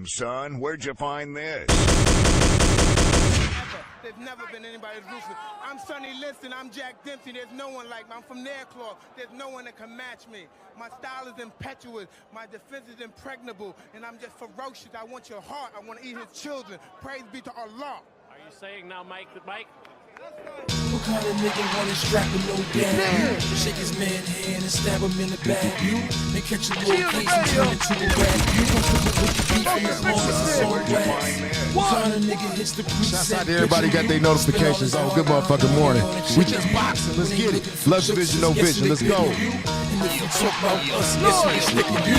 son. Where'd you find this? There's never been anybody that's ruthless. I'm Sonny Liston, I'm Jack Dempsey. There's no one like me. I'm from Nairclaw. There's no one that can match me. My style is impetuous. My defense is impregnable. And I'm just ferocious. I want your heart. I want to eat his children. Praise be to Allah. Are you saying now, Mike? What kind of nigga wanna strap with no dad? Shake his man hand and stab him in the back. You and catch a little case and turn it to a rap. You comfortable with the beef from as long as it's on wax. What kind of nigga hits the preset? Shouts out to everybody got their notifications on. Good motherfucking morning. We just boxing. Let's get it. Less vision, no vision. Let's go. And if you talk about us, yes, we sticking you.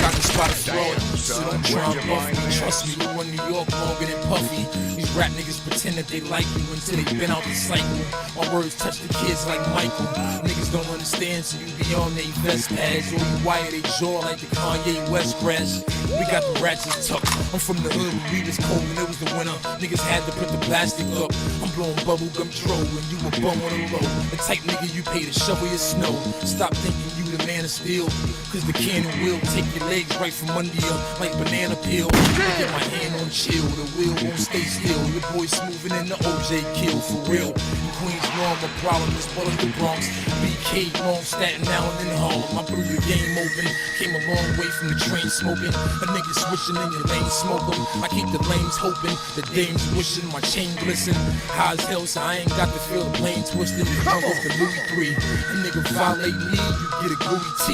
Got the spot of fraud. So don't try and bluff me. Trust me, you run New York longer than Puffy. These rap niggas pretend that they like you until they been out the cycle. My words touch the kids like Michael. Niggas don't understand, so you be on they vest pads. Or you wire they jaw like the Kanye West crash. We got the ratchets tucked. I'm from the hood when we was cold and it was the winter. Niggas had to put the plastic up. I'm blowing bubble gum tro when you a bum on the road. The type nigga you pay to shovel your snow. Stop thinking you the man of steel, cause the cannon will take your legs right from under you like banana peel. I get my hand on chill, the wheel won't stay still. Your boy smoothing in the OJ kill for real. In Queens, norm, a problem is well as the Bronx. BK, long, Staten Island, and Harlem. I blew the game open, came a long way from the train smoking. A nigga switching in your lane, smoke 'em. I keep the lanes hoping, the dames wishing, my chain glisten. High as hell, so I ain't got to feel the plane twisted. I'm off the Louis 3. A nigga violate me, you get a gooey T.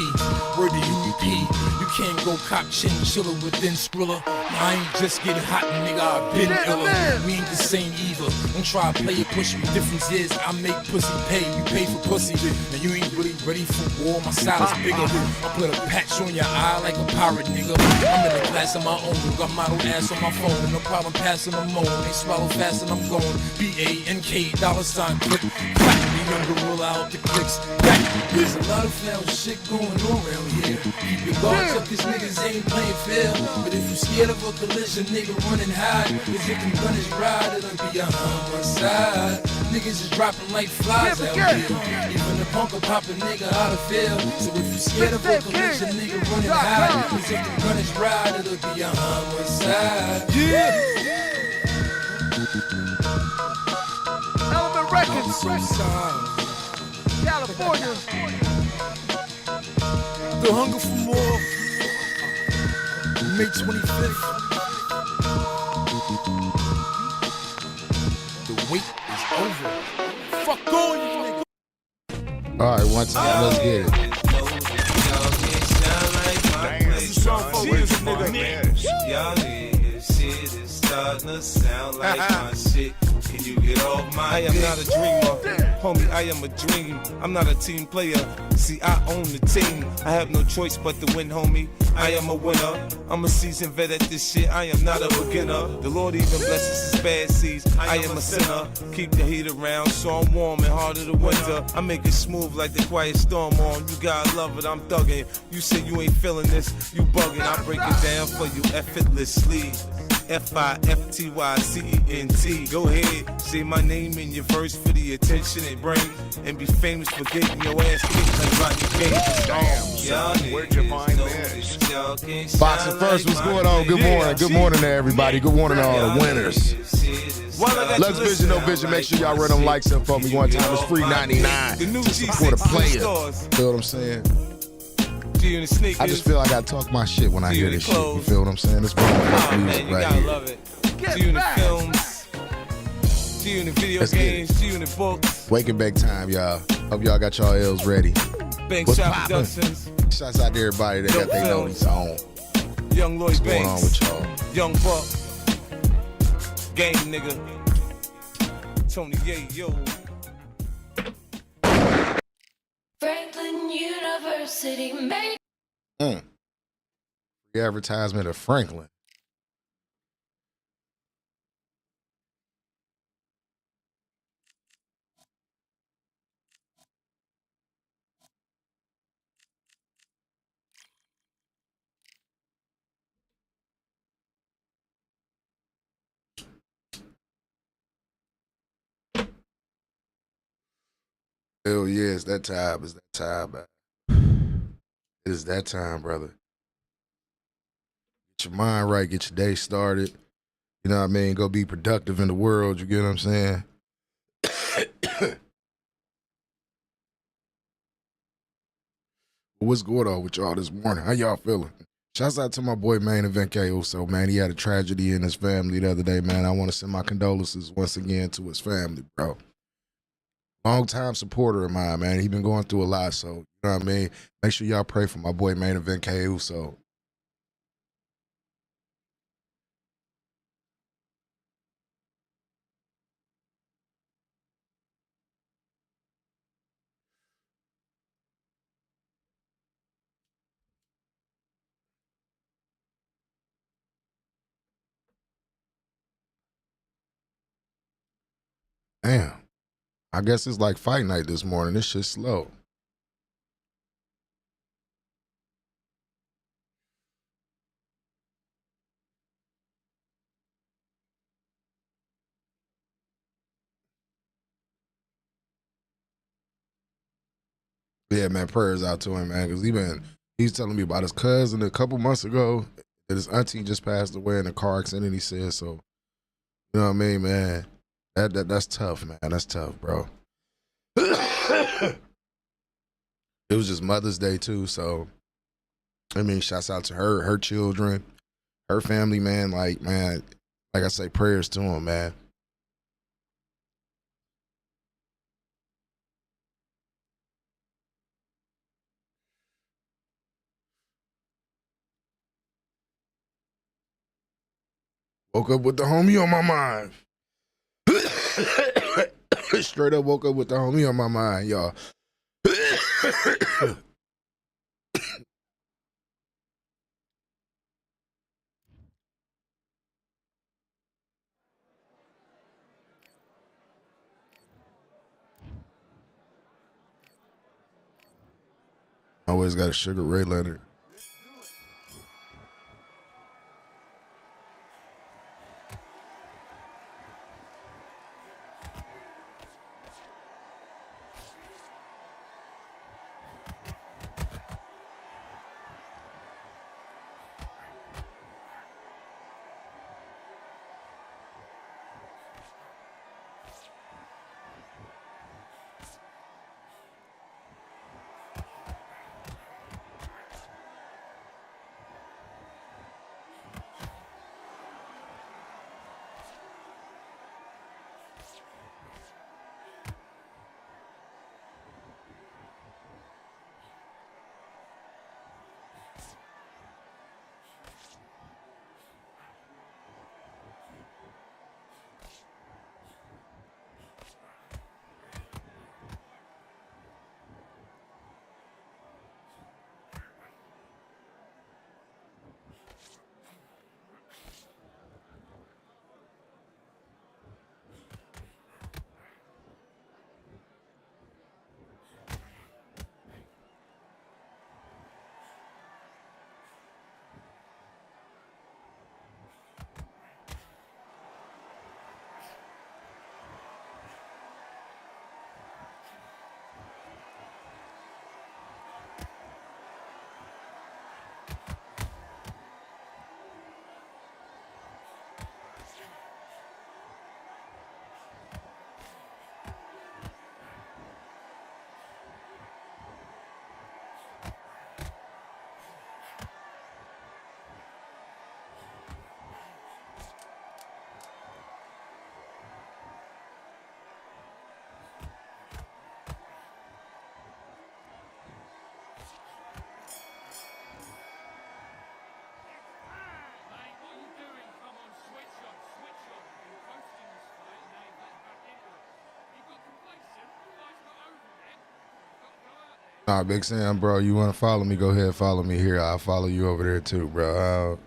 Word to UEP, you can't go cop chinchilla within Skrilla. I ain't just getting hot, nigga, I've been iller. We ain't the same either. Don't try to play it, push me. Difference is I make pussy pay, you pay for pussy. Now you ain't really ready for war, my style is bigger. I put a patch on your eye like a pirate, nigga. I'm in the class of my own, got model ass on my phone. No problem passing them on, they swallow fast and I'm going. BANK, $sign, click, clap. The young gorilla out the clicks, back. There's a lot of foul shit going on around here. Keep your guards up, these niggas ain't playing fair. But if you scared of a collision, nigga, run and hide. Cause if them gunners ride, it'll be a homicide. Niggas is dropping like flies out here. Even the punk will pop a nigga out of fear. So if you scared of a collision, nigga, run and hide. Cause if them gunners ride, it'll be a homicide. Element Records, I'm so sorry. California. The hunger for more. May 25th. The wait is over. Fuck all you niggas. All right, one time, let's get it. Y'all niggas shit is starting to sound like my shit. Can you get off my I am not a dreamer, homie, I am a dream. I'm not a team player, see I own the team. I have no choice but to win, homie, I am a winner. I'm a seasoned vet at this shit, I am not a beginner. The Lord even blesses his bad seeds, I am a sinner. Keep the heat around so I'm warm and hard of the winter. I make it smooth like the quiet storm on. You gotta love it, I'm thugging. You say you ain't feeling this, you bugging. I break it down for you effortlessly. FIFTYCENT. Go ahead, say my name in your verse for the attention it brings, and be famous for getting your ass kicked like Rodney King. Damn, son, where'd you find this? Boxing first, what's going on? Good morning. Good morning to everybody. Good morning to all the winners. Let's vision, no vision. Make sure y'all run them likes up for me one time. It's free 99 to support a player. Feel what I'm saying? I just feel like I talk my shit when I hear this shit. You feel what I'm saying? This is music right here. Love it. See you in the films, see you in the video games, see you in the books. Waking back time, y'all. Hope y'all got y'all L's ready. What's poppin'? Shouts out to everybody that got their notice on. Young Lloyd What's going on with y'all? Young Buck, game nigga, Tony Yayo. Franklin University made Free advertisement of Franklin. Hell yeah, it's that time. It's that time, man. It is that time, brother. Get your mind right, get your day started. You know what I mean? Go be productive in the world, you get what I'm saying? What's going on with y'all this morning? How y'all feeling? Shouts out to my boy Main Event KO. So, man, he had a tragedy in his family the other day, man. I want to send my condolences once again to his family, bro. Long-time supporter of mine, man. He been going through a lot, so, you know what I mean? Make sure y'all pray for my boy Main Event KO. So, damn. I guess it's like fight night this morning. This shit's slow. Yeah, man, prayers out to him, man, because he's telling me about his cousin a couple months ago that his auntie just passed away in a car accident, he said. So, you know what I mean, man? That's tough, man. That's tough, bro. It was just Mother's Day, too, so, I mean, shouts out to her children, her family, man. Like, man, like I say, prayers to him, man. Woke up with the homie on my mind. Straight up woke up with the homie on my mind, y'all. Always got a Sugar Ray Leonard. Nah, Big Sam, bro, you want to follow me? Go ahead, follow me here. I'll follow you over there too, bro. I'll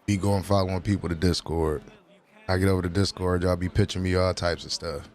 be going following people to Discord. I get over to Discord, y'all be pitching me all types of stuff.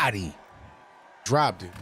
body. Dropped it.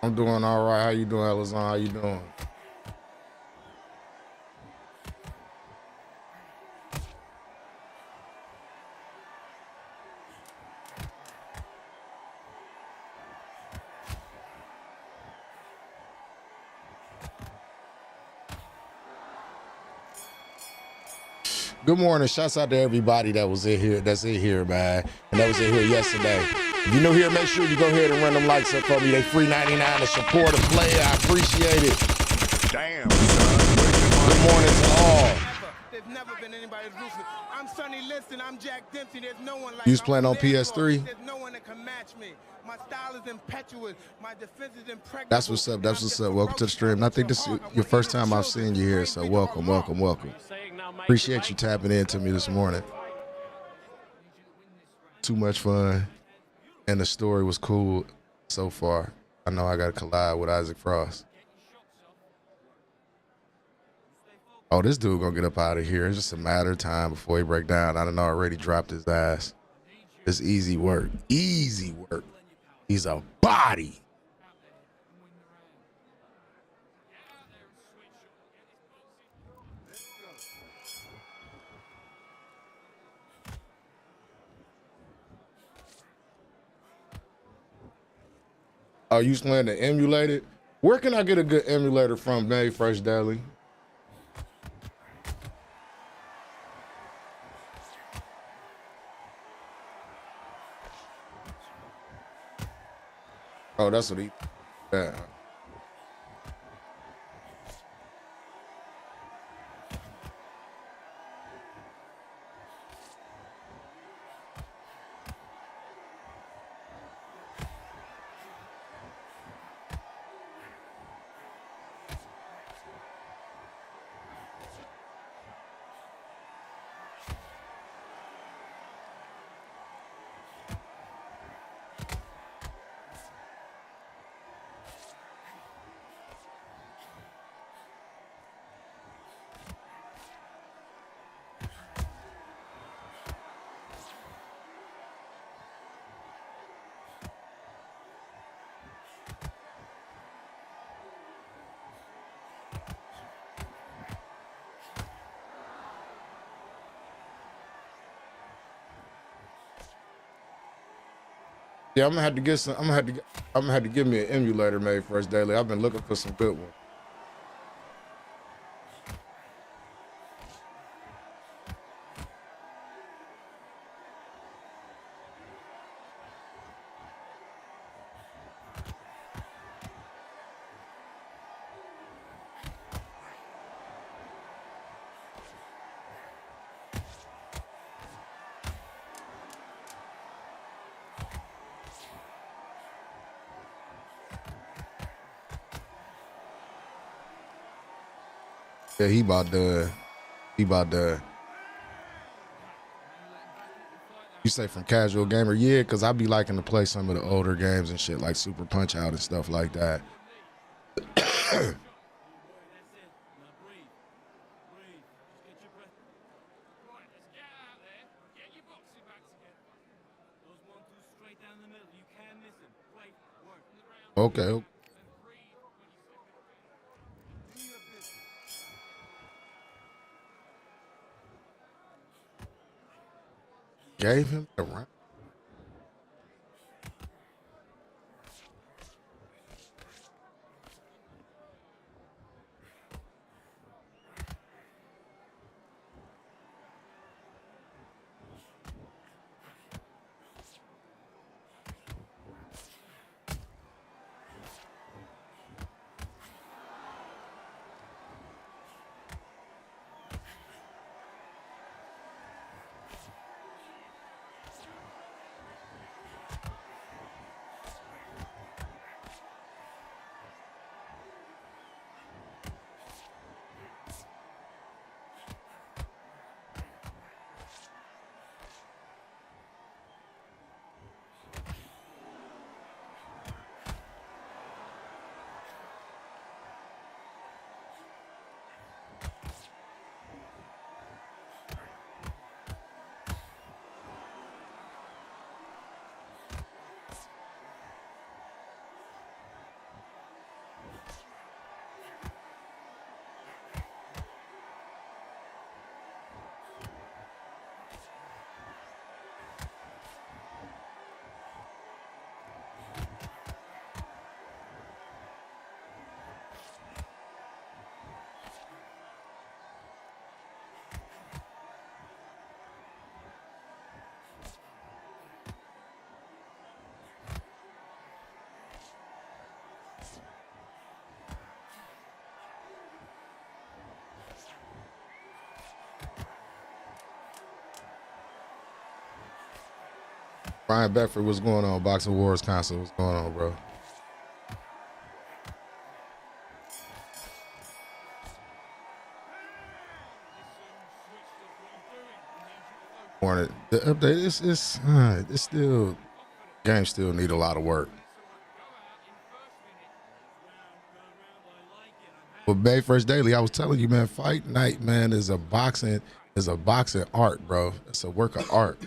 I'm doing all right. How you doing, Elazon? How you doing? Good morning. Shouts out to everybody that was in here, man, and that was in here yesterday. If you're new here, make sure you go ahead and run them likes up for me. They free 99 to support a player. I appreciate it. Damn, Good morning to all. There's never been anybody that's ruthless. I'm Sonny Liston. I'm Jack Dempsey. There's no one like You was me. playing I'm on from their PS3? floor. There's no one that can match me. My style is impetuous. My defense is impregnable. That's what's up. That's what's up. Welcome to the stream. I think this is your first time I've seen you here, so welcome, welcome, welcome. Appreciate you tapping into me this morning. Too much fun, and the story was cool so far. I know I got to collide with Isaac Frost. Oh, this dude gonna get up out of here. It's just a matter of time before he break down. I done already dropped his ass. It's easy work. Easy work. He's a body. Oh, you playing the emulated? Where can I get a good emulator from, May Fresh Deli? Oh, that's what he. Yeah. Yeah, I'm gonna have to get some. I'm gonna have to give me an emulator made Fresh Daily. I've been looking for some good ones. Yeah, he about done. He about done. You say from casual gamer? Yeah, because I be liking to play some of the older games and shit like Super Punch Out and stuff like that. Okay. gave him the round. Brian Beckford, what's going on? Boxing Wars Council, what's going on, bro? The update it's still game still need a lot of work. But Bay First Daily, I was telling you, man, fight night, man, is a boxing art, bro. It's a work of art.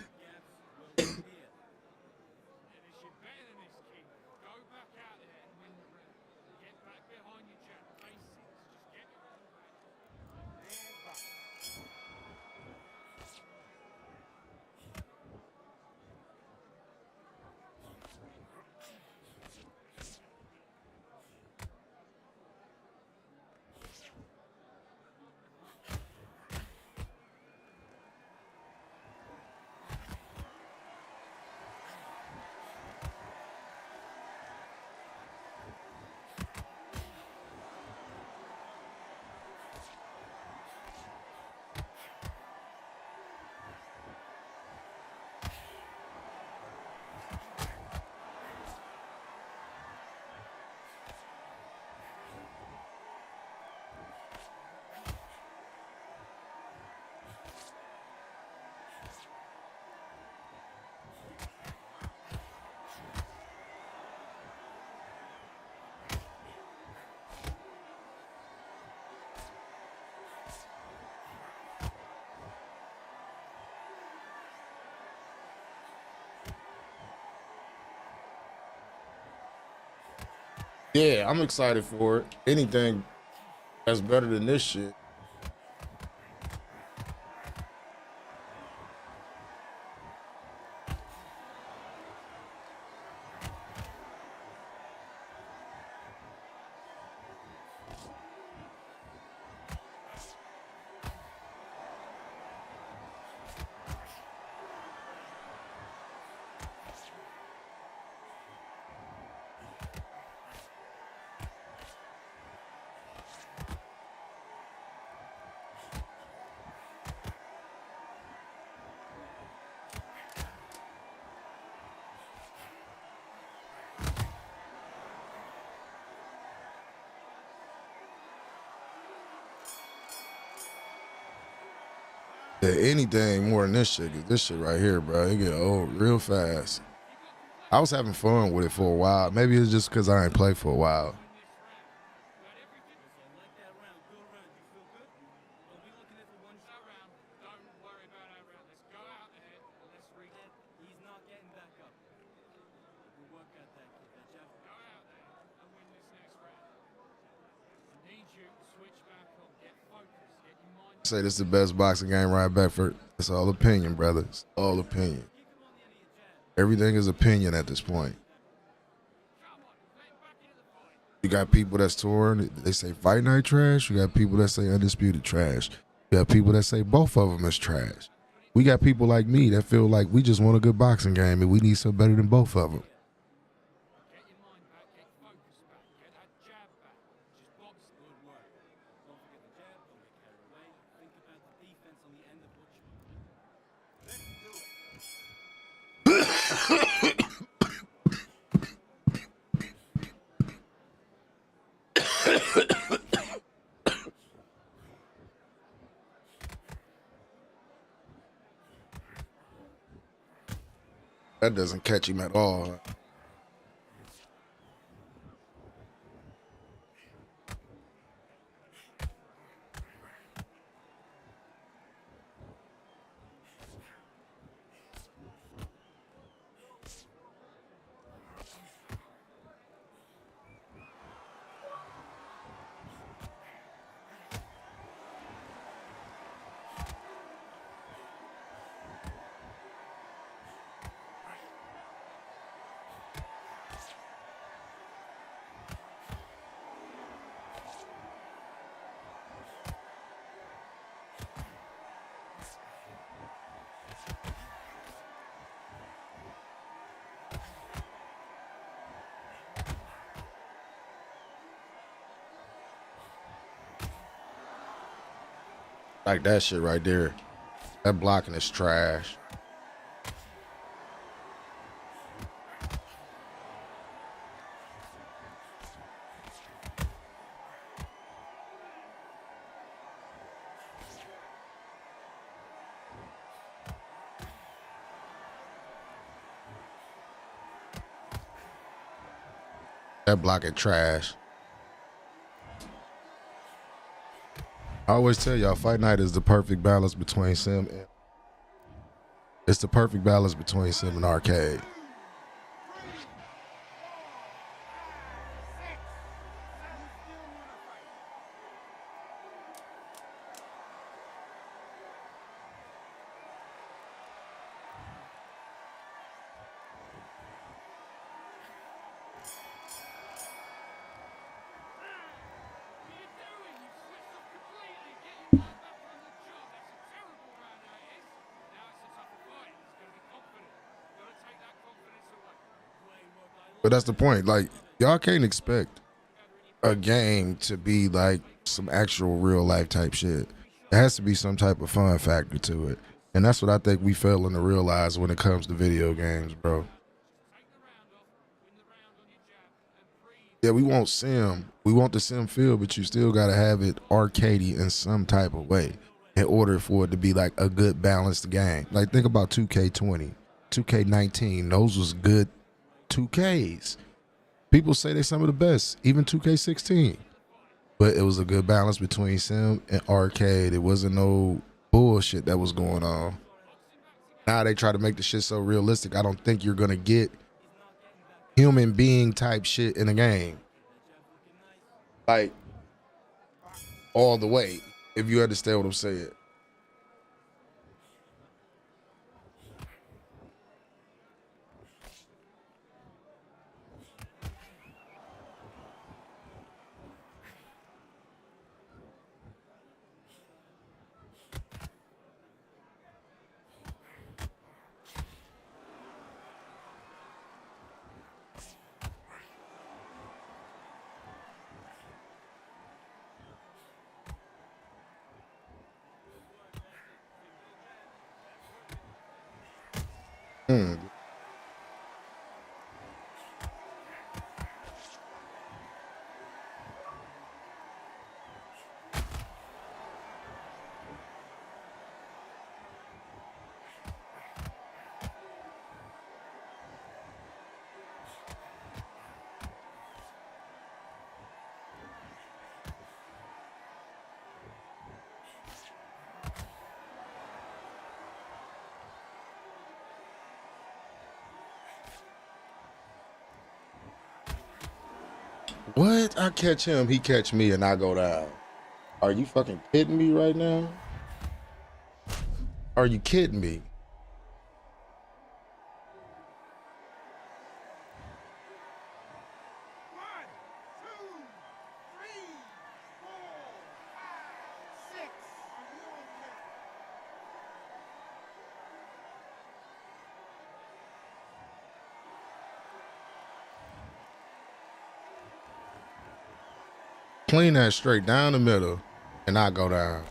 Yeah, I'm excited for it. Anything that's better than this shit. Yeah, anything more than this shit, 'cause this shit right here, bro, it get old real fast. I was having fun with it for a while. Maybe it's just because I ain't played for a while. Say this is the best boxing game right back for It's all opinion, brother. It's all opinion. Everything is opinion at this point. You got people that's torn. They say Fight Night trash. You got people that say Undisputed trash. You got people that say both of them is trash. We got people like me that feel like we just want a good boxing game and we need something better than both of them. That doesn't catch him at all. Like that shit right there. That blocking is trash. That blocking trash. I always tell y'all, Fight Night is the perfect balance between sim and it's the perfect balance between sim and arcade. But that's the point. Like, y'all can't expect a game to be like some actual real life type shit. There has to be some type of fun factor to it. And that's what I think we failing to realize when it comes to video games, bro. Yeah, we want sim. We want the sim feel, but you still got to have it arcadey in some type of way in order for it to be like a good balanced game. Like, think about 2K20, 2K19. Those was good 2Ks. People say they're some of the best, even 2K16. But it was a good balance between sim and arcade. It wasn't no bullshit that was going on. Now they try to make the shit so realistic. I don't think you're going to get human being type shit in a game. Like, all the way, if you understand what I'm saying. What? I catch him, he catch me, and I go down. Are you fucking kidding me right now? Are you kidding me? Clean that straight down the middle, and I go down.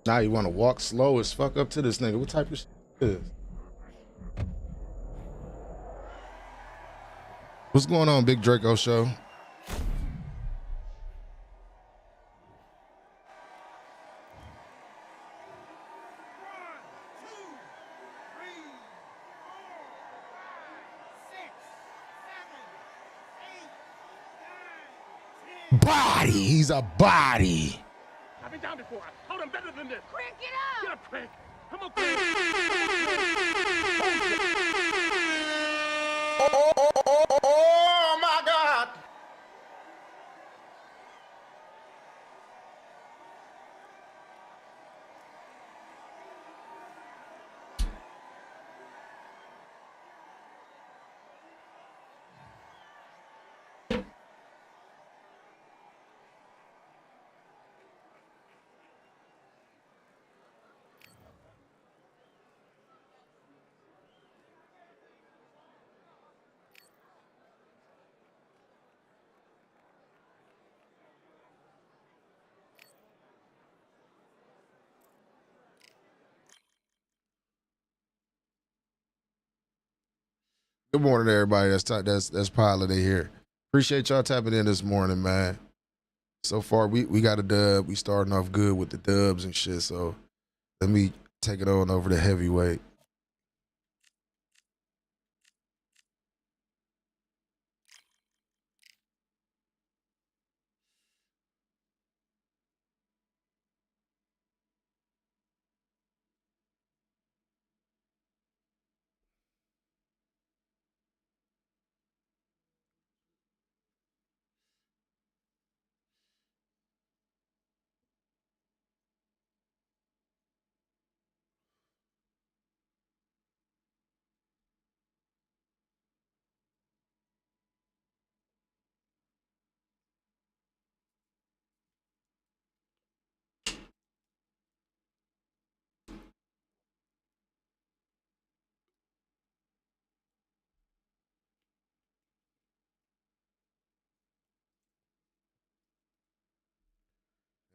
Now you want to walk slow as fuck up to this nigga. What type of shit is this? What's going on, Big Draco Show? Body. He's a body. I've been down before. I told him better than this. Crank it up! Get up, Crank. Come on, Crank. Oh my God. Good morning, everybody. That's Pilot here. Appreciate y'all tapping in this morning, man. So far, we got a dub. We starting off good with the dubs and shit. So let me take it on over to heavyweight.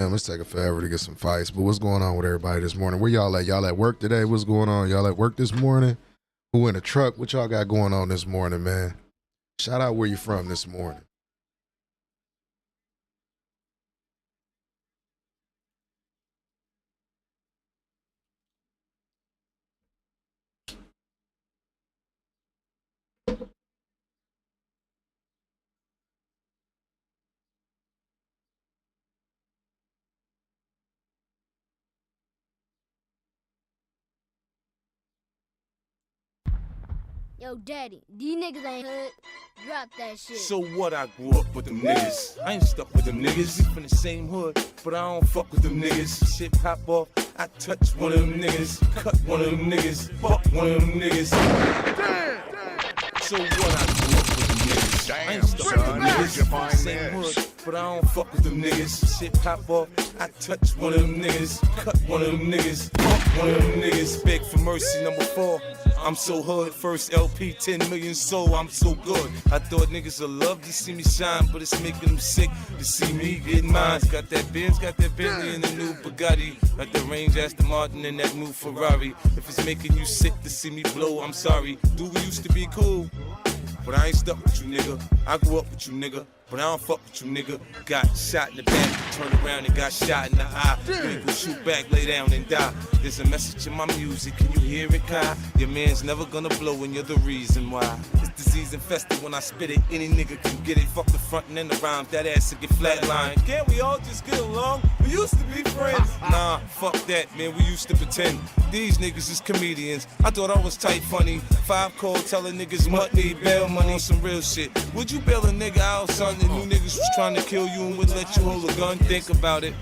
Man, it's taking forever to get some fights. But what's going on with everybody this morning? Where y'all at? Y'all at work today? What's going on? Y'all at work this morning? Who in the truck? What y'all got going on this morning, man? Shout out where you from this morning. Yo, daddy, these niggas ain't hood. Drop that shit. So what? I grew up with them niggas. I ain't stuck with them niggas. We from the same hood, but I don't fuck with them niggas. Shit pop off, I touch one of them niggas, cut one of them niggas, fuck one of them niggas. Damn. So what? I grew up with them niggas. I ain't stuck with them niggas. We from the same hood, but I don't fuck with them niggas. Shit pop off, I touch one of them niggas, cut one of them niggas, fuck one of them niggas. Beg for mercy, number 4. I'm so hood, first LP, 10 million sold, I'm so good. I thought niggas would love to see me shine, but it's making them sick to see me get mine. Got that Benz, got that Bentley, and the new Bugatti. Got the Range, Aston Martin, and that new Ferrari. If it's making you sick to see me blow, I'm sorry. Dude, we used to be cool, but I ain't stuck with you, nigga. I grew up with you, nigga, but I don't fuck with you, nigga. Got shot in the back, turned around and got shot in the eye. Nigga, shoot back, lay down and die. There's a message in my music, can you hear it, Kai? Your man's never gonna blow and you're the reason why. It's disease infested when I spit it, any nigga can get it. Fuck the front and then the rhymes, that ass will get flatlined. Can't we all just get along? We used to be friends. Nah, fuck that, man, we used to pretend. These niggas is comedians, I thought I was tight funny. 5 call telling niggas what need bail money on some real shit. Would you bail a nigga out, son, and you niggas was trying to kill you and wouldn't let you hold a gun? Think about it.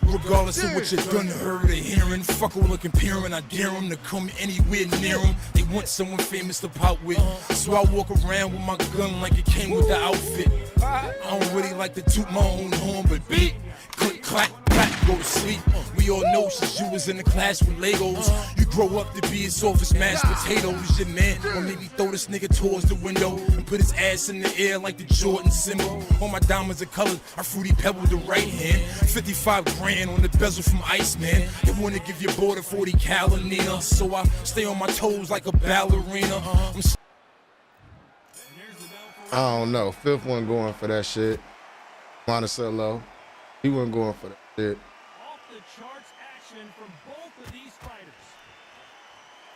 Regardless of what you're gonna heard or hearing, fuck all the comparing, I dare them to come anywhere near them. They want someone famous to pop with, so I walk around with my gun like it came with the outfit. I don't really like to toot my own horn, but beat, click, clack, clack, go to sleep. We all know since you was in the class with Legos, you grow up to be as soft as mashed potatoes. Your man, or maybe throw this nigga towards the window and put his ass in the air like the Jordan symbol. All my diamonds are colored, I fruity pebble the right hand. 55 grand on the bezel from Iceman. They wanna give your boy the 40 cal Nina, so I stay on my toes like a ballerina. I don't know. 5th one going for that shit. Monticello, he wasn't going for that shit. Off the charts action from both of these fighters.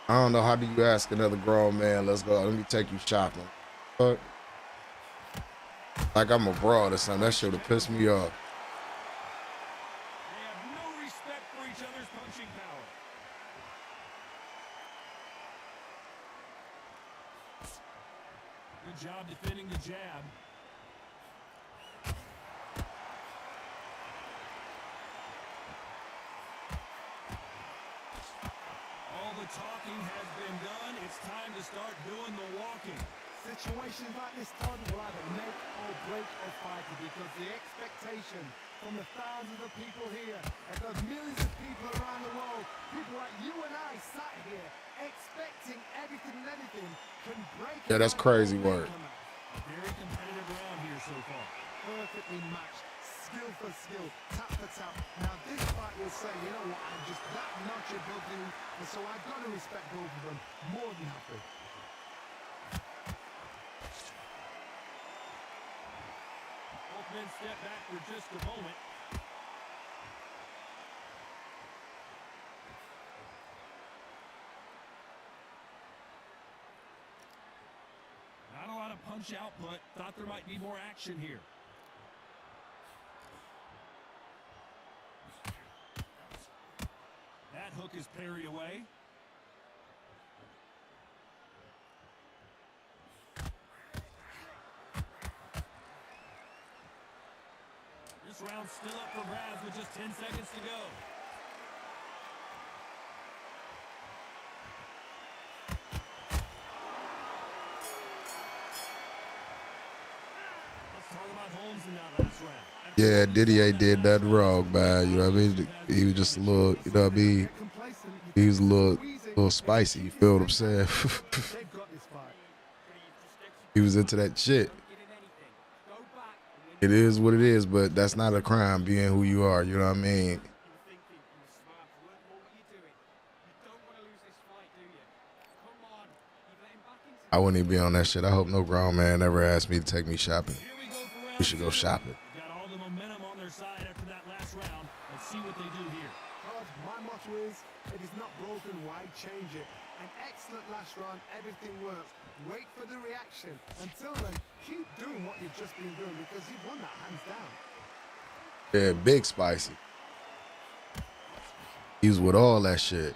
I don't know, how do you ask another grown man, let's go, let me take you shopping? But like I'm abroad or something, that shit would piss me off. They have no respect for each other's punching power. Good job defending the jab. All the talking has been done. It's time to start doing the walking. Situations like this time will either make or break a fighter, because the expectation from the thousands of people here and the millions of people around the world, people like you and I sat here expecting everything and anything, can break. Yeah, that's crazy work. Very competitive round here so far. Perfectly matched, skill for skill, tap for tap. Now this fight will say, you know what, I'm just that notch above you, and so I've got to respect both of them more than happy. Both men step back for just a moment. Not a lot of punch output. Thought there might be more action here. That hook is parried away. This round's still up for grabs with just 10 seconds to go. Let's talk about Holmes in that last round. Yeah, Didier did nothing wrong, man. You know what I mean? He was just a little, you know what I mean? He was a little spicy, you feel what I'm saying? He was into that shit. It is what it is, but that's not a crime, being who you are, you know what I mean? I wouldn't even be on that shit. I hope no grown man ever asked me to take me shopping. We should go shopping. Got all the momentum on their side after that last round. Let's see what they do here. My motto is, it is not broken, why change it? An excellent last round, everything works. Wait for the reaction. Until then, keep doing what you've just been doing, because you've won that hands down. Yeah, big spicy. He was with all that shit.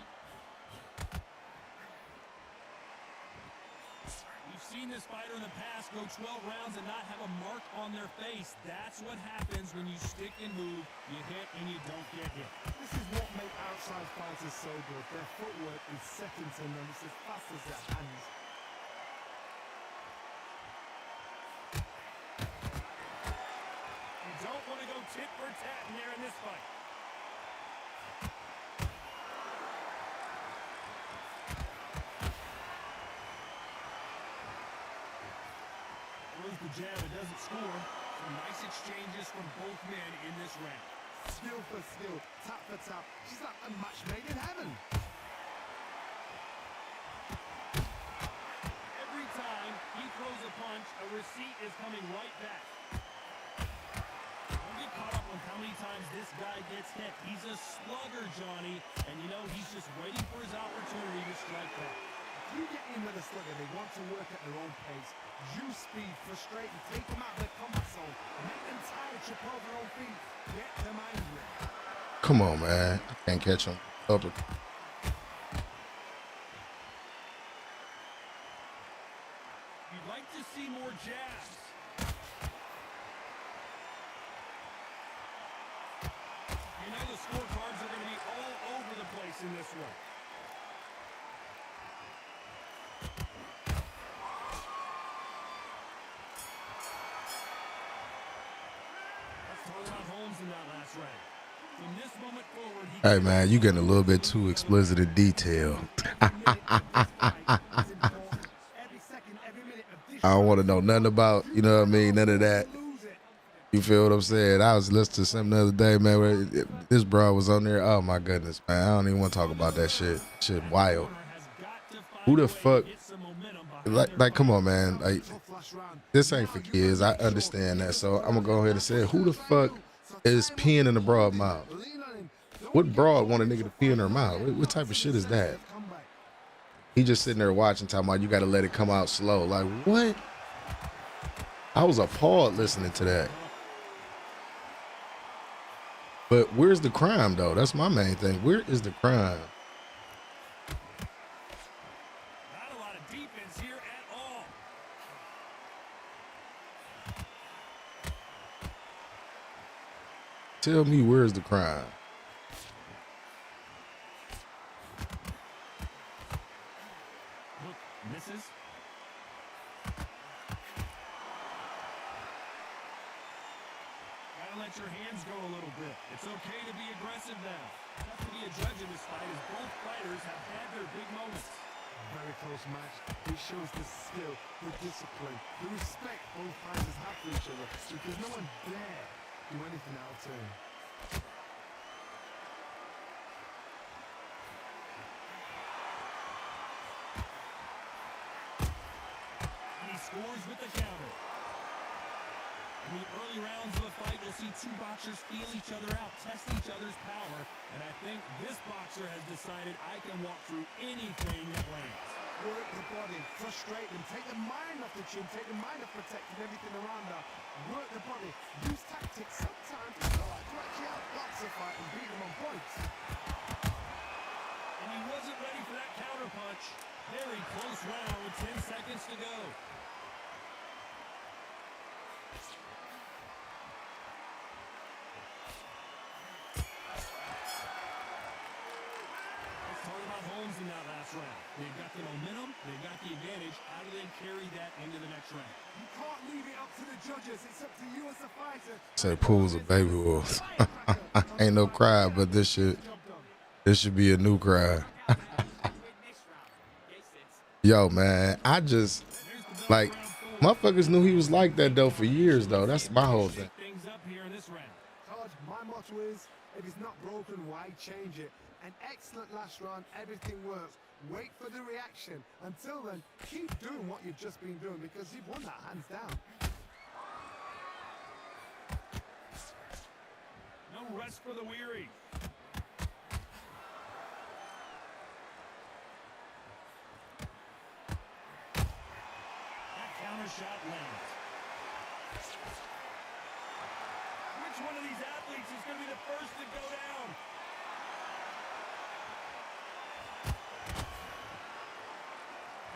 in the past go 12 rounds and not have a mark on their face. That's what happens when you stick and move. You hit and you don't get hit. This is what makes outside fighters so good. Their footwork is second to none. It's as fast as their hands. You don't want to go tit for tat in there in this fight. Throws the jab, it doesn't score. Some nice exchanges from both men in this round. Skill for skill, tap for tap. She's like a match made in heaven. Every time he throws a punch, a receipt is coming right back. Don't get caught up on how many times this guy gets hit. He's a slugger, Johnny, and you know he's just waiting for his opportunity to strike back. You get in with a slugger, they want to work at their own pace. Use speed, frustrate them, take them out of their comfort zone, make them tired, trip over their own feet, get them angry. Come on, man. I can't catch him. Upper. You'd like to see more jabs. You know the scorecards are going to be all over the place in this one. Hey, man, you getting a little bit too explicit in detail. I don't want to know nothing about, you know what I mean, none of that. You feel what I'm saying? I was listening to something the other day, man, where this bro was on there. Oh, my goodness, man. I don't even want to talk about that shit. Shit wild. Who the fuck? Like, come on, man. Like, this ain't for kids. I understand that. So I'm going to go ahead and say, who the fuck is peeing in the broad mouth? What broad want a nigga to pee in her mouth? What type of shit is that? He just sitting there watching, talking about you got to let it come out slow. Like, what? I was appalled listening to that. But where's the crime, though? That's my main thing. Where is the crime? Not a lot of defense here at all. Tell me, where's the crime? Look, misses. Gotta let your hands go a little bit. It's okay to be aggressive now. Tough to be a judge in this fight as both fighters have had their big moments. Very close match. It shows the skill, the discipline, the respect both fighters have for each other. Because no one dare do anything out of turn. And he scores with the counter. In the early rounds of the fight, we'll see two boxers feel each other out, test each other's power, and I think this boxer has decided I can walk through anything that lands. Work the body, frustrate them, take the mind off the chin, take the mind off protecting everything around her. Work the body, use tactics sometimes to actually outbox a fight and beat them on points. And he wasn't ready for that counter punch. Very close round with 10 seconds to go. In that last round. They've got the momentum, they've got the advantage. How do they carry that into the next round? You can't leave it up to the judges. It's up to you as a fighter. Say pools of baby wolves. Ain't no cry, but this should be a new cry. Yo, man, I just like motherfuckers knew he was like that though for years though. That's my whole thing. Things up here in this round. Todd, my motto is, if it's not broken, why change it? An excellent last round, everything works. Wait for the reaction. Until then, keep doing what you've just been doing because you've won that hands down. No rest for the weary. That counter shot lands. Which one of these athletes is going to be the first to go down?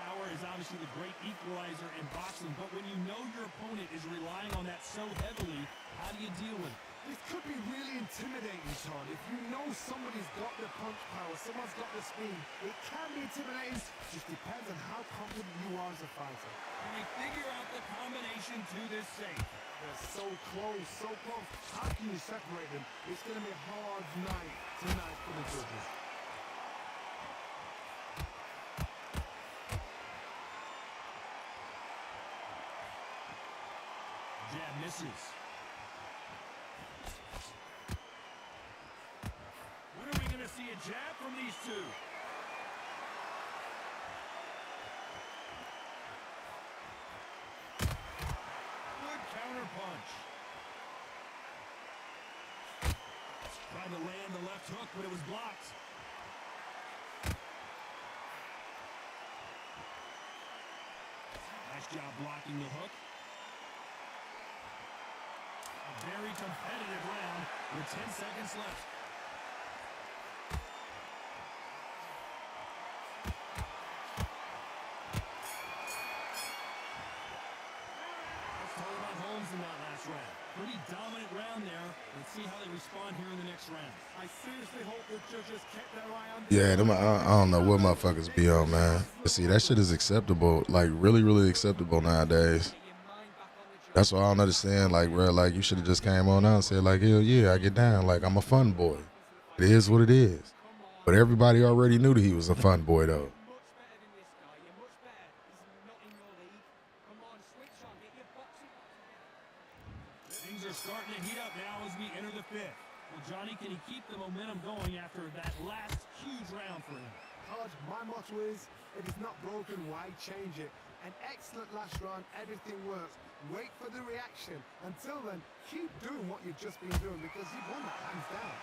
Power is on obviously the great equalizer in boxing, but when you know your opponent is relying on that so heavily, how do you deal with it? This could be really intimidating, Sean. If you know somebody's got the punch power, someone's got the speed, it can be intimidating. Just depends on how confident you are as a fighter. And they figure out the combination to this safe. They're so close, so close. How can you separate them? It's going to be a hard night tonight for the judges. Jab misses. When are we going to see a jab from these two? Good counter punch. Tried to land the left hook, but it was blocked. Nice job blocking the hook. A very competitive round with 10 seconds left. Let's talk about Holmes in that last round. Pretty dominant round there. Let's see how they respond here in the next round. I seriously hope the judges kept their eye on Yeah, I don't know what motherfuckers be on, man. But see, that shit is acceptable, like really, really acceptable nowadays. That's why I don't understand, like, bro, like, you should have just came on out and said, like, hell yeah, I get down. Like, I'm a fun boy. It is what it is. But everybody already knew that he was a fun boy, though. Things are starting to heat up now as we enter the fifth. Well, Johnny, can he keep the momentum going after that last huge round for him? Hodge, my motto is, if it's not broken, why change it? An excellent last round, everything works. Wait for the reaction. Until then, keep doing what you've just been doing because you've won that hands down.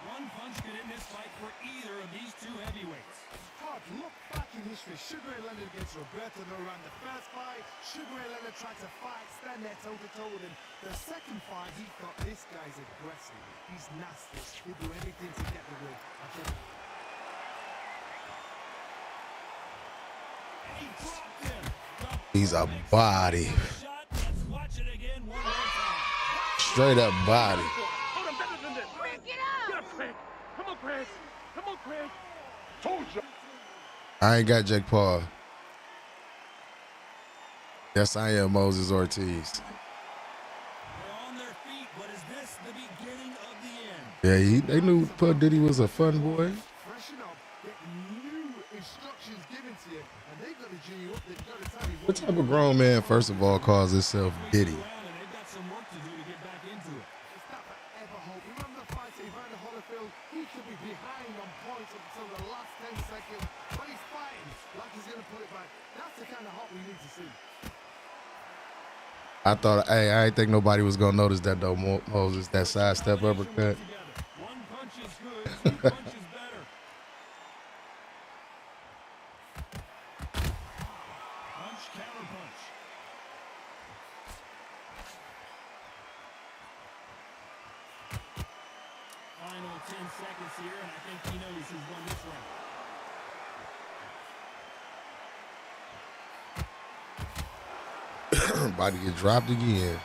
One punch could end this fight for either of these two heavyweights. Hodge, look back in history. Sugar Ray Leonard against Roberto Duran. The first fight, Sugar Ray Leonard tried to fight, stand there toe-to-toe with him. The second fight, he thought, this guy's aggressive. He's nasty. He'll do anything to get the win. And he dropped him. He's a body. Shot. Let's watch it again one more time. Straight up body. Hold on, better than this. Crank it up! Get up, Craig. Come on, Craig. Come on, Craig. Told you. I ain't got Jake Paul. Yes, I am Moses Ortiz. They're on their feet, but is this the beginning of the Yeah, end? they knew Puff Diddy was a fun boy. Freshen up, get new instructions given to you, and they've got to G you up. They've got to tell you What type of grown man, first of all, calls himself Diddy? And they've got some work to do to get back into it. It's not forever hope. Remember the fight to Evander Holyfield? He could be behind on points up until the last 10 seconds, but he's fighting like he's going to put it back. That's the kind of hope we need to see. I thought, hey, I didn't think nobody was gonna notice that though, Moses. That sidestep uppercut. One punch is good, two punches better. Punch, counter punch. Final 10 seconds here, and I think he knows who's won this round. About to get dropped again. Let's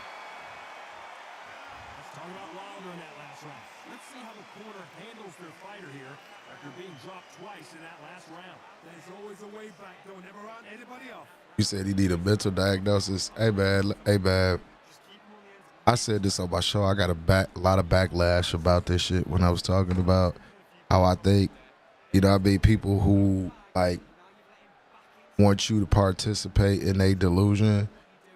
talk about Wilder in that last round. Let's see how the corner handles their fighter here after being dropped twice in that last round. There's always a way back. Don't ever run anybody off. You said he need a mental diagnosis. Hey, man. I said this on my show. I got a lot of backlash about this shit when I was talking about how I think, people who like want you to participate in a delusion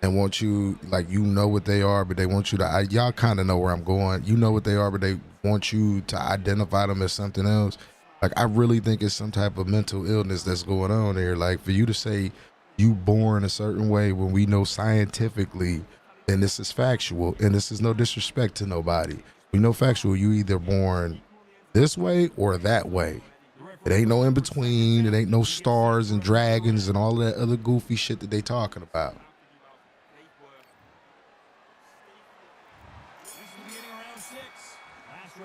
and want you, like, what they are, but they want you to, y'all kind of know where I'm going. You know what they are, but they want you to identify them as something else. Like, I really think it's some type of mental illness that's going on there. Like, for you to say you born a certain way when we know scientifically, and this is factual, and this is no disrespect to nobody. We know factual, you either born this way or that way. It ain't no in between. It ain't no stars and dragons and all that other goofy shit that they talking about. This is the beginning of round 6. Last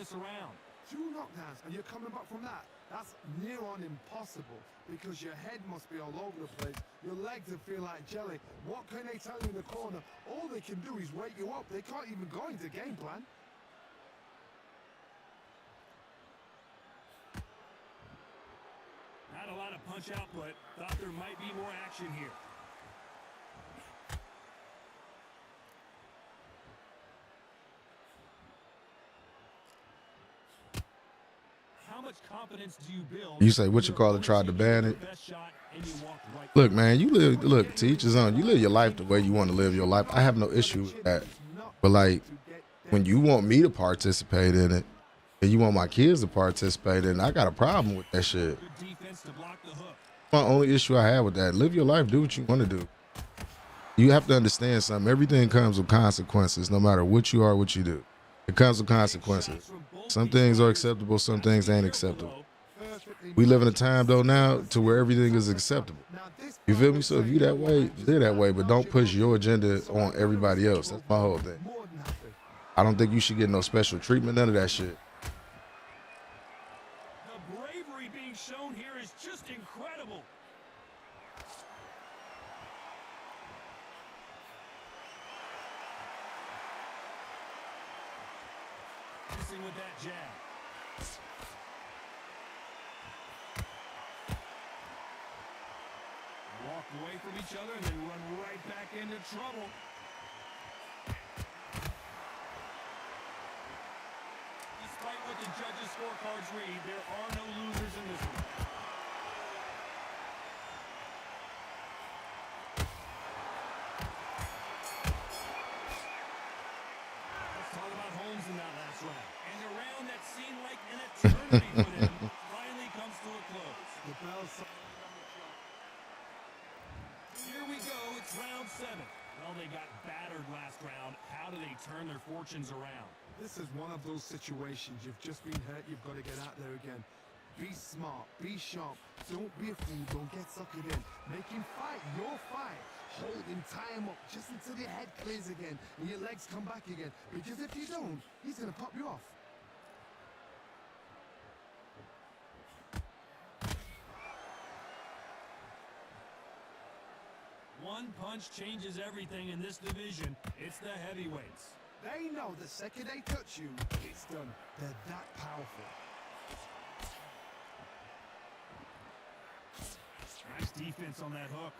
this around. 2 knockdowns, and you're coming back from that. That's near on impossible because your head must be all over the place. Your legs will feel like jelly. What can they tell you in the corner? All they can do is wake you up. They can't even go into game plan. Not a lot of punch output. Thought there might be more action here. How much confidence do you build? You say what you call it, tried to ban it. Look, man, you live, look, to each his own. You live your life the way you want to live your life. I have no issue with that. But like, when you want me to participate in it, and you want my kids to participate in it, I got a problem with that shit. My only issue I have with that, live your life, do what you want to do. You have to understand something. Everything comes with consequences, no matter what you are, what you do. It comes with consequences. Some things are acceptable, some things ain't acceptable. We live in a time, though, now to where everything is acceptable. You feel me? So if you that way, live that way, but don't push your agenda on everybody else. That's my whole thing. I don't think you should get no special treatment, none of that shit. The bravery being shown here is just incredible. Missing with that jab. Walk away from each other and then run right back into trouble. Despite what the judges' scorecards read, there are no losers in this one. Let's talk about Holmes in that last round. And a round that seemed like an eternity for him finally comes to a close. The bell's... Here we go, it's round 7. Well, they got battered last round. How do they turn their fortunes around? This is one of those situations. You've just been hurt. You've got to get out there again. Be smart. Be sharp. Don't be a fool. Don't get suckered in. Make him fight your fight. Hold him, tie him up just until your head clears again and your legs come back again. Because if you don't, he's going to pop you off. One punch changes everything in this division. It's the heavyweights. They know the second they touch you, it's done. They're that powerful. Nice defense on that hook.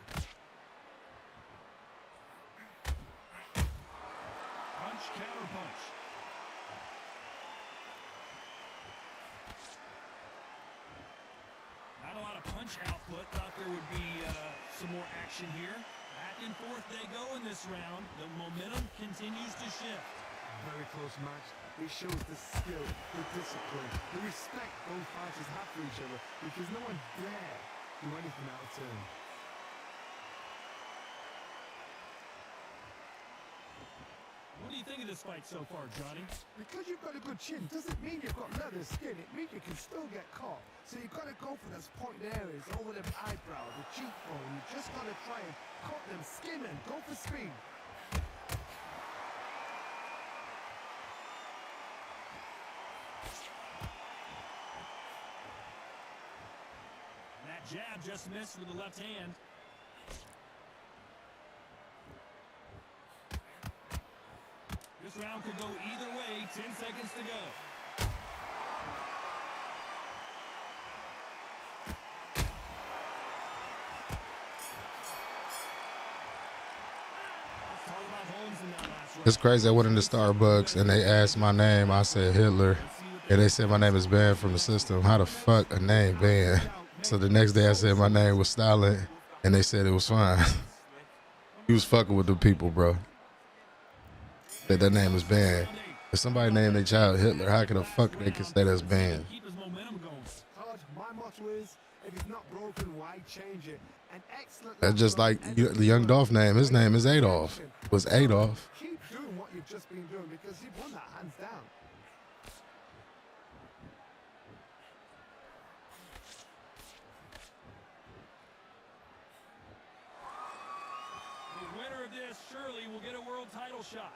Punch, counter punch. Not a lot of punch output. Thought there would be some more action here. Back and forth they go in this round. The momentum continues to shift. Very close match. It shows the skill, the discipline, the respect both fighters have for each other because no one dare do anything out of turn. What do you think of this fight so far, Johnny? Because you've got a good chin doesn't mean you've got leather skin. It means you can still get caught. So you've got to go for those pointed areas over the eyebrow, the cheekbone. You just got to try and cut them, skin and go for speed. That jab just missed with the left hand. This round could go either way. 10 seconds to go. Let's talk about Holmes in that last round. It's crazy. I went into Starbucks and they asked my name. I said Hitler. And they said my name is banned from the system. How the fuck a name banned? So the next day I said my name was Stalin and they said it was fine. He was fucking with the people, bro. That name is banned. If somebody named their child Hitler, how can the fuck they can say that's banned? My motto is, if it's not broken, why change it? An excellent... That's just like the young Dolph name. His name is Adolf. It was Adolf. Keep doing what you've just been doing because you've won that hands down. The winner of this surely will get a world title shot.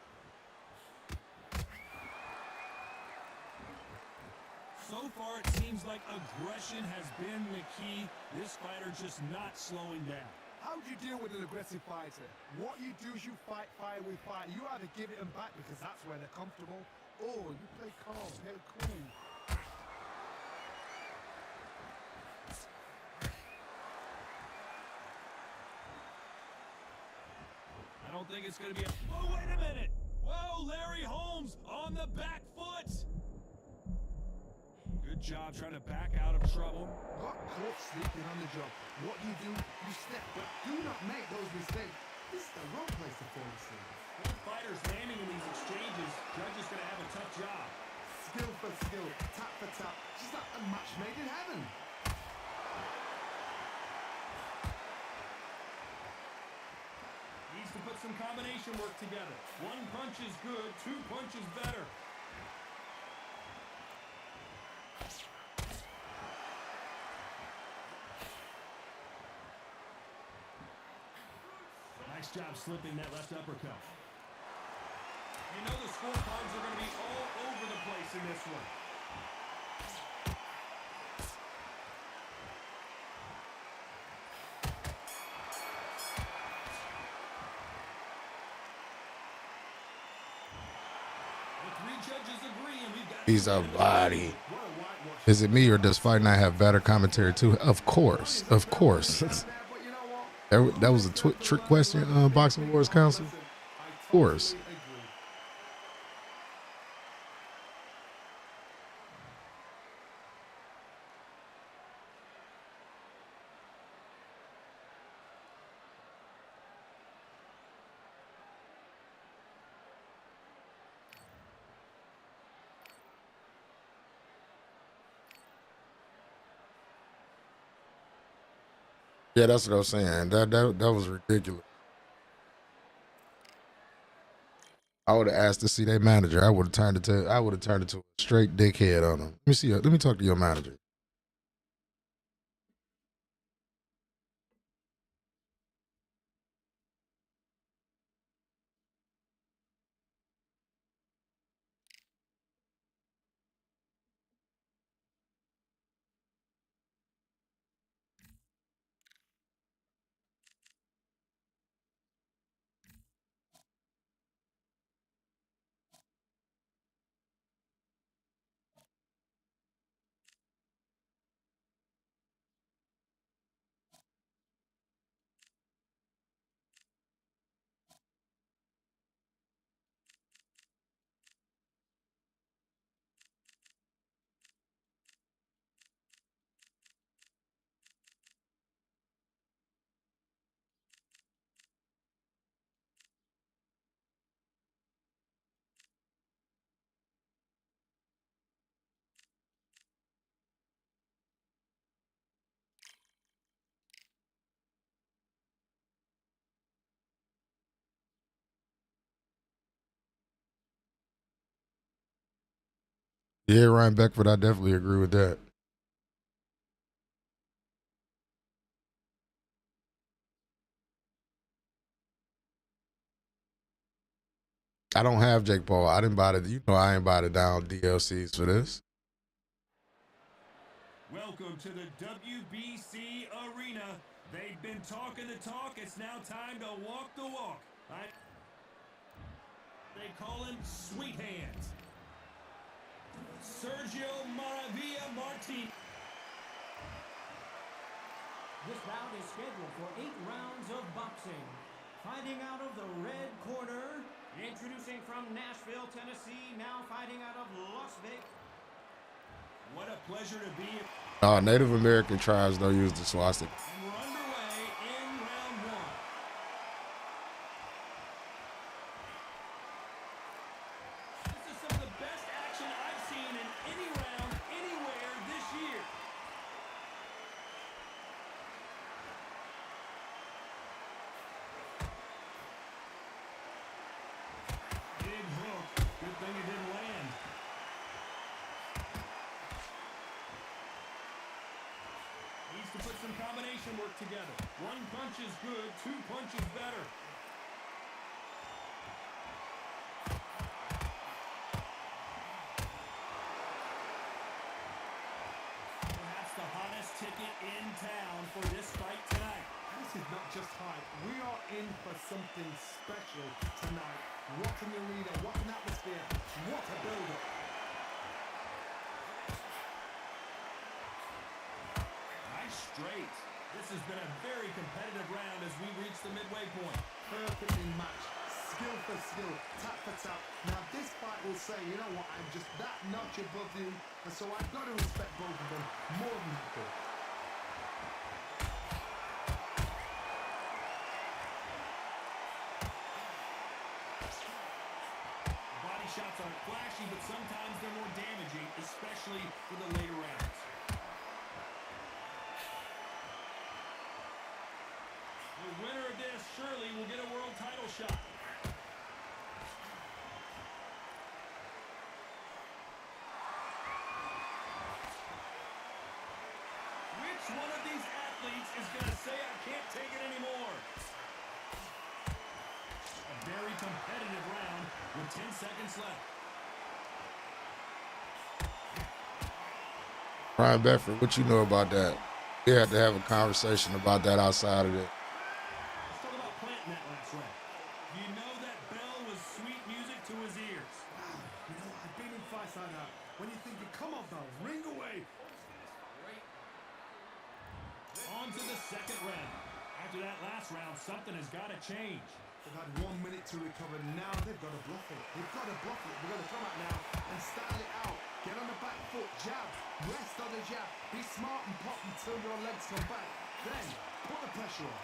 So far, it seems like aggression has been the key. This fighter just not slowing down. How do you deal with an aggressive fighter? What you do is you fight fire with fire. You either give it them back because that's where they're comfortable, or you play calm, play cool. I don't think it's going to be a... Oh, wait a minute! Whoa, Larry Holmes on the back foot! Good job trying to back out of trouble. Got caught sleeping on the job. What do? You step, but do not make those mistakes. This is the wrong place to fall asleep. Both fighters landing in these exchanges. Judge is going to have a tough job. Skill for skill, tap for tap. Just like a match made in heaven. Needs to put some combination work together. One punch is good, two punches better. Nice job slipping that left uppercut. You know the scorecards are going to be all over the place in this one. He's a body. Is it me or does Fight Night have better commentary too? Of course, of course. That was a trick question, Boxing Wars Council. Of course. Yeah, that's what I was saying. That was ridiculous. I would have asked to see their manager. I would have turned it to a straight dickhead on them. Let me see. Let me talk to your manager. Yeah, Ryan Beckford, I definitely agree with that. I don't have Jake Paul. I didn't buy it. You know I ain't bought it down DLCs for this. Welcome to the WBC arena. They've been talking the talk. It's now time to walk the walk. They call him Sweet Hands. Sergio Maravilla Martin. This bout is scheduled for 8 rounds of boxing. Fighting out of the red corner, introducing from Nashville, Tennessee, now fighting out of Las Vegas. What a pleasure to be. Native American tribes don't use the swastika. And we're underway in round 1. This is some of the best action I've seen in any round, anywhere this year. Big hook. Good thing it didn't land. Needs to put some combination work together. One punch is good, two punches better. town for this fight tonight. This is not just hype. We are in for something special tonight. What an arena, what an atmosphere, what a build-up. Nice straight. This has been a very competitive round as we reach the midway point. Perfectly matched, skill for skill, tap for tap. Now this fight will say, you know what, I'm just that notch above you, and so I've got to respect both of them more than happy. Body shots aren't flashy, but sometimes they're more damaging, especially for the later rounds. The winner of this surely will get a world title shot. Which one of these athletes is going to say, I can't take it anymore? A very competitive round with 10 seconds left. Ryan Bedford, what you know about that? We had to have a conversation about that outside of it. Let's talk about planting that last round. You know that bell was sweet music to his ears. Wow, you know, I've been in fights like that. When you think, come on now, ring away. On to the second round. After that last round, something has got to change. They've had 1 minute to recover. Now they've got to bluff it. They've got to bluff it. We're going to come out now and style it out. Get on the back foot, jab, rest on the jab. Be smart and pop until your legs come back. Then put the pressure on.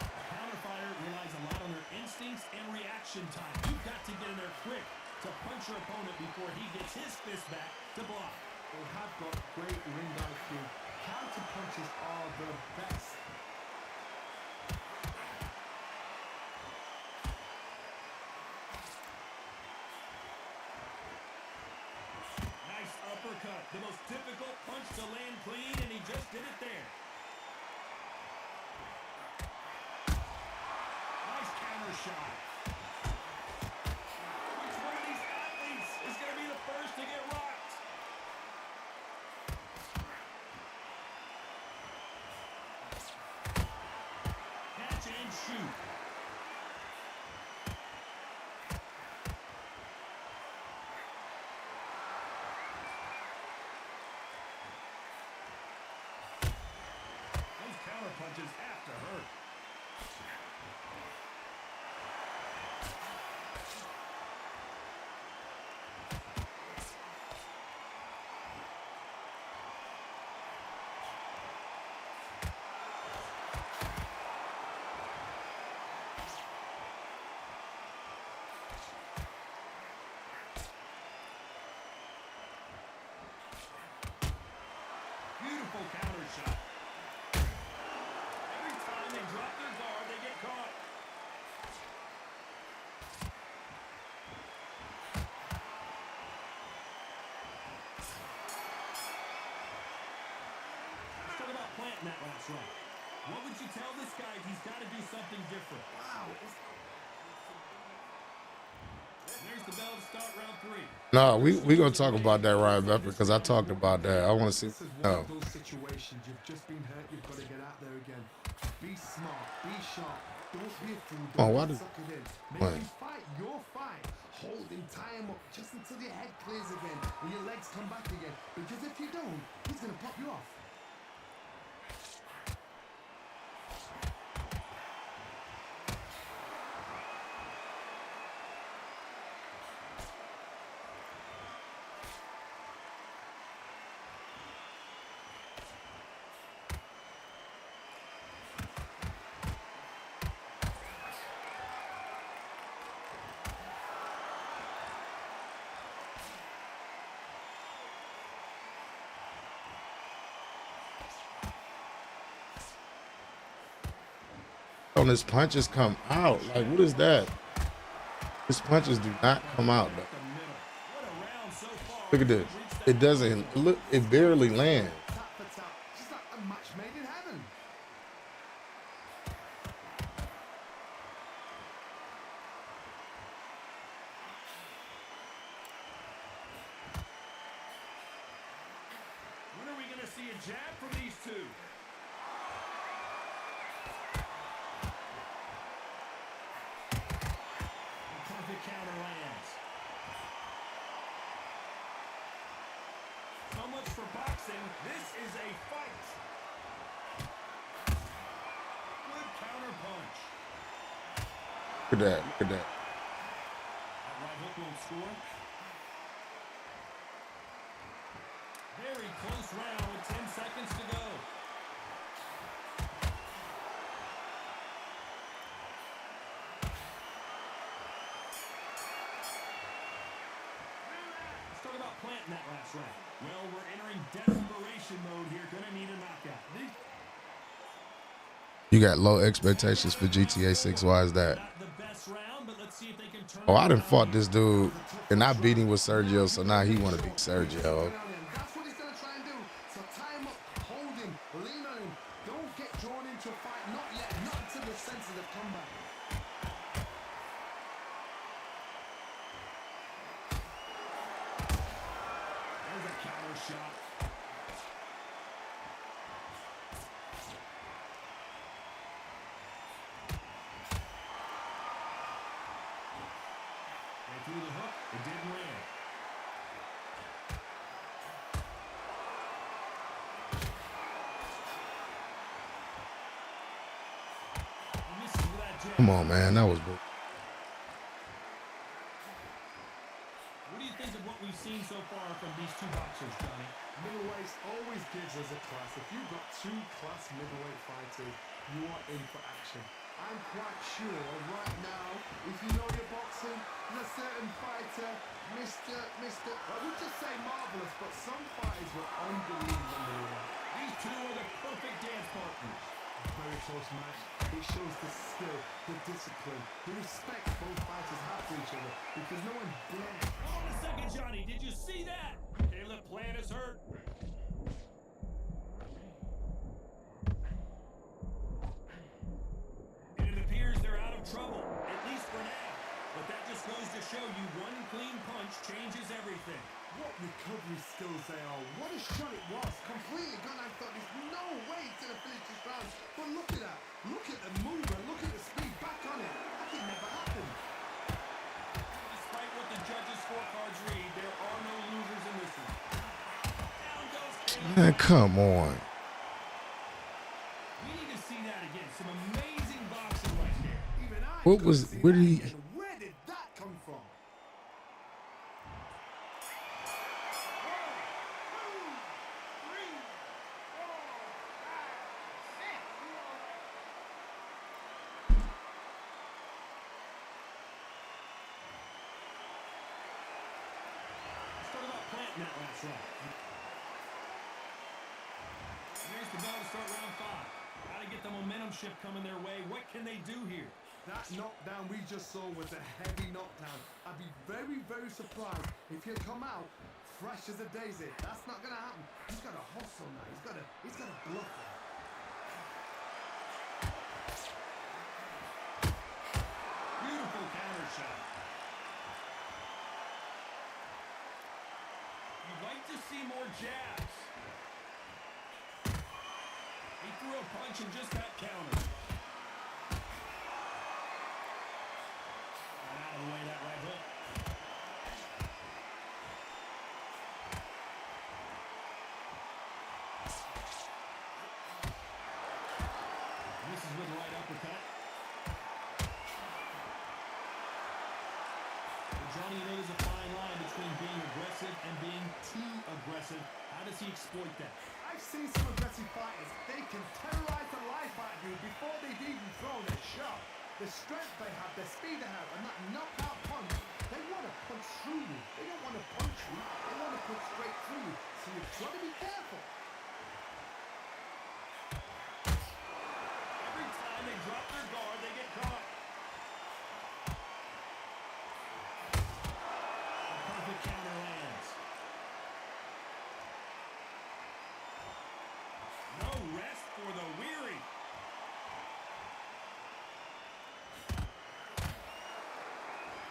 A counterfighter relies a lot on their instincts and reaction time. You've got to get in there quick to punch your opponent before he gets his fist back to block. They have got great ring IQ. Counter punches are the best. Nice uppercut. The most difficult punch to land clean, and he just did it there. Nice counter shot. Which one of these athletes is going to be the first to get rocked? Catch and shoot. Those counter punches have to hurt. Beautiful counter shot. Every time they drop their guard, they get caught. Let's talk about planting that last round. What would you tell this guy if he's got to do something different? Wow. There's the bell to start round 3. No, we gonna talk about that, Ryan Bedford, because I talked about that. I want to see. This is one of those situations. You've just been hurt. You've got to get out there again. Be smart. Be sharp. Don't be a fool. Oh, Don't why be does- suckered in. Why? Make him fight your fight. Hold him, tie him up, just until your head clears again and your legs come back again. Because if you don't, he's gonna pop you off. On his punches come out. Like, what is that? His punches do not come out though. Look at this. It doesn't look. It barely lands. Tap for tap. Just like a match made in heaven. Great jab from these two. Perfect counter lands. So much for boxing. This is a fight. Good counter punch. Look at that. Look at that. That right hook won't score. Very close round with 10 seconds to go. Let's talk about planting that last round. Well, we're entering desperation mode here. Gonna need a knockout. You got low expectations for GTA 6. Why is that? Not the best round, but let's see if they can turn Oh, I it done around. fought this dude, and I beat him with Sergio, so now he want to beat Sergio. That's what he's going to try and do. So tie him up, hold him, lean on him. Don't get drawn into a fight. Not yet. Not until the senses have come back. There's a counter shot. They threw the hook. It didn't land. He misses with that jab. Come on, man. That was bull. What do you think of what we've seen so far from these two boxers, Johnny? Middleweight always gives us a class. If you've got two class middleweight fighters, you are in for action. I'm quite sure right now, if you know your boxing, there's a certain fighter, Mr. I would just say marvelous, but some fighters were unbelievable. These two are the perfect dance partners. Very close match. It shows the skill, the discipline, the respect both fighters have for each other, because no one dares. Hold on a second, Johnny. Did you see that? Caleb Plant is hurt. And it appears they're out of trouble, at least for now. But that just goes to show you one clean punch changes everything. What recovery skills they are. What a shot it was. Completely gone. I thought there's no way to finish this round. But look at that. Look at the movement. Look at the speed. Back on it. Like it never happened. Despite what the judges' scorecards read, there are no losers in this one. Down goes Caleb. Man, come on. We need to see that again. Some amazing boxing right there. Even I What was, couldn't see where did that he, again. Where did that come from? Let's talk about planting that last round. Here's the bell to start round 5. Got to get the momentum shift coming their way. What can they do here? That knockdown we just saw was a heavy knockdown. I'd be very, very surprised if he'd come out fresh as a daisy. That's not going to happen. He's got to hustle now. He's got to bluff it. Beautiful counter shot. You'd like to see more jabs. He threw a punch and just got countered. Got out of the way, that right hook. This is with the right uppercut. Well, Johnny, you know there's a fine line between being aggressive and being too aggressive. How does he exploit that? I've seen some aggressive fighters. They can terrorize the life out of you before they've even thrown a shot. The strength they have, the speed they have, and that knockout punch, they want to punch through you. They don't want to punch you. They want to punch straight through you. So you've got to be careful. Every time they drop their guard, they get caught. A perfect counter lands. No rest for the weary.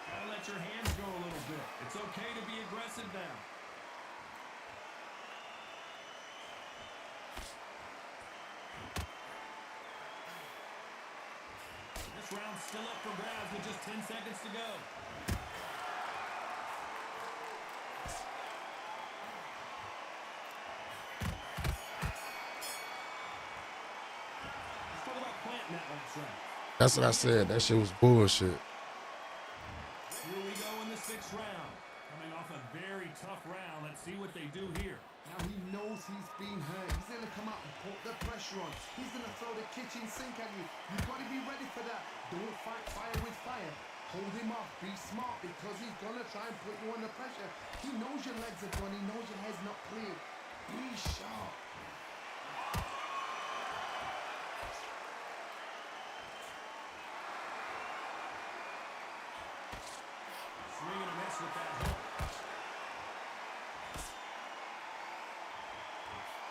Gotta let your hands go a little bit. It's okay to be aggressive now. First round still up for grabs with just 10 seconds to go. Let's talk about planting that last round. That's what I said. That shit was bullshit. Here we go in the 6th round. Coming off a very tough round. Let's see what they do here. Now he knows he's been hurt. He's going to come out and put the pressure on. He's going to throw the kitchen sink at you. You've got to be ready for that. Don't fight fire with fire. Hold him off. Be smart because he's going to try and put you under pressure. He knows your legs are gone. He knows your head's not clear. Be sharp. Swing and a miss with that hook.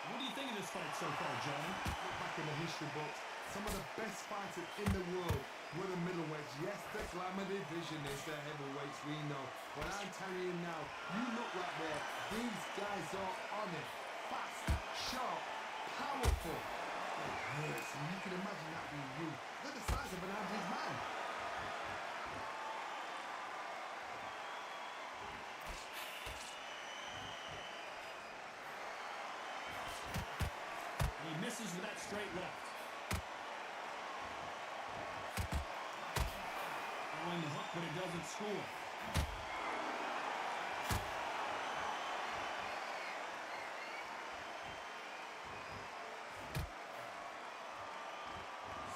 What do you think of this fight so far, Johnny? Look back in the history books. Some of the best fighters in the world were the middleweights. Yes, the glamour division is the heavyweights, we know. But I'm telling you now, you look right there. These guys are on it. Fast, sharp, powerful. It hurts, and you can imagine that being you. Look at the size of an average man. He misses with that straight left. Throwing the hook, but it doesn't score.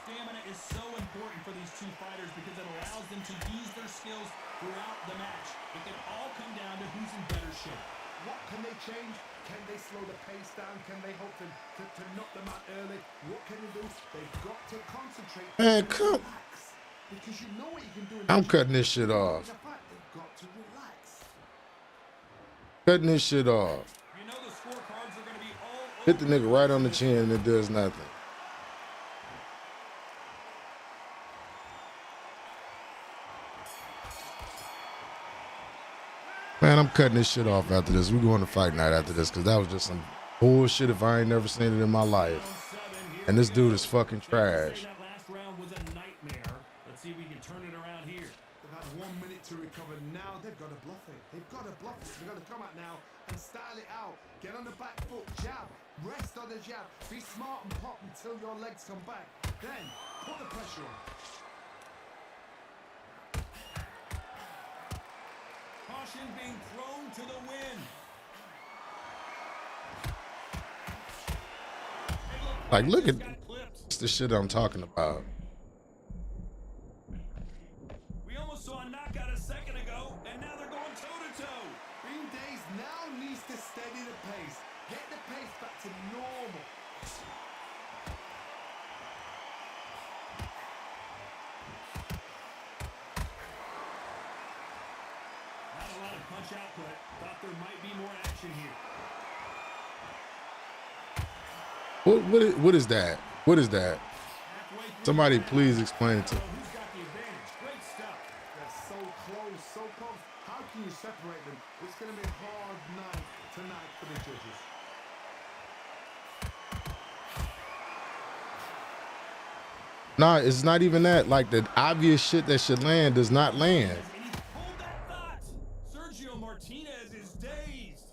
Stamina is so important for these two fighters because it allows them to use their skills throughout the match. It can all come down to who's in better shape. What can they change? Can they slow the pace down? Can they hope to knock them out early? What can they do? They've got to concentrate. Man, come. Relax. Because you know what you can do. I'm cutting this shit off. They've got to relax. Cutting this shit off. You know the scorecards are going to be all Hit the nigga right on the chin and it does nothing. Man, I'm cutting this shit off after this. We're going to fight night after this because that was just some bullshit if I ain't never seen it in my life. And this dude is fucking trash. That last round was a nightmare. Let's see if we can turn it around here. They've had 1 minute to recover. Now they've got to bluff it. They've got to bluff it. They've got to come out now and style it out. Get on the back foot, jab. Rest on the jab. Be smart and pop until your legs come back. Then put the pressure on. Caution being thrown to the wind. Like, look at the shit I'm talking about. We almost saw a knockout a second ago, and now they're going toe-to-toe. Bean Days now needs to steady the pace. Get the pace back to normal. Not a lot of punch output. Thought there might be more action here. What is that? What is that? Somebody please explain it to me. Who's got the advantage? Great stuff. They're so close, so close. How can you separate them? It's going to be a hard night tonight for the judges. Nah, it's not even that. Like, the obvious shit that should land does not land. Hold that thought. Sergio Martinez is dazed.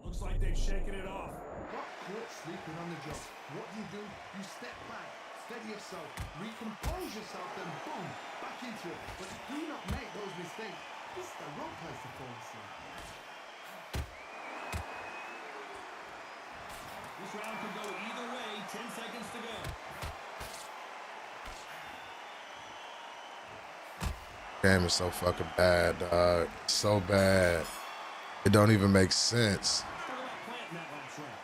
Looks like they've shaken it off. Got caught sleeping on the job. What do? You step back, steady yourself, recompose yourself, then boom, back into it. But do not make those mistakes. This is the wrong place to fall asleep. This round could go either way. 10 seconds to go. Game is so fucking bad, dog. So bad. It don't even make sense. Let's talk about planting that last round.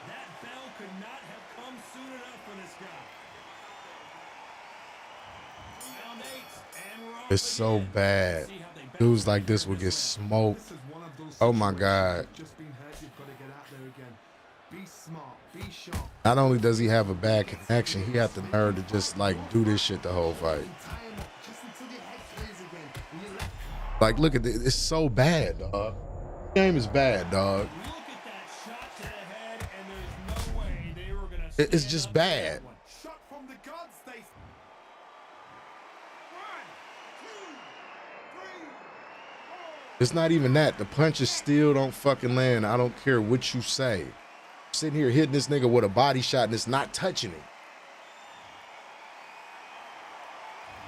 That bell could not have come soon enough for this guy. Round 8, and we're off It's so again. bad. See how they balance Dudes like this this will get This smoked. is one of those Oh my situations God. you've just been hurt, you've got to get out there again. Be smart, be sharp. Not only does he have a bad connection, he had the nerve to just like do this shit the whole fight. Tie him up just until your head clears again. And you let Like, look at this. It's so bad, dog. Game is bad, dog. Look at that shot to the head, and there's no It's just bad. Shot from the gods, they. It's not even that. The punches still don't fucking land. I don't care what you say. I'm sitting here hitting this nigga with a body shot and it's not touching him.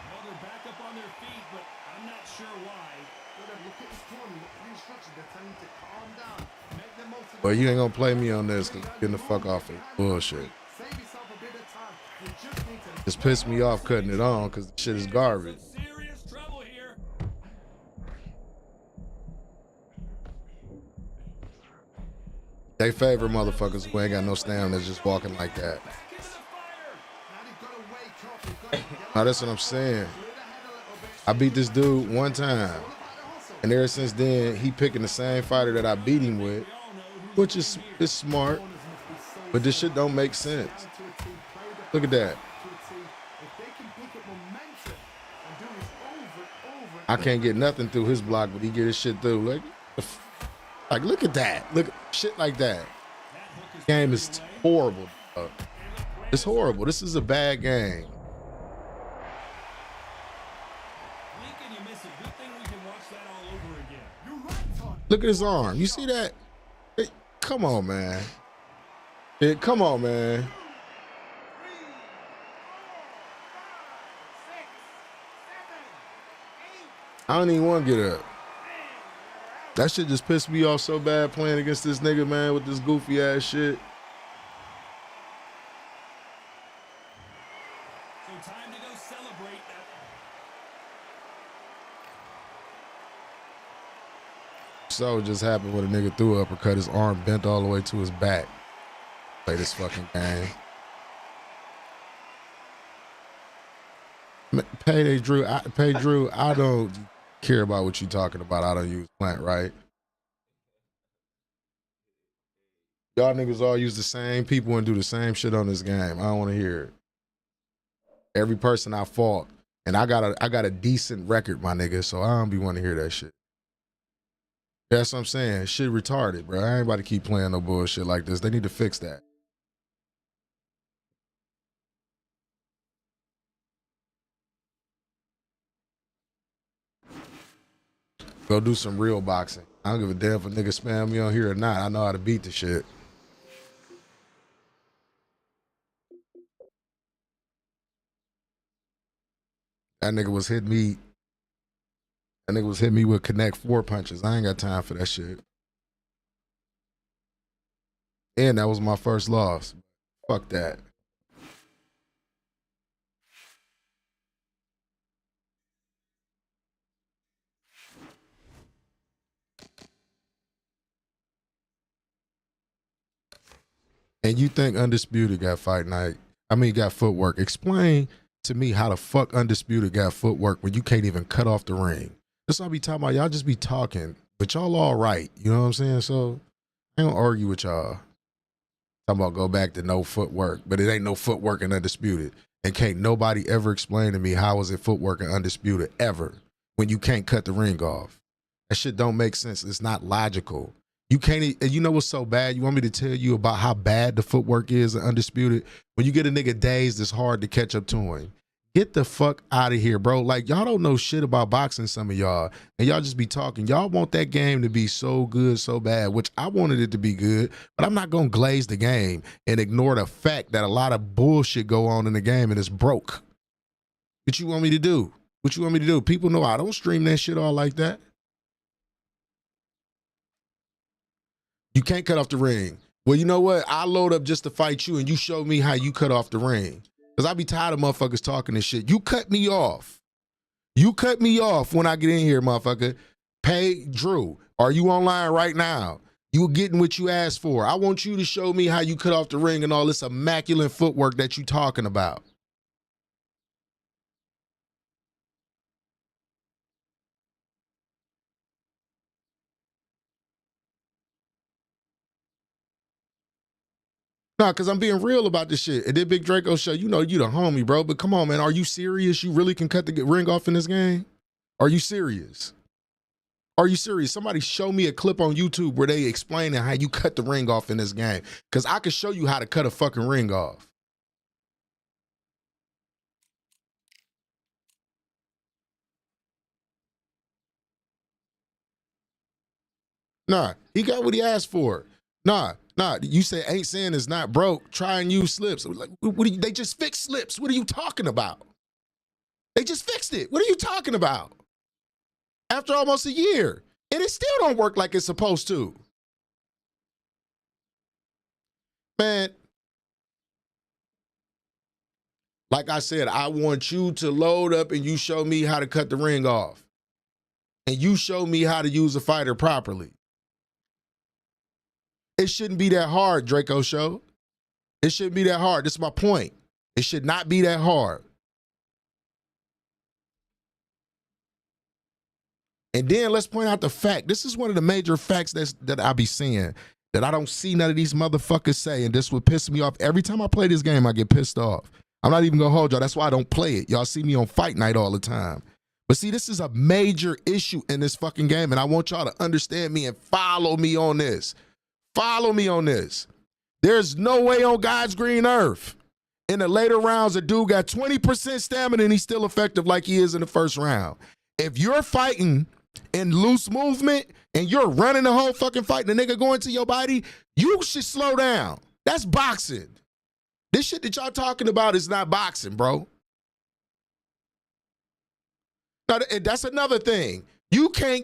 Well, they're back up on their feet, but I'm not sure why. Look at his corner. Look at the instructions. They're telling him to calm down. Make the most of Well, you ain't gonna play me on this because getting the fuck off of bullshit. Save yourself a bit of time. You just need to. Just pissed me off cutting it on because the shit is garbage. Serious trouble here. They favor motherfuckers who ain't got no stamina that's just walking like that. Now that's what I'm saying. I beat this dude one time, and ever since then he picking the same fighter that I beat him with, which is smart, but this shit don't make sense. Look at that. I can't get nothing through his block, but he get his shit through. Like look at that. Look, shit like that. Game is horrible. It's horrible. This is a bad game. Look at his arm. You see that? Come on, man. Come on, man. I don't even want to get up. That shit just pissed me off so bad playing against this nigga, man, with this goofy ass shit. So time to go celebrate that. So it just happened when a nigga threw an uppercut, his arm bent all the way to his back. Play this fucking game. Payday Drew, I don't care about what you talking about. I don't use plant, right? Y'all niggas all use the same people and do the same shit on this game. I don't want to hear it. Every person I fought, and I got a decent record, my nigga, so I don't be wanting to hear that shit. That's what I'm saying. Shit retarded, bro. I ain't about to keep playing no bullshit like this. They need to fix that. Go do some real boxing. I don't give a damn if a nigga spam me on here or not. I know how to beat the shit. That nigga was hitting me. That nigga was hitting me with Connect 4 punches. I ain't got time for that shit. And that was my first loss. Fuck that. And you think Undisputed got fight night? I mean, got footwork. Explain to me how the fuck Undisputed got footwork when you can't even cut off the ring. That's what I be talking about. Y'all just be talking, but y'all all right. You know what I'm saying? So I don't argue with y'all. Talking about go back to no footwork, but it ain't no footwork in Undisputed. And can't nobody ever explain to me how is it footwork in Undisputed ever when you can't cut the ring off. That shit don't make sense. It's not logical. You can't, and you know what's so bad? You want me to tell you about how bad the footwork is in Undisputed? When you get a nigga dazed, it's hard to catch up to him. Get the fuck out of here, bro. Like, y'all don't know shit about boxing, some of y'all, and y'all just be talking. Y'all want that game to be so good, so bad, which I wanted it to be good, but I'm not going to glaze the game and ignore the fact that a lot of bullshit go on in the game and it's broke. What you want me to do? What you want me to do? People know I don't stream that shit all like that. You can't cut off the ring. Well, you know what? I load up just to fight you and you show me how you cut off the ring. Because I be tired of motherfuckers talking this shit. You cut me off. You cut me off when I get in here, motherfucker. Pay Drew. Are you online right now? You getting what you asked for. I want you to show me how you cut off the ring and all this immaculate footwork that you talking about. Nah, because I'm being real about this shit. And then Big Draco show, you know you the homie, bro. But come on, man. Are you serious? You really can cut the ring off in this game? Are you serious? Are you serious? Somebody show me a clip on YouTube where they explaining how you cut the ring off in this game. Because I can show you how to cut a fucking ring off. Nah, he got what he asked for. Nah, you say ain't saying it's not broke. Try and use slips. Like, they just fixed slips. What are you talking about? They just fixed it. What are you talking about? After almost a year. And it still don't work like it's supposed to. Man, like I said, I want you to load up and you show me how to cut the ring off. And you show me how to use a fighter properly. It shouldn't be that hard, Draco Show. It shouldn't be that hard. This is my point. It should not be that hard. And then let's point out the fact. This is one of the major facts that I be seeing that I don't see none of these motherfuckers say, and this would piss me off. Every time I play this game, I get pissed off. I'm not even gonna hold y'all. That's why I don't play it. Y'all see me on Fight Night all the time. But see, this is a major issue in this fucking game, and I want y'all to understand me and follow me on this. Follow me on this. There's no way on God's green earth in the later rounds a dude got 20% stamina and he's still effective like he is in the first round. If you're fighting in loose movement and you're running the whole fucking fight and the nigga going to your body, you should slow down. That's boxing. This shit that y'all talking about is not boxing, bro. Now, that's another thing. You can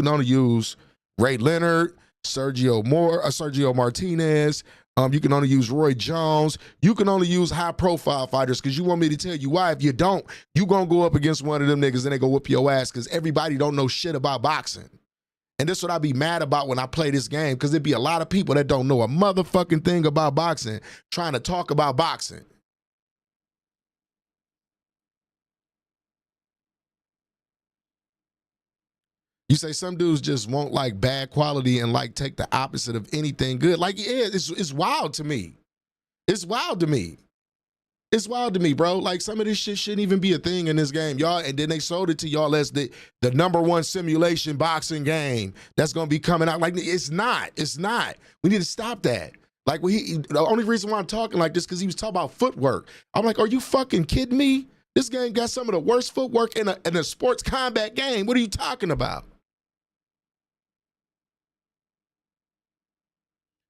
only use Ray Leonard, Sergio Martinez. You can only use Roy Jones. You can only use high-profile fighters because you want me to tell you why. If you don't, you going to go up against one of them niggas and they go whoop your ass because everybody don't know shit about boxing. And this is what I be mad about when I play this game because there be a lot of people that don't know a motherfucking thing about boxing trying to talk about boxing. You say some dudes just want like bad quality and like take the opposite of anything good. Like, yeah, it's wild to me. It's wild to me. It's wild to me, bro. Like some of this shit shouldn't even be a thing in this game, y'all. And then they sold it to y'all as the #1 simulation boxing game that's gonna be coming out. Like, it's not. It's not. We need to stop that. Like, the only reason why I'm talking like this because he was talking about footwork. I'm like, are you fucking kidding me? This game got some of the worst footwork in a sports combat game. What are you talking about?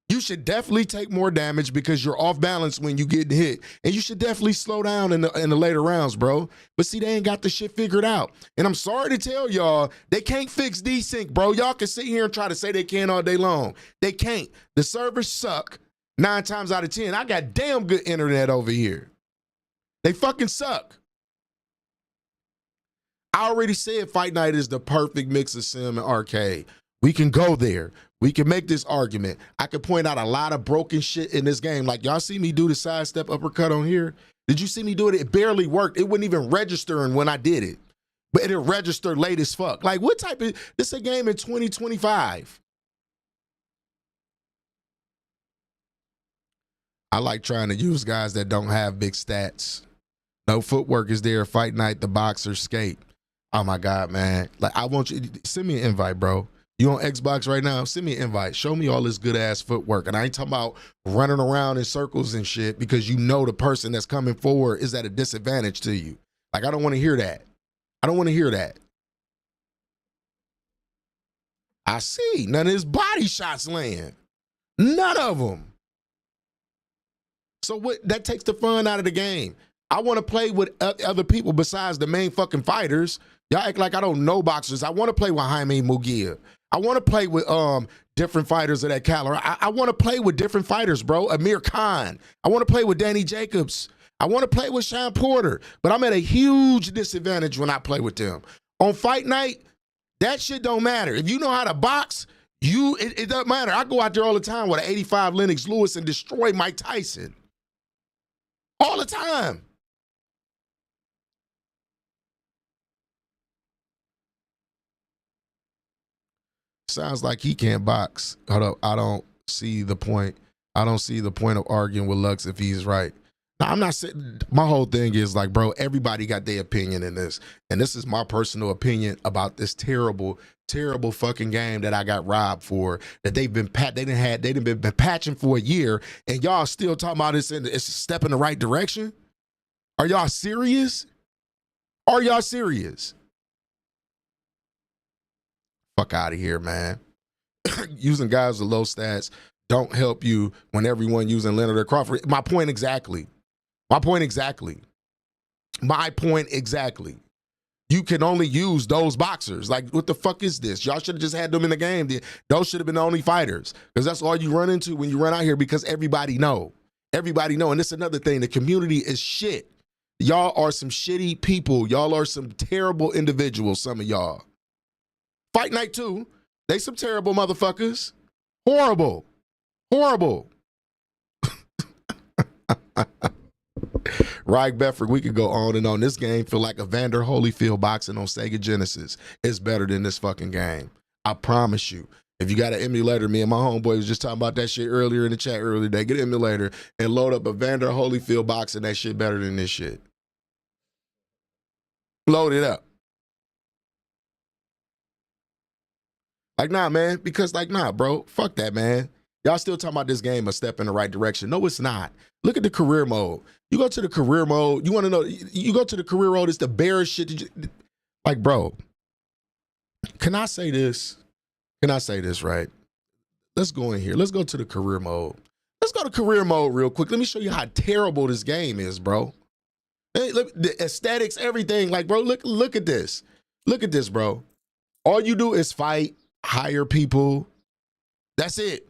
You should definitely take more damage because you're off balance when you get hit. And you should definitely slow down in the later rounds, bro. But see, they ain't got the shit figured out. And I'm sorry to tell y'all, they can't fix desync, bro. Y'all can sit here and try to say they can all day long. They can't. The servers suck 9 times out of 10. I got damn good internet over here. They fucking suck. I already said Fight Night is the perfect mix of sim and arcade. We can go there. We can make this argument. I could point out a lot of broken shit in this game. Like, y'all see me do the sidestep uppercut on here? Did you see me do it? It barely worked. It wouldn't even register when I did it. But it registered late as fuck. Like, what type of, this is a game in 2025. I like trying to use guys that don't have big stats. No footwork is there. Fight Night, the boxer, skate. Oh my God, man. Like, I want you, send me an invite, bro. You on Xbox right now? Send me an invite. Show me all this good ass footwork. And I ain't talking about running around in circles and shit because you know the person that's coming forward is at a disadvantage to you. Like, I don't want to hear that. I don't want to hear that. I see. None of his body shots land. None of them. So what? That takes the fun out of the game. I want to play with other people besides the main fucking fighters. Y'all act like I don't know boxers. I want to play with Jaime Mugia. I want to play with different fighters of that caliber. I want to play with different fighters, bro. Amir Khan. I want to play with Danny Jacobs. I want to play with Sean Porter. But I'm at a huge disadvantage when I play with them. On Fight Night, that shit don't matter. If you know how to box, it doesn't matter. I go out there all the time with an 85 Lennox Lewis and destroy Mike Tyson. All the time. Sounds like he can't box. Hold up, I don't see the point. I don't see the point of arguing with Lux if he's right. Now, I'm not saying, my whole thing is like, bro, everybody got their opinion in this. And this is my personal opinion about this terrible fucking game that I got robbed for, that they've been been patching for a year, and y'all still talking about it's a step in the right direction? Are y'all serious? Are y'all serious? Fuck out of here, man. Using guys with low stats don't help you when everyone using Leonard or Crawford. My point exactly. You can only use those boxers. Like, what the fuck is this? Y'all should have just had them in the game. Those should have been the only fighters, because that's all you run into when you run out here, because everybody know. Everybody know. And this is another thing. The community is shit. Y'all are some shitty people. Y'all are some terrible individuals, some of y'all. Fight Night 2, they some terrible motherfuckers. Horrible. Ryke Bedford, we could go on and on. This game feel like Evander Holyfield boxing on Sega Genesis. It's better than this fucking game. I promise you. If you got an emulator, me and my homeboy was just talking about that shit earlier in the chat earlier today. Get an emulator and load up Evander Holyfield boxing. That shit better than this shit. Load it up. Like, nah, man, because like, nah, bro, fuck that, man. Y'all still talking about this game a step in the right direction. No, it's not. Look at the career mode. You go to the career mode, you want to know, you go to the career mode, it's the barest shit. Like, bro, can I say this? Right? Let's go in here. Let's go to the career mode. Let's go to career mode real quick. Let me show you how terrible this game is, bro. Hey, look, the aesthetics, everything. Like, bro, look at this. Look at this, bro. All you do is fight, hire people. That's it.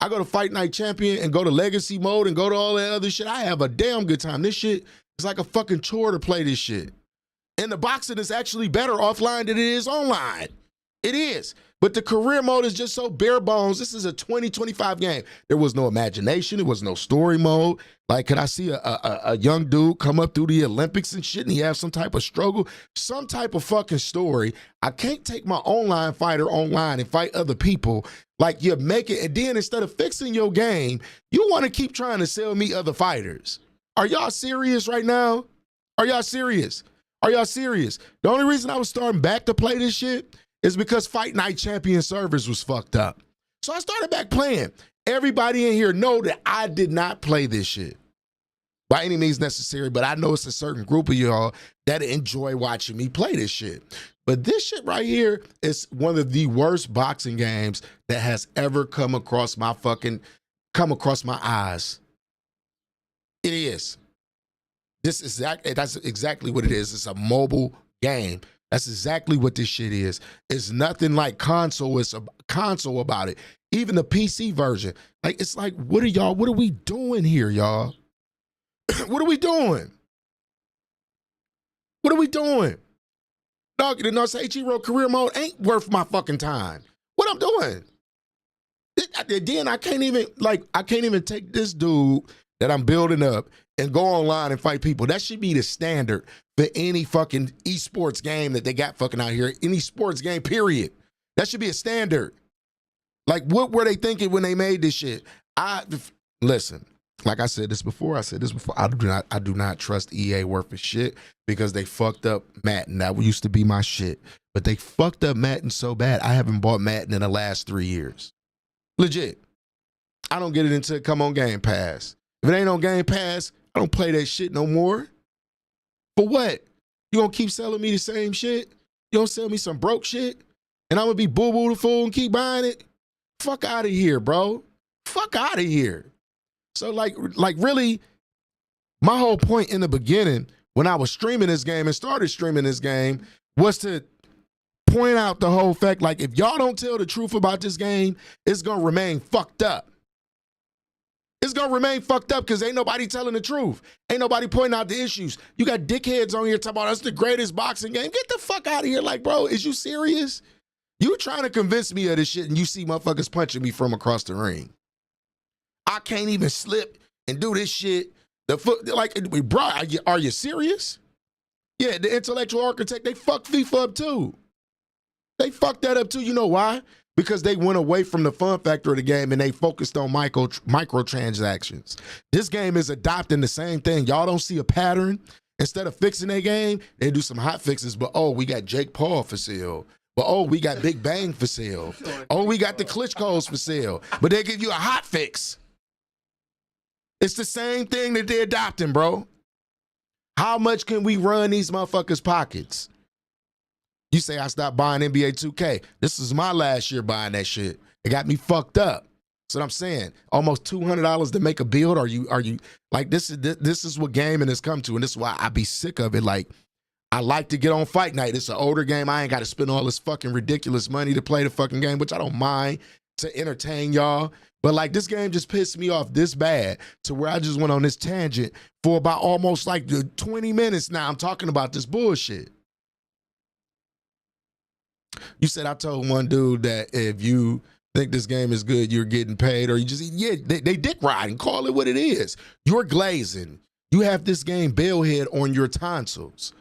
I go to Fight Night Champion and go to Legacy mode and go to all that other shit. I have a damn good time. This shit is like a fucking chore to play this shit. And the boxing is actually better offline than it is online. It is. But the career mode is just so bare bones. This is a 2025 game. There was no imagination. There was no story mode. Like, could I see a young dude come up through the Olympics and shit and he have some type of struggle? Some type of fucking story. I can't take my online fighter online and fight other people. Like, you make it, and then instead of fixing your game, you want to keep trying to sell me other fighters. Are y'all serious right now? Are y'all serious? The only reason I was starting back to play this shit is because Fight Night Champion servers was fucked up. So I started back playing. Everybody in here know that I did not play this shit by any means necessary, but I know it's a certain group of y'all that enjoy watching me play this shit. But this shit right here is one of the worst boxing games that has ever come across my eyes. It is. That's exactly what it is. It's a mobile game. That's exactly what this shit is. It's nothing like console. It's a console about it. Even the PC version. Like, it's like, what are we doing here, y'all? What are we doing? Dog, the Ichiro career mode ain't worth my fucking time. What I'm doing? Then I can't even take this dude that I'm building up and go online and fight people. That should be the standard for any fucking esports game that they got fucking out here. Any sports game, period. That should be a standard. Like, what were they thinking when they made this shit? Listen, like I said this before, I do not trust EA worth of shit because they fucked up Madden. That used to be my shit. But they fucked up Madden so bad, I haven't bought Madden in the last 3 years. Legit. I don't get it until it come on Game Pass. If it ain't on Game Pass, I don't play that shit no more. For what? You gonna keep selling me the same shit? You gonna sell me some broke shit? And I'm gonna be boo-boo the fool and keep buying it? Fuck out of here, bro. Fuck out of here. So like really, my whole point in the beginning when I was streaming this game and started streaming this game was to point out the whole fact, like, if y'all don't tell the truth about this game, it's gonna remain fucked up. It's gonna remain fucked up because ain't nobody telling the truth. Ain't nobody pointing out the issues. You got dickheads on here talking about that's the greatest boxing game. Get the fuck out of here. Like, bro, is you serious? You trying to convince me of this shit and you see motherfuckers punching me from across the ring. I can't even slip and do this shit. Bro, are you serious? Yeah, the intellectual architect, they fucked FIFA up too. They fucked that up too. You know why? because they went away from the fun factor of the game and they focused on microtransactions. This game is adopting the same thing. Y'all don't see a pattern. Instead of fixing their game, they do some hot fixes. But, oh, we got Jake Paul for sale. But, oh, we got Big Bang for sale. Oh, we got the Klitschko's for sale. But they give you a hot fix. It's the same thing that they're adopting, bro. How much can we run these motherfuckers' pockets? You say I stopped buying NBA 2K. This is my last year buying that shit. It got me fucked up. That's what I'm saying. Almost $200 to make a build. Are you like this is what gaming has come to, and this is why I be sick of it. Like, I like to get on fight night. It's an older game. I ain't got to spend all this fucking ridiculous money to play the fucking game, which I don't mind to entertain y'all. But like, this game just pissed me off this bad to where I just went on this tangent for about almost like 20 minutes now. I'm talking about this bullshit. You said I told one dude that if you think this game is good, you're getting paid, or you just, yeah, they dick riding. Call it what it is. You're glazing. You have this game bellhead on your tonsils.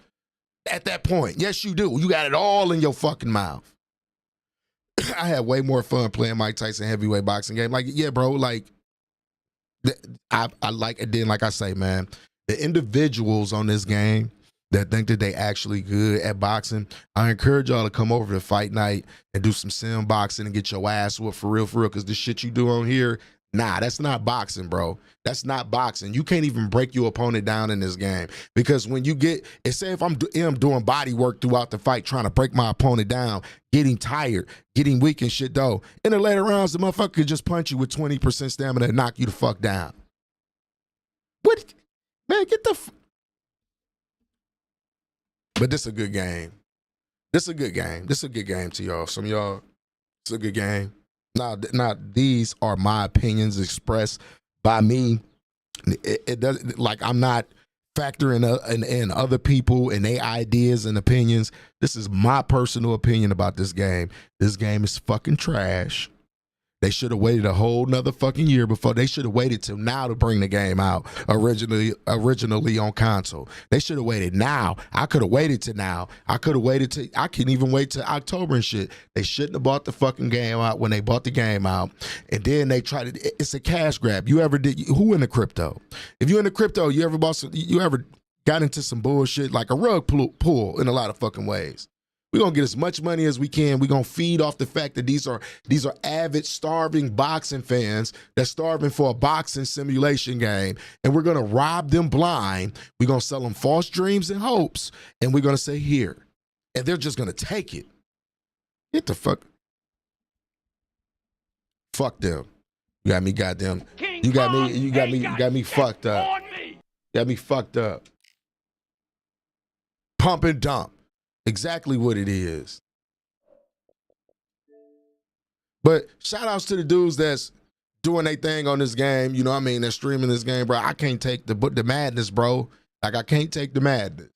At that point, yes, you do. You got it all in your fucking mouth. I had way more fun playing Mike Tyson heavyweight boxing game. Like, yeah, bro, like, I like it. Then, like I say, man, the individuals on this game that think that they actually good at boxing, I encourage y'all to come over to fight night and do some sim boxing and get your ass whooped for real, because the shit you do on here, nah, that's not boxing, bro. That's not boxing. You can't even break your opponent down in this game, because when you get, say if I'm doing body work throughout the fight, trying to break my opponent down, getting tired, getting weak and shit though, in the later rounds, the motherfucker could just punch you with 20% stamina and knock you the fuck down. What? Man, get the But this is a good game. This is a good game. This is a good game to y'all. Some of y'all, it's a good game. Now, these are my opinions expressed by me. It doesn't, like, I'm not factoring in other people and their ideas and opinions. This is my personal opinion about this game. This game is fucking trash. They should have waited a whole nother fucking year before. They should have waited till now to bring the game out originally on console. They should have waited now. I could have waited to now. I could have waited to, I can even wait till October and shit. They shouldn't have bought the fucking game out when they bought the game out. And then they tried to, it's a cash grab. You ever did, who in the crypto? If you in the crypto, you ever got into some bullshit like a rug pull in a lot of fucking ways. We're going to get as much money as we can. We're going to feed off the fact that these are avid, starving boxing fans that's starving for a boxing simulation game. And we're going to rob them blind. We're going to sell them false dreams and hopes. And we're going to say, here. And they're just going to take it. Get the fuck. Fuck them. You got me goddamn. You got me fucked up. You got me fucked up. Pump and dump. Exactly what it is. But shout outs to the dudes that's doing their thing on this game. You know what I mean? They're streaming this game, bro. I can't take the madness, bro. Like, I can't take the madness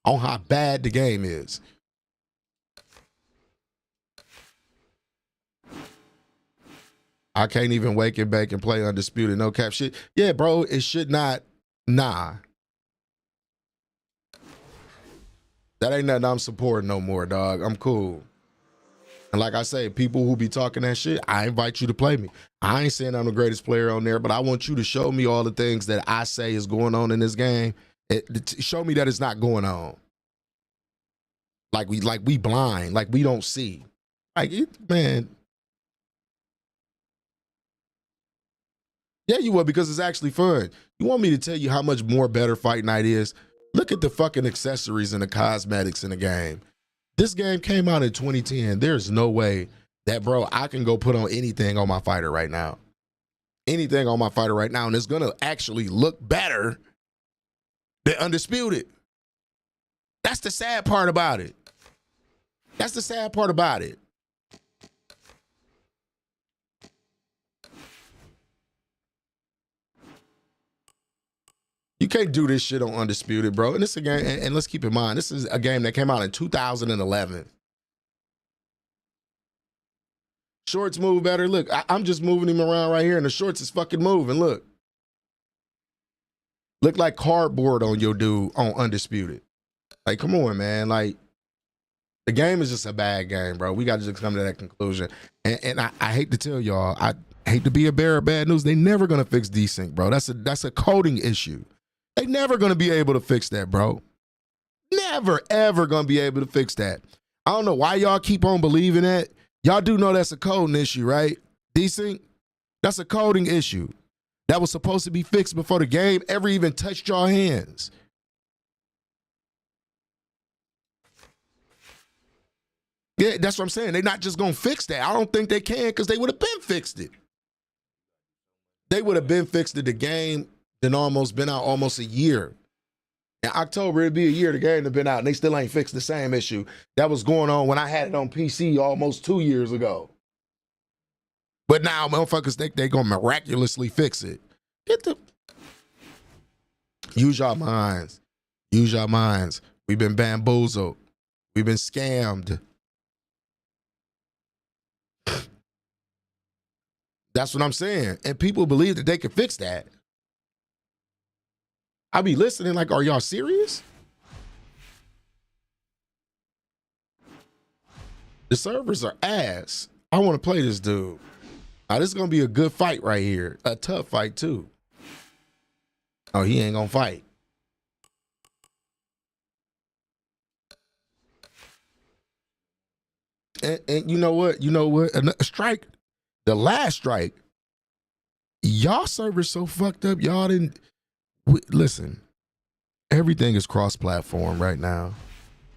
on how bad the game is. I can't even wake and bake and play Undisputed. No cap shit. Yeah, bro, it should not. Nah. That ain't nothing I'm supporting no more, dog. I'm cool. And like I say, people who be talking that shit, I invite you to play me. I ain't saying I'm the greatest player on there, but I want you to show me all the things that I say is going on in this game. Show me that it's not going on. Like we blind, like we don't see. Like, man. Yeah, you will, because it's actually fun. You want me to tell you how much more better Fight Night is? Look at the fucking accessories and the cosmetics in the game. This game came out in 2010. There's no way that, bro, I can go put on anything on my fighter right now. Anything on my fighter right now, and it's going to actually look better than Undisputed. That's the sad part about it. That's the sad part about it. You can't do this shit on Undisputed, bro. And this is a game, and let's keep in mind, this is a game that came out in 2011. Shorts move better. Look, I'm just moving him around right here, and the shorts is fucking moving. Look. Look like cardboard on your dude on Undisputed. Like, come on, man. Like, The game is just a bad game, bro. We got to just come to that conclusion. And I hate to tell y'all, I hate to be a bearer of bad news. They never gonna fix desync, bro. That's a coding issue. They never gonna be able to fix that, bro. Never ever gonna be able to fix that. I don't know why y'all keep on believing that. Y'all do know that's a coding issue, right? Desync, that's a coding issue. That was supposed to be fixed before the game ever even touched y'all hands. Yeah, that's what I'm saying. They're not just going to fix that. I don't think they can because they would have been fixed it. They would have been fixed it. The game then almost been out almost a year. In October, it'd be a year the game had been out, and they still ain't fixed the same issue that was going on when I had it on PC almost 2 years ago. But now motherfuckers think they going to miraculously fix it. Use your minds. Use your minds. We've been bamboozled. We've been scammed. That's what I'm saying. And people believe that they can fix that. I be listening like, are y'all serious? The servers are ass. I want to play this dude. Now, this is going to be a good fight right here. A tough fight, too. Oh, he ain't going to fight. And you know what? You know what? A strike, the last strike, y'all servers so fucked up, y'all didn't. Listen, everything is cross-platform right now.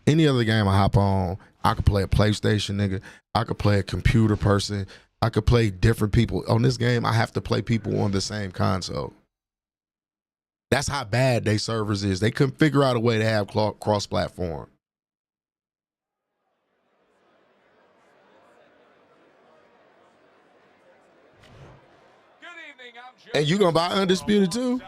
Any other game I hop on, I could play a PlayStation nigga. I could play a computer person. I could play different people. On this game, I have to play people on the same console. That's how bad they servers is. They couldn't figure out a way to have cross-platform. And you gonna buy Undisputed too?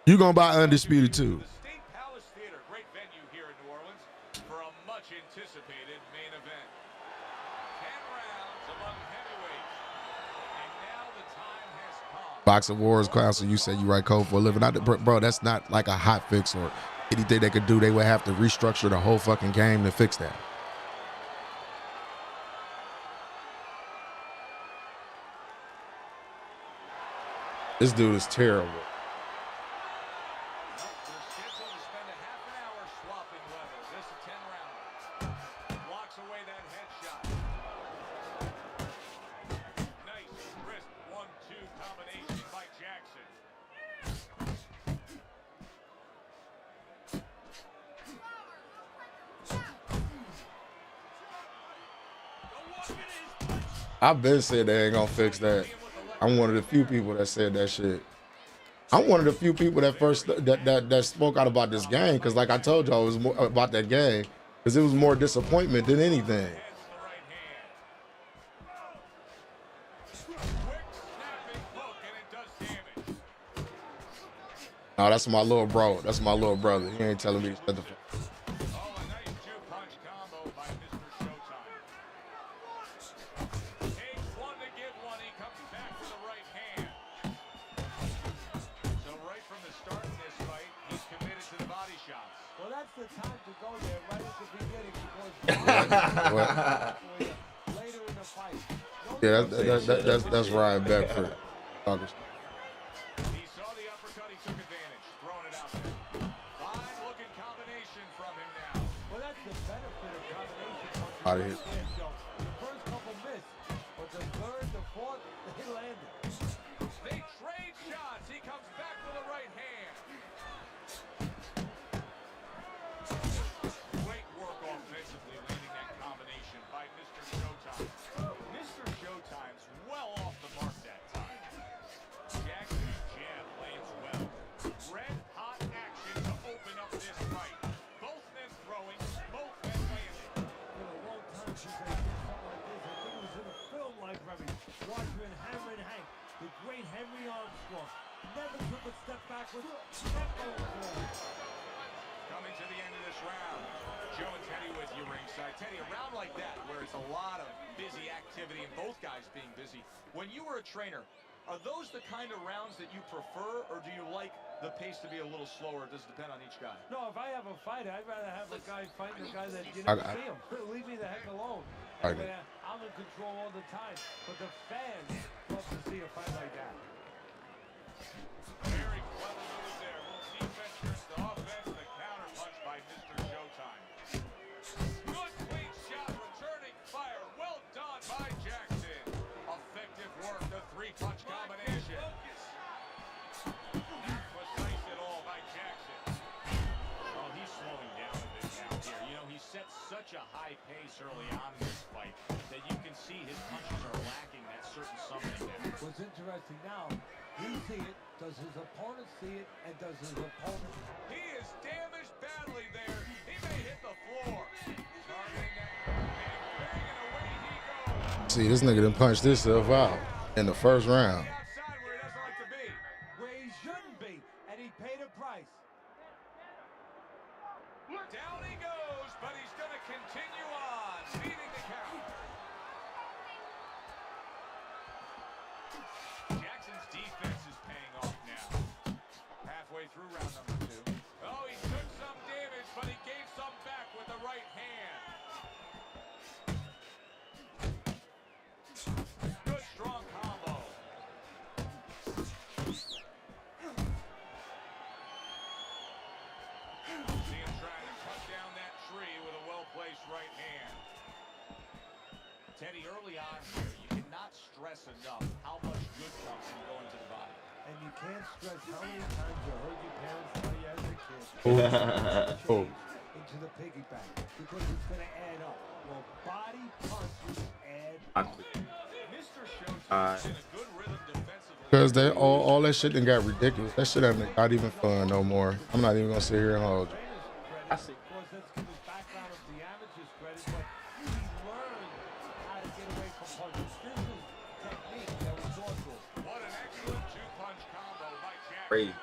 You gonna buy Undisputed too? State Palace Theater, great venue here in New Orleans for a much anticipated main event. 10 rounds among heavyweights, and now the time has come. Boxing Wars Council, you said you write code for a living. Bro, that's not like a hot fix or anything they could do. They would have to restructure the whole fucking game to fix that. This dude is terrible. They're scheduled to spend a half an hour swapping levels. This is 10 rounds. Blocks away that headshot. Nice wrist 1-2 combination by Jackson. I've been said they ain't gonna fix that. I'm one of the few people that said that shit. I'm one of the few people that first that spoke out about this game because, like I told y'all, it was more about that game because it was more disappointment than anything. No, that's my little bro. That's my little brother. He ain't telling me to shut the fuck. Yeah, that's Ryan Beckford. He saw the uppercut, he took advantage, throwing it out there. Fine looking combination from him now. Well, that's the benefit of combination. Out of here. The first couple missed, but the third, the fourth, they landed. They trade shots. He comes back with a right hand. Great work offensively, landing that combination by Mr. Showtime. Mr. Showtime's well off the mark that time. Jackson's jab lands well. Red hot action to open up this fight. Both men throwing, both men landing. For a long time since I did something like this, I think it was in a film library. Watching Hammer and Hank, the great Henry Armstrong. Never took a step backward, kept going forward. Coming to the end of this round. Joe and Teddy with you ringside. Teddy, a round like that where it's a lot of busy activity and both guys being busy. When you were a trainer, are those the kind of rounds that you prefer, or do you like the pace to be a little slower? Does it depend on each guy? No, if I have a fight, I'd rather have a guy fighting a guy that you never see him. Leave me the heck alone. I'm in control all the time. But the fans love to see a fight like that. Very clever move there. A little defense turns to offense. The counter punch by Mr. Showtime. Good clean shot, returning fire. Well done by Jackson. Effective work, the three-punch combination. Not precise at all by Jackson. Well, he's slowing down a bit now here. You know, he set such a high pace early on in this fight that you can see his punches are lacking that certain something there. What's interesting now, he see it, does his opponent see it, and does his opponent... He is damaged badly there. He may hit the floor. Targeting that and banging away he goes. See, this nigga done punched himself out in the first round. Outside where he doesn't like to be. Where he shouldn't be, and he paid a price. Down he goes, but he's going to continue on, beating the count. Jackson's defense is paying off now. Halfway through round number 2. Oh, he took some damage, but he gave some back with the right hand. Good strong combo. See him trying to cut down that tree with a well-placed right hand. Teddy, early on here, you cannot stress enough how much good comes from going to the body. And you can't stress how many times you heard your parents tell you as a kid. Into the piggyback, because it's going to add up. Well, body punches add up. Mr. Showtime's in a good rhythm defensively. Because they all that shit done got ridiculous. That shit ain't not even fun no more. I'm not even gonna sit here and hold you. I see. Of course, let's give his background of the amateurs credit, but he learned how to get away from punches. This is technique that was taught to him. What an excellent two-punch combo by Jackson. Crazy.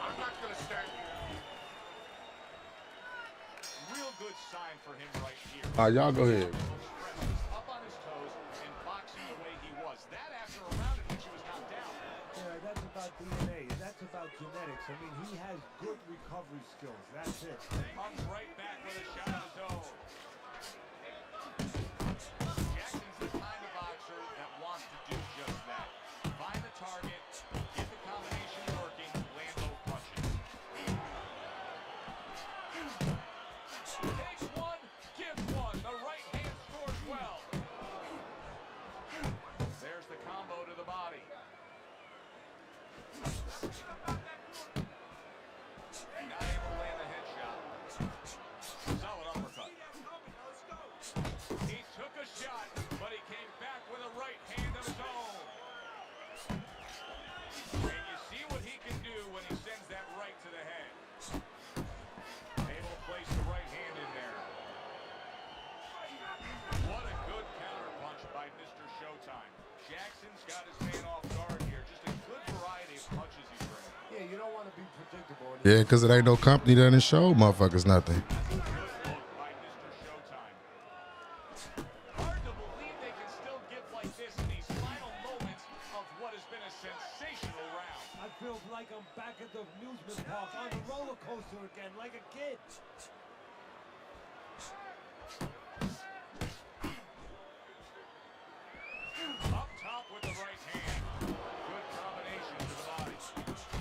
I'm not going to start. Real good sign for him right here. Y'all go ahead. Up on his toes and boxing the way he was. That after a round in which he was knocked down. Yeah, that's about DNA. That's about genetics. I mean, he has good recovery skills. That's it. Comes right back with a shot of his own. Jackson's the kind of boxer that wants to do just that. Find the target, get the combination working, land those punches. Takes one, gives one. The right hand scores well. There's the combo to the body. Not able to land the headshot. Solid uppercut. He took a shot, but he came back with a right hand of his own. And you see what he can do when he sends that right to the head. Able to place the right hand in there. What a good counter punch by Mr. Showtime. Jackson's got his man off guard here. Just a good variety of punches he's bringing. Yeah, you don't want to be predictable. Yeah, because it ain't no company that done show motherfuckers nothing. Good look by Mr. Showtime. Hard to believe they can still give like this in these final moments of what has been a sensational round. I feel like I'm back at the amusement park on the roller coaster again, like a kid. Up top with the right hand. Good combination to the body.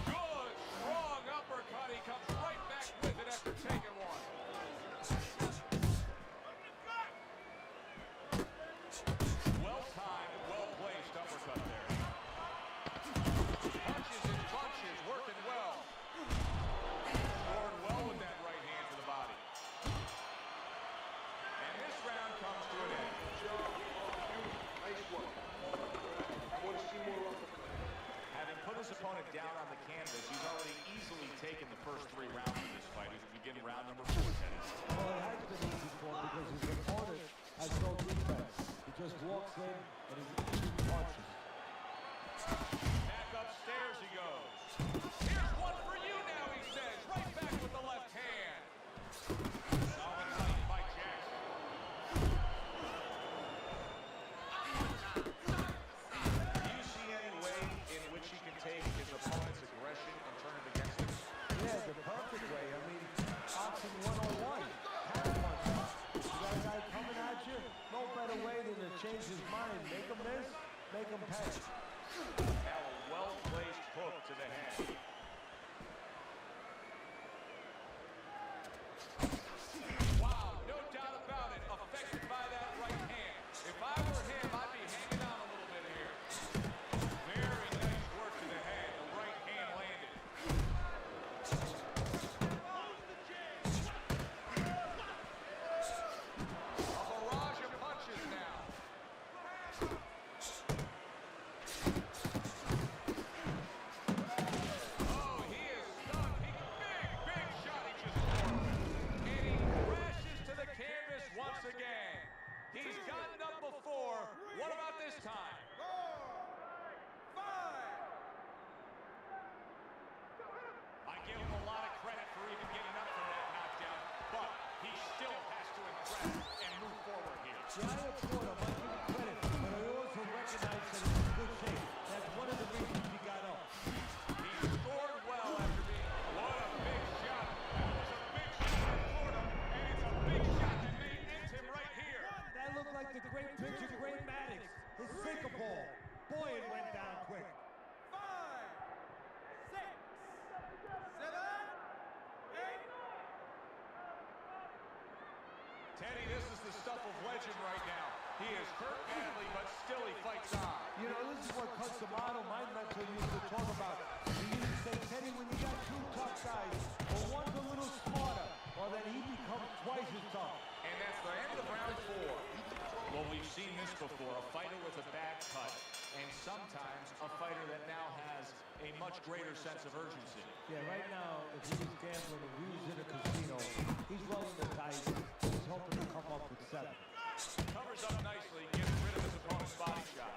Good, strong uppercut. He comes right back with it after taking one. Well-timed, well-placed uppercut there. Punches and bunches, working well. Scored well with that right hand to the body. And this round comes to an end. Having put his opponent down on the canvas, he's already easily taken the first 3 rounds of this fight. As we begin round number 4, Teddy. Well, it has been easy for him because his opponent has no defense. He just walks in and he's easy punches. Back upstairs he goes. Here's one for you now, he says. Right back with the left hand. Solid fight by Jackson. Yeah, the perfect way. I mean, boxing 101. Counter punch. You got a guy coming at you, no better way than to change his mind. Make him miss, make him pay. Now a well-placed hook to the head. Wow, no doubt about it. Affected by that right hand. If I were him, I'd be hanging on a little bit here. Very nice work to the head. The right hand landed. A barrage of punches now. Oh, he is stunned. Big shot he just scored. And he crashes to the canvas once again. He's gotten up before. What about this time? I give him a lot of credit for even getting up from that knockdown, but he still has to impress and move forward here. Yeah, I applaud him. I give him credit, but I also recognize that he's in good shape. That's one of the reasons he got up. He scored well after being. What a big shot. That was a big shot for Florida, and it's a big shot that may end him right here. That looked like the great pitcher, Great Maddox. His sinker ball. Boy, it went down quick. Teddy, this is the stuff of legend right now. He is hurt badly, but still he fights on. You know, this is what Customato, my mentor, used to talk about. He used to say, Teddy, when you got two tough guys, well, one's a little smarter, well, then he becomes twice as tough. And that's the end of round 4. Well, we've seen this before. A fighter with a bad cut, and sometimes a fighter that now has a much greater sense of urgency. Yeah, right now, if he was gambling and we was in a casino, he's rolling the dice. He's hoping to come up with 7. Covers up nicely, getting rid of his opponent's body shot.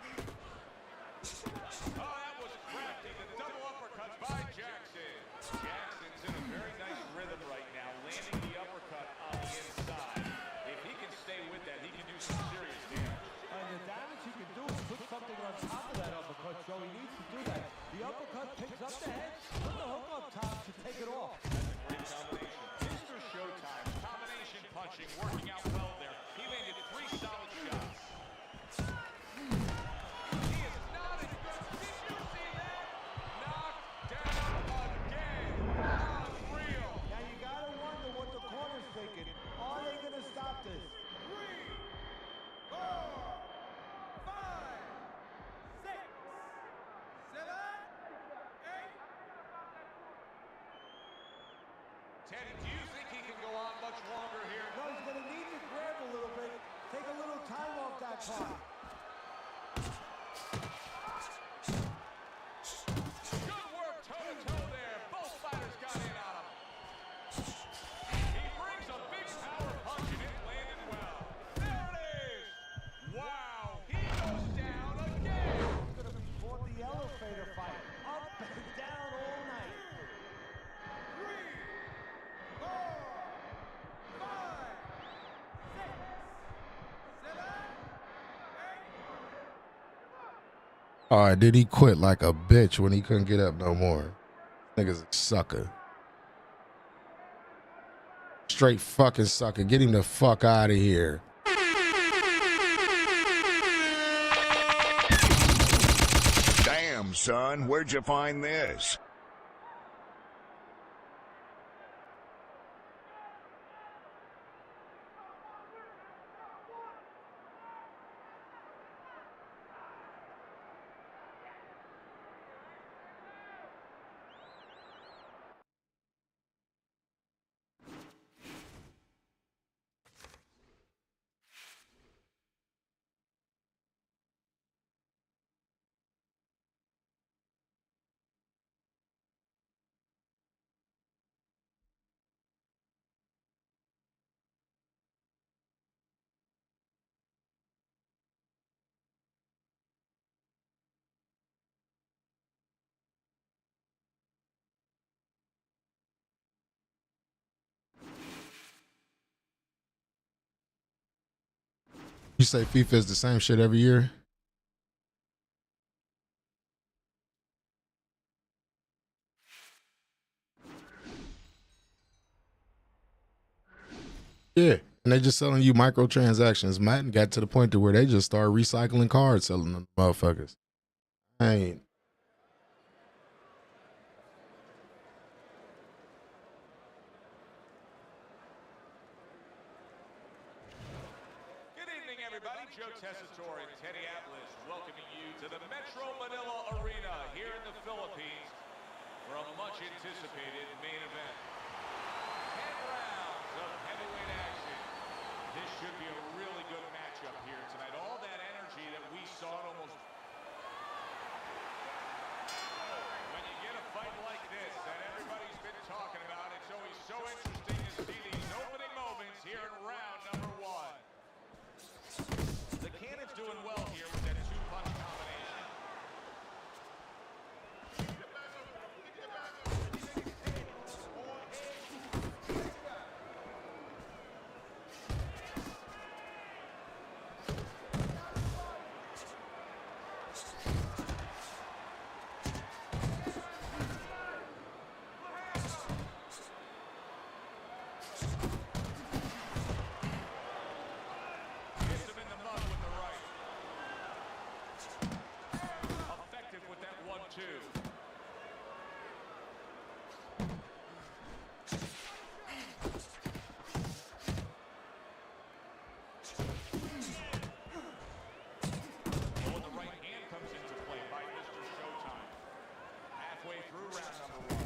Oh, that was crafty. The double uppercuts by Jackson. Jackson's in a very nice rhythm right now, landing the uppercut on the inside. If he can stay with that, he can do some serious damage. And the damage he can do is put something on top of that uppercut, so he needs to do that. The uppercut picks up the head, put the hook on top to take it off. Great combination. Mr. Showtime, combination punching, working out well there. He landed 3 solid shots. He is not in good. Did you see that? Knocked down again. Unreal. Now you gotta wonder what the corner's thinking. Are they gonna stop this? 3, 4, 5, 6, 7, 8. Teddy, do you think he can go on much longer here? No, he's gonna need to grab a little bit. Take a little time off that clock. Good work toe-to-toe there. Both fighters got in on him. He brings a big power punch and it landed well. There it is. Wow, he goes down again. It's gonna be toward the elevator fight. Up and down all night. 3, 4, 5, 6, 7, 8. All right, did he quit like a bitch when he couldn't get up no more? Nigga's a sucker. Straight fucking sucker. Get him the fuck out of here. Damn, son, where'd you find this? You say FIFA is the same shit every year? Yeah, and they just selling you microtransactions. Madden got to the point to where they just start recycling cards, selling them motherfuckers. I ain't. Good evening, everybody. Joe Tessitore and Teddy Atlas welcoming you to the Metro Manila Arena here in the Philippines for a much-anticipated main event. 10 rounds of heavyweight action. This should be a really good matchup here tonight. All that energy that we saw in almost... When you get a fight like this that everybody's been talking about, it's always so interesting to see these opening moments here in round number 1. The Cannon's doing well here with that two-punch combination. Gets him in the mud with the right. Effective with that 1-2. When the right hand comes into play by Mr. Showtime. Halfway through round number 1.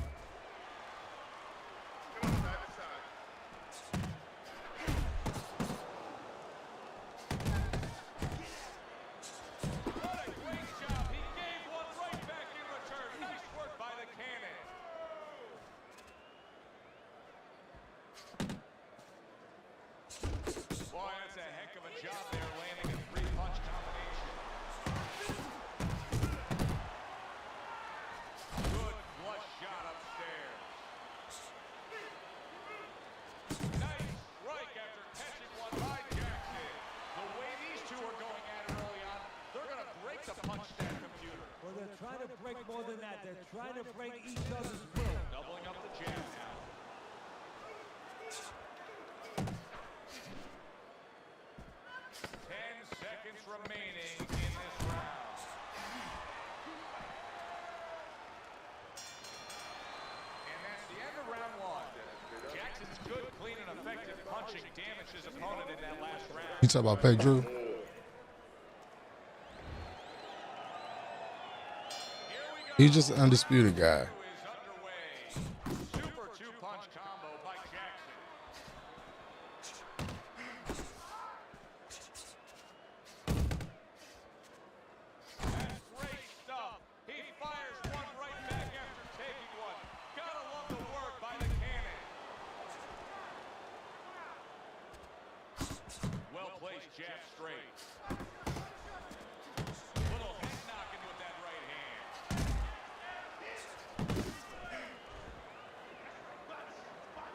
What a great job. He gave one right back in return. Nice work by the Cannon. Boy, that's a heck of a job there, landing a three-punch combination. Good flush shot upstairs. Nice strike after catching one by Jackson. The way these two are going at it early on, they're going to break the punch stat computer. Well, they're trying to break more than that. They're trying to break each other's will. Doubling up the jab now. 10 seconds remaining in this round. And that's the end of round 1. Jackson's good, clean, and effective punching damaged his opponent in that last round. You talk about Pay Drew? He's just an undisputed guy. Is underway. Super two-punch combo by Jackson. That's great stuff. He fires one right back after taking one. Gotta love the work by the Cannon. Well-placed jab straight. Little head knocking with that right hand.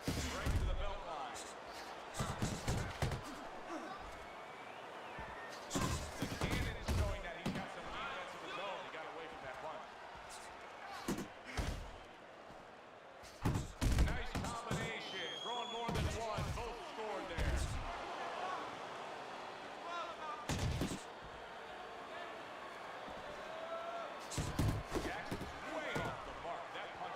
Straight to the belt line. The Cannon is showing that he's got some defense of his own. He got away from that punch. Nice combination. Throwing more than one. Both scored there. Jackson's way off the mark. That punch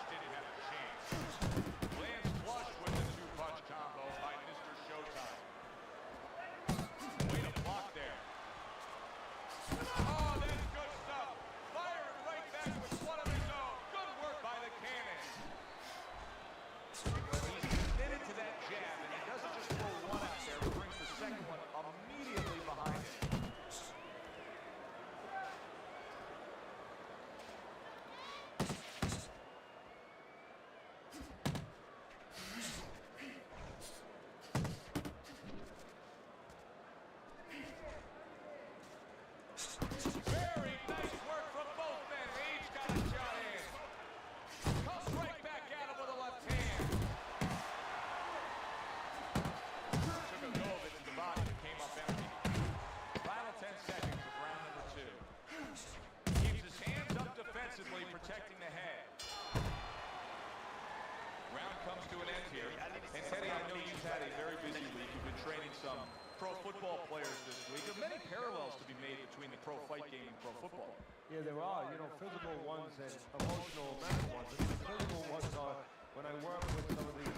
been training some pro football players this week. There are many parallels to be made between the pro fight game and pro football. Yeah, there are, you know, physical ones and emotional mental ones. And the physical ones are when I work with some of these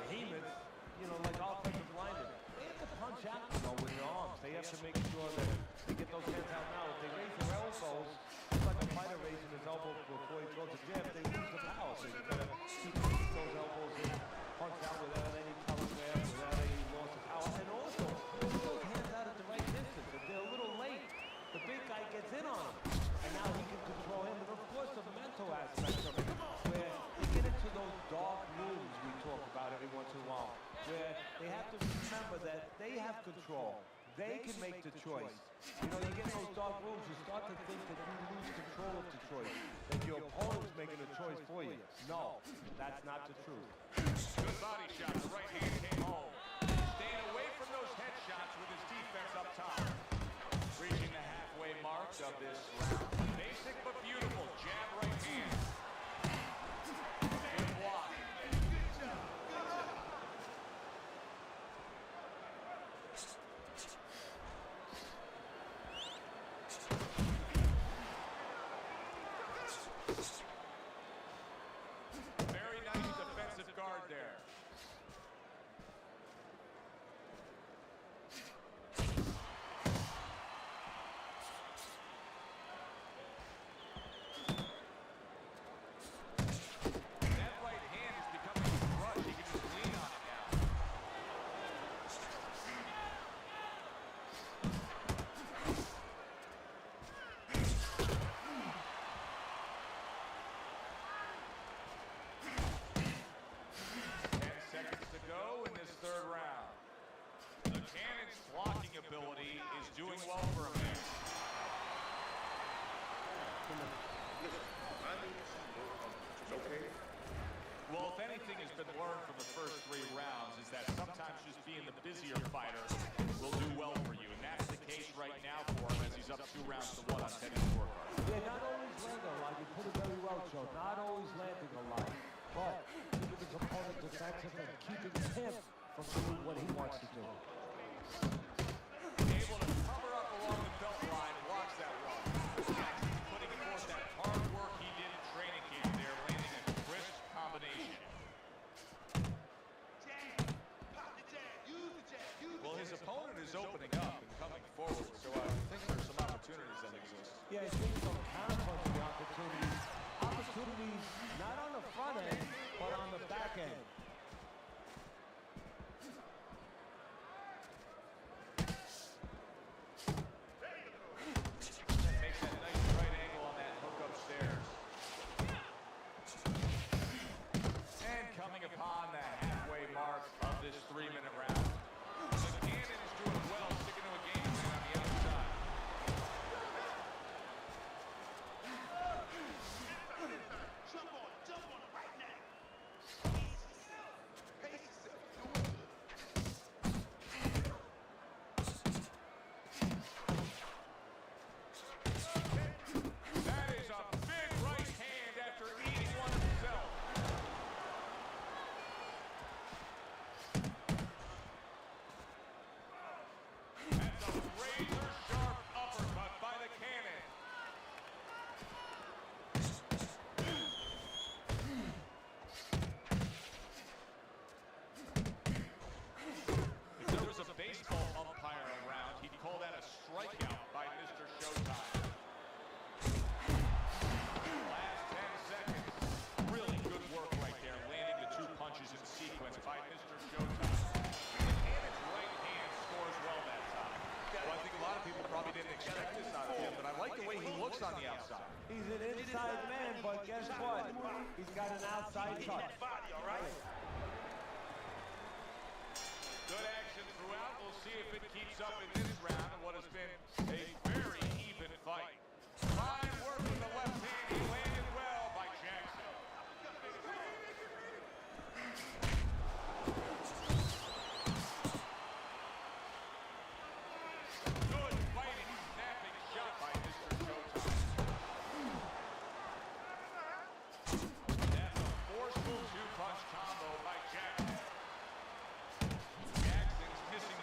behemoths, you know, like offensive linemen. They have to punch out, you know, with their arms. They have to make sure that they get those hands out now. If they raise their elbows, it's like a fighter raising his elbow before he throws a jab, they lose the power. So you gotta keep those elbows in, punch out without any telegraph, without any loss of power. And also, put those hands out at the right distance. If they're a little late, the big guy gets in on them. And now he can control him. And of course, the mental aspect of it, where you get into those dark rooms we talk about every once in a while, where they have to remember that they have control. They can make the choice. You know, you get in those dark rooms, you start to think that you lose control of the choice, that your opponent's making a choice for you. No, that's not the truth. Good body shot. The right hand came home. Staying away from those headshots with his defense up top. Reaching the halfway mark of this round. Basic but beautiful. Jab right hand. Good block. Very nice defensive guard there. That right hand is becoming a crutch. He can just lean on it now. Seconds to go in this third round. The Cannon's blocking ability is doing well for him there. Well, if anything has been learned from the first 3 rounds is that sometimes just being the busier fighter will do well for you. And that's the case right now for him as he's up 2 rounds to 1 on Teddy's scorecard. Yeah, not always landing a lot. You put it very well, Joe. Not always landing a lot. But keeping his opponent defensive and keeping him from doing what he wants to do. Able to cover up along the belt line, blocks that one. Jackson's putting forth that hard work he did in training camp there, landing a crisp combination. Well, his opponent is opening up and coming forward, so I think there's some opportunities that exist. Yeah, I think some counter-punching opportunities. Opportunities not on the front end, but on the back end. Makes that nice right angle on that hook upstairs. And coming upon the halfway mark of this 3-minute round. The Cannon is doing well, sticking to a game plan on the outside. Jump on it right now. Pace yourself. That is a big right hand after eating one himself. That's a razor-sharp uppercut by the Cannon. If there was a baseball umpire around, he'd call that a strikeout by Mr. Showtime. Last 10 seconds. Really good work right there, landing the 2 punches in sequence by Mr. Showtime. The Cannon's right hand scores well that time. Well, I think a lot of people probably didn't expect this out of him, but I like the way he looks on the outside. He's an inside man, but guess what? He's got an outside touch. Good action throughout. We'll see if it keeps up in this round in what has been a very even fight. Fine work with the left hand. He landed well by Jackson. Good fighting, snapping shot by Mr. Showtime. That's a forceful 2-punch combo by Jackson. Jackson's missing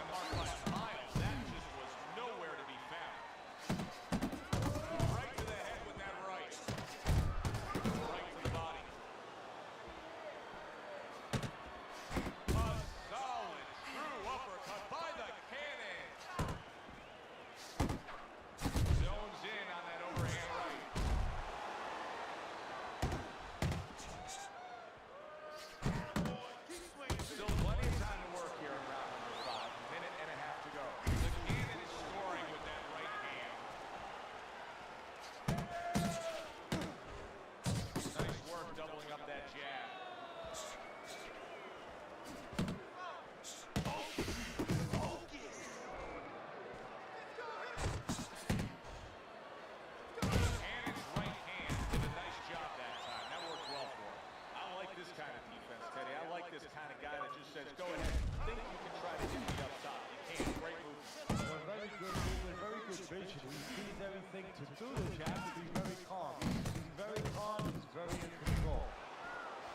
this kind of guy that just says, go ahead, think you can try to get me up top. You can't. Great move. Well, very good movement, very good vision. He sees everything. To do this, you have to be very calm. He's very calm. He's very in control.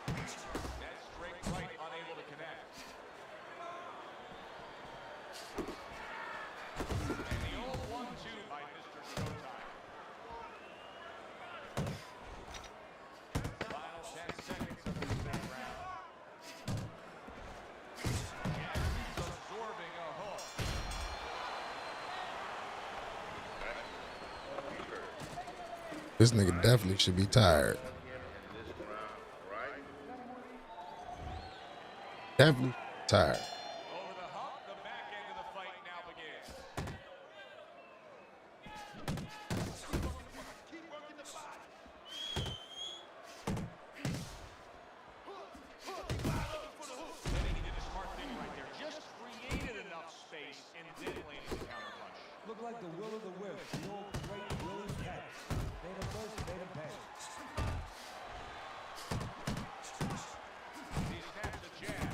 That straight right, unable to connect. And the old 1-2 by Mr. Showtime. Final 10 seconds of this next round. Jackson's absorbing a hook. This nigga definitely should be tired. Definitely tired. Over the hump, the back end of the fight now begins. Keep working the body. I think he did a smart thing right there. Just created enough space and then landed the counter punch. Looked like the will of the whip. The old great Will's catch. Made him miss, made him pay. He snaps a jab.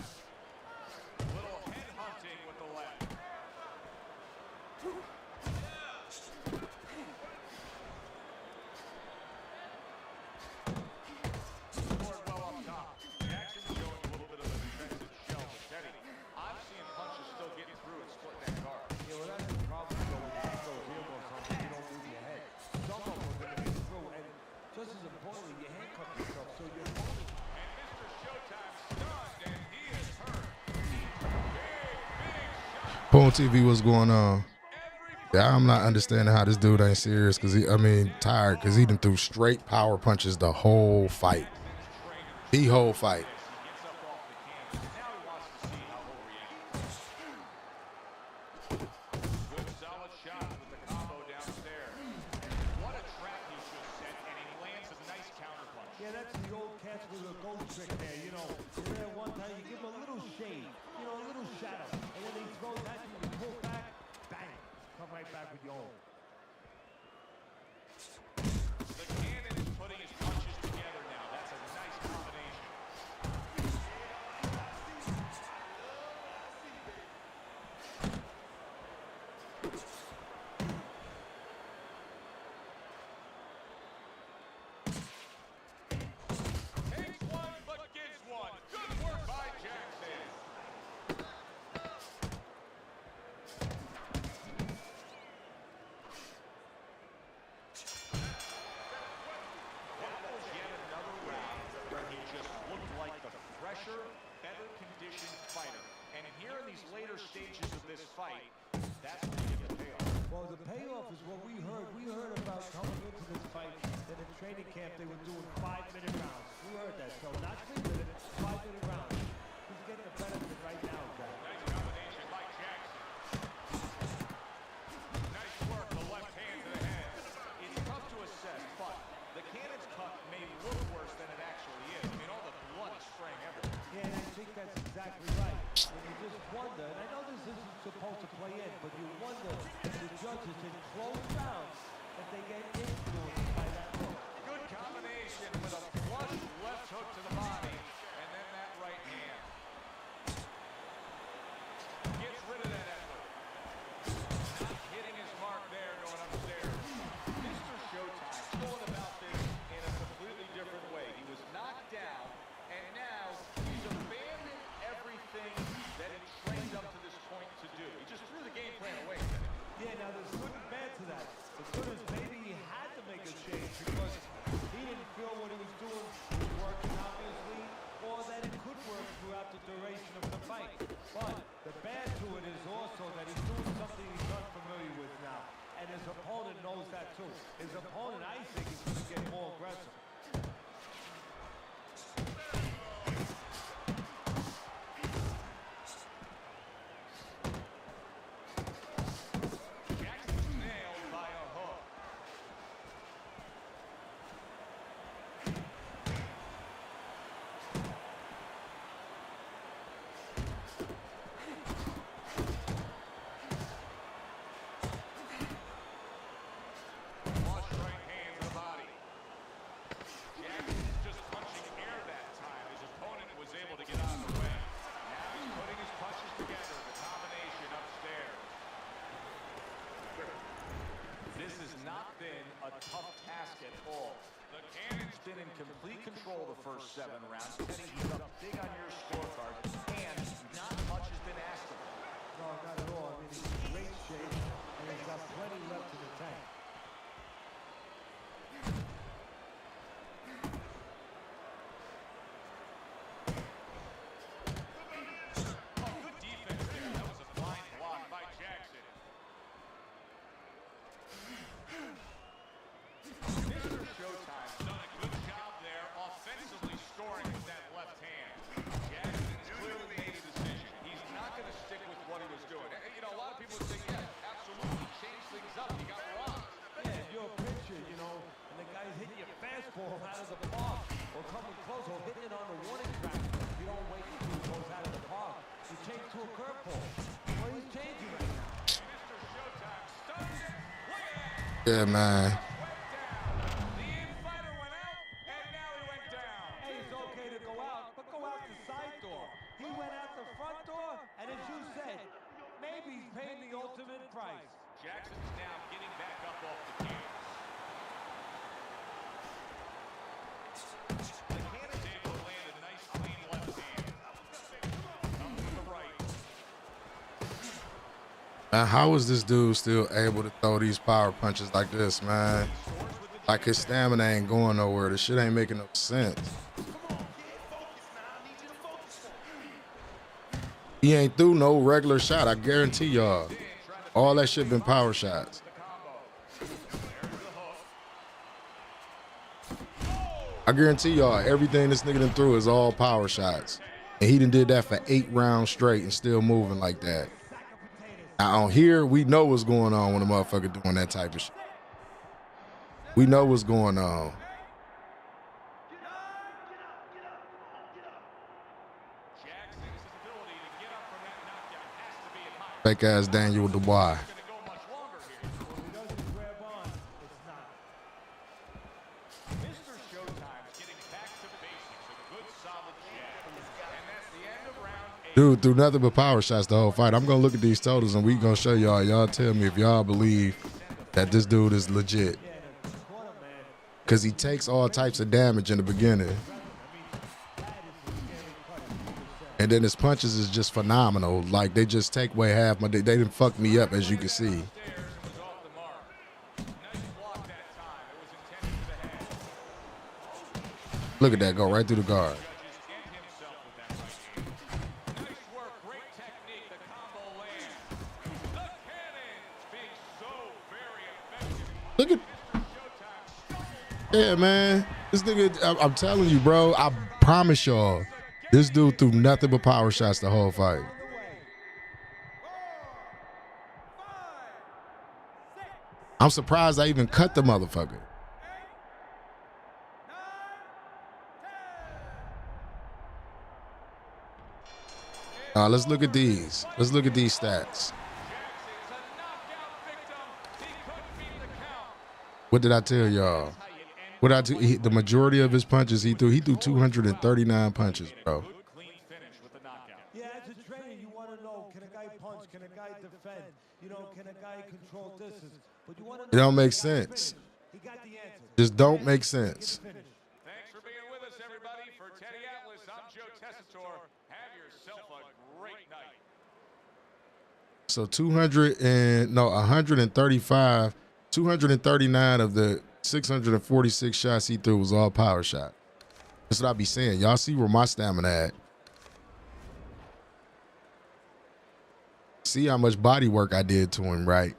Little head hunting with the left. Scored well up top. Jackson showing a little bit of a defensive shell, but Teddy, I'm seeing punches still getting through and splitting that guard. Yeah, well, that's the problem. So when you throw heel or something, you don't move your head. Some of them are going to get through, and just as importantly, you handcuff yourself. So you're holding. And Mr. Showtime stunned, and he is hurt. Big shot. Boom TV, what's going on? Yeah, I'm not understanding how this dude ain't serious because tired because he done threw straight power punches the whole fight. The whole fight. He gets up off the canvas. Now he wants to see how he'll react. Good solid shot with the combo downstairs. What a trap he just set, and he lands a nice counter punch. Yeah, that's the old catch with a gold trick there. You know, you're there one time, you give him a little shade, you know, a little shadow, and then he throws at you, you pull back, bang, come right back with your own. The cannon is putting his punches together now. That's a nice combination. Takes one, but gives one. Good work by Jackson. That was yet another round where he just looked like the fresher, better conditioned fighter. And here in these later stages of this fight, that's when you get the payoff. Well, the payoff is what we heard. We heard about coming into this fight that in training camp they were doing 5-minute rounds. We heard that. So not 3-minute, 5-minute rounds. He's getting a benefit right now, Jack. Nice combination by Jackson. Nice work, the left hand to the head. It's tough to assess, but the cannon's cut may look worse than it actually is. I mean, all the blood is spraying everywhere. Yeah, and I think that's exactly right. And you just wonder, and I know this isn't supposed to play in, but you wonder if the judges in close rounds, if they get influenced by that hook. Good combination with a flush left hook to the body, and then that right hand. Gets rid of that effort. Not hitting his mark there, going upstairs. Mr. Showtime going about this in a completely different way. He was knocked down, and now he's abandoned everything that he trained up to this point to do. He just threw the game plan away. Yeah, now there's good and bad to that. The good is maybe he had to make a change because he didn't feel what he was doing was working, obviously, or that it could work throughout the duration of the fight. But the bad to it is also that he's doing something he's unfamiliar with now. And his opponent knows that too. His opponent, I think, is going to get more aggressive. Jackson's nailed by a hook. Flush right hand to the body. been in complete control the first 7 rounds. Kenny, he's up big on your scorecard, and not much has been asked of him. No, not at all. I mean, he's in great shape, and he's got plenty left in the tank. Good defense there. That was a fine block by Jackson. Mr. Showtime's done a good job there offensively scoring with that left hand. Jackson's clearly made a decision. He's not going to stick with what he was doing. You know, a lot of people would say, yeah, absolutely, change things up. He got robbed. Yeah, if you're a pitcher, you know, and the guy's hitting your fastball out of the park, or coming close, or hitting it on the warning track, you don't wait until it goes out of the park. You change to a curveball. Well, he's changing right now. Mr. Showtime stuns it. Look at that. Yeah, man. The infighter went out, and now he went down. Hey, it's okay to go out, but go out the side door. He went out the front door, and as you said, maybe he's paying the ultimate price. Jackson's now getting back up off the cage. The cannon's able to land a nice clean left hand. Comes with the right. Man, how is this dude still able to throw these power punches like this, man? Like his stamina ain't going nowhere. This shit ain't making no sense. He ain't threw no regular shot. I guarantee y'all. All that shit been power shots. I guarantee y'all everything this nigga done threw is all power shots. And he done did that for 8 rounds straight and still moving like that. Now on here, we know what's going on when a motherfucker doing that type of shit. We know what's going on. Fake ass Daniel Dubois. Mr. Showtime's getting back to basics. A good solid jab. And that's the end of round 8. Dude threw nothing but power shots the whole fight. I'm gonna look at these totals and we gonna show y'all. Y'all tell me if y'all believe that this dude is legit. Cause he takes all types of damage in the beginning. And then his punches is just phenomenal. Like they just take away half my. They didn't fuck me up, as you can see. Look at that go right through the guard. Look at. Yeah, man. This nigga, I'm telling you, bro. I promise y'all. This dude threw nothing but power shots the whole fight. I'm surprised I even cut the motherfucker. Let's look at these. Let's look at these stats. What did I tell y'all? What I do? The majority of his punches he threw 239 punches, bro. Yeah, as a trainer, you want to know, can a guy punch? Can a guy defend? You know, can a guy control distance? But you want to know, It don't make sense. he got the answer. Just don't make sense. Thanks for being with us, everybody. For Teddy Atlas, I'm Joe Tessitore. Have yourself a great night. So 135, 239 of the 646 shots he threw was all power shot. That's what I be saying. Y'all see where my stamina at. See how much body work I did to him, right?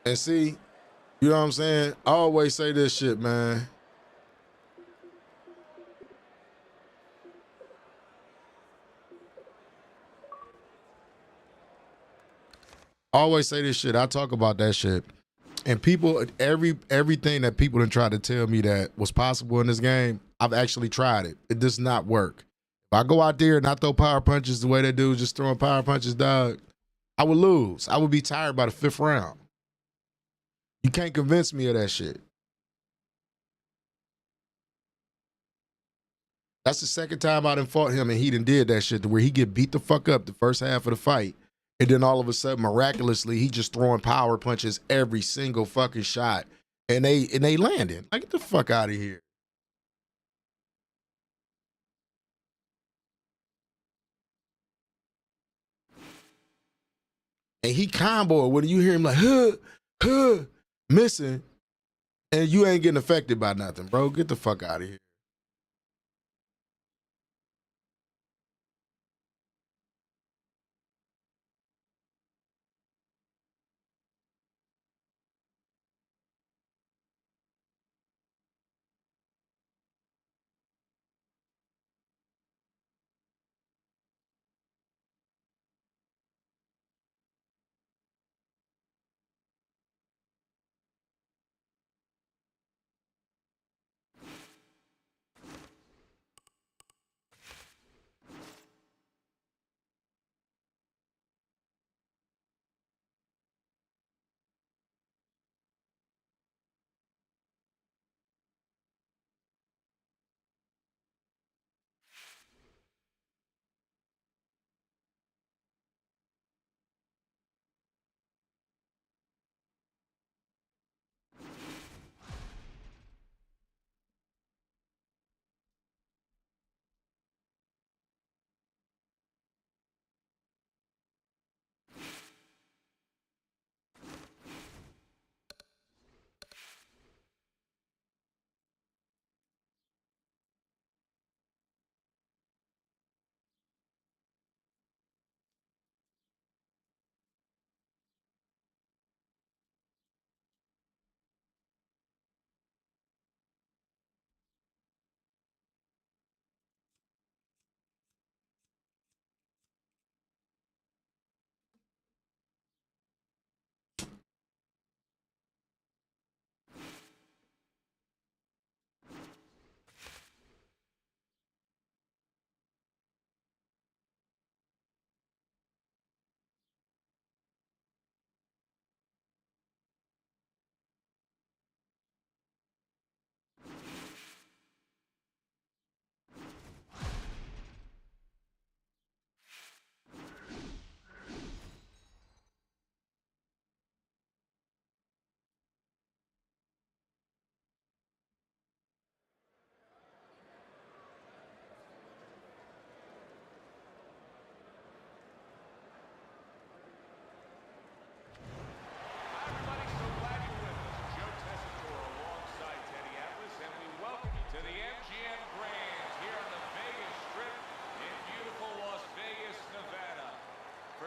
And see, you know what I'm saying? I always say this shit, man. I always say this shit. I talk about that shit. And people, everything that people done tried to tell me that was possible in this game, I've actually tried it. It does not work. If I go out there and I throw power punches the way they do, just throwing power punches, dog, I would lose. I would be tired by the 5th round. You can't convince me of that shit. That's the second time I done fought him and he done did that shit to where he get beat the fuck up the first half of the fight. And then all of a sudden, miraculously, he just throwing power punches every single fucking shot. And they landing. Like, get the fuck out of here. And he combo when you hear him like, missing, and you ain't getting affected by nothing, bro. Get the fuck out of here.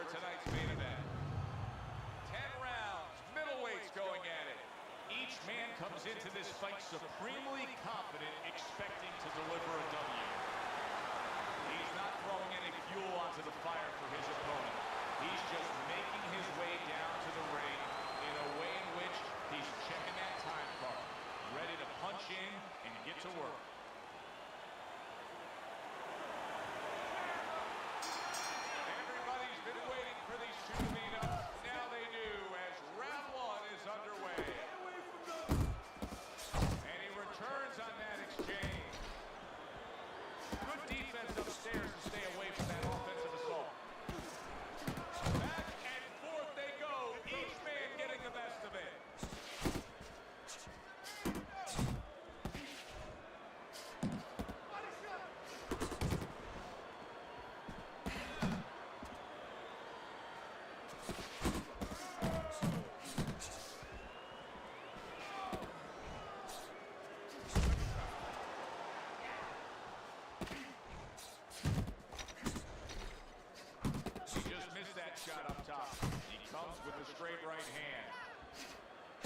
Tonight's main event. 10 rounds, middleweights going at it. Each man comes into this fight supremely confident, expecting to deliver a W. He's not throwing any fuel onto the fire for his opponent. He's just making his way down to the ring in a way in which he's checking that time card, ready to punch in and get to work. Been waiting for these two to meet up. Now they do as round one is underway. And he returns on that exchange. Good defense upstairs to stay away from that offensive assault. Back and forth they go, each man getting the best of it. Shot up top. He comes with a straight right hand.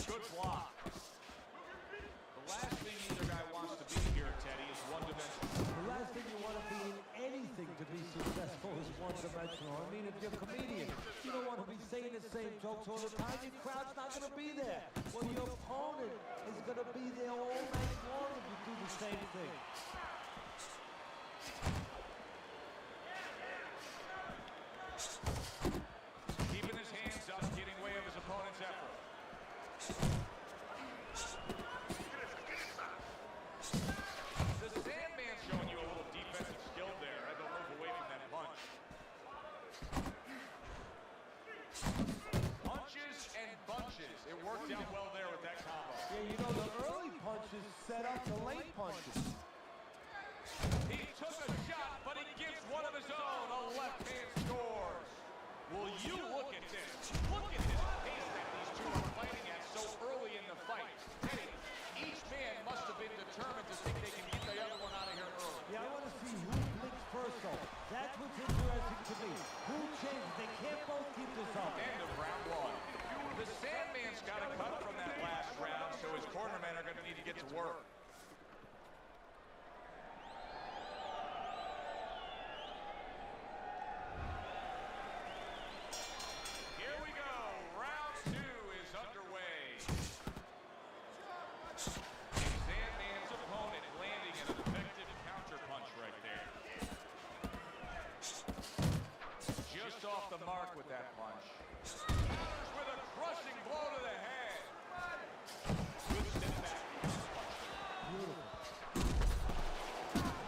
Good block. The last thing either guy wants to be here, Teddy, is one-dimensional. The last thing you want to be in anything to be successful is one-dimensional. I mean, if you're a comedian, you don't want to be saying the same jokes all the time. Your crowd's not going to be there. Well, your opponent is going to be there all night long if you do the same thing. Keeping his hands up, getting way of his opponent's effort. The Sandman's showing you a little deeper the late punches. He took a shot, but he gives one of his own. A left hand scores. Will you look at this? Look at this pace that these two are fighting at so early in the fight. Hey, each man must have been determined to think they can get the other one out of here early. Yeah, I want to see who blinks first, though. That's what's interesting to me. Who changes? They can't both keep this up. End of round one. The Sandman's got a cut from that last round, so his cornermen are going to need to get to work. Here we go. Round two is underway. Sandman's opponent landing an effective counterpunch right there. Just off the mark with that punch. Counters with a crushing blow to the head. Good step back.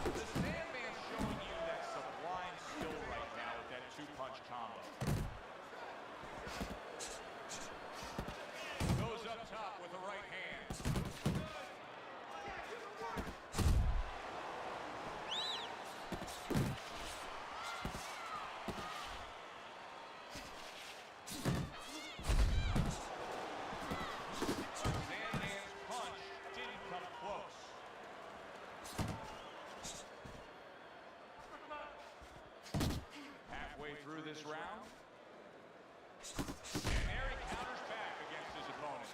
The Sandman's showing you that sublime skill right now with that two-punch combo. Goes up top with the right hand. Sandman's punch didn't come close. Halfway through this round. And there he counters back against his opponent.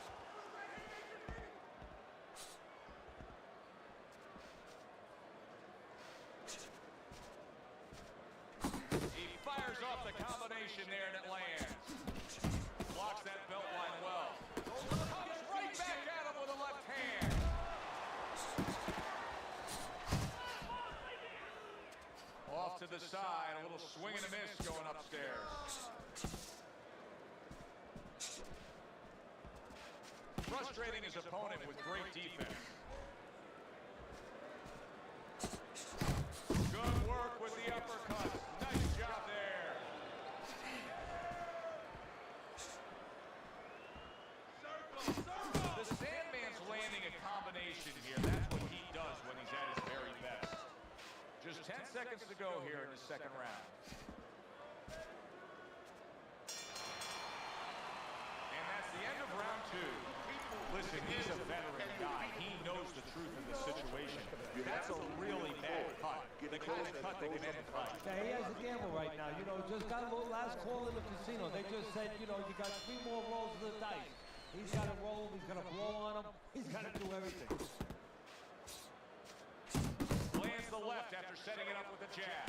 He fires off the combination there and it lands. Blocks that belt line well. Comes right back at him with a left hand. Off to the side, a little swing and a miss going upstairs. Frustrating his opponent with great defense. Good work with the uppercut. Nice job there. The Sandman's landing a combination here. That's what he does when he's at his very best. Just 10 seconds to go here in the second round. And that's the end of round two. Listen, he's a veteran guy. He knows the truth of the situation. That's a really bad cut. The kind of cut that can end the fight. Yeah, he has a gamble right now. You know, just got a little last call in the casino. They just said, you know, you got 3 more rolls of the dice. He's got to roll. He's got to blow on him. He's got to do everything. Lands the left after setting it up with a jab.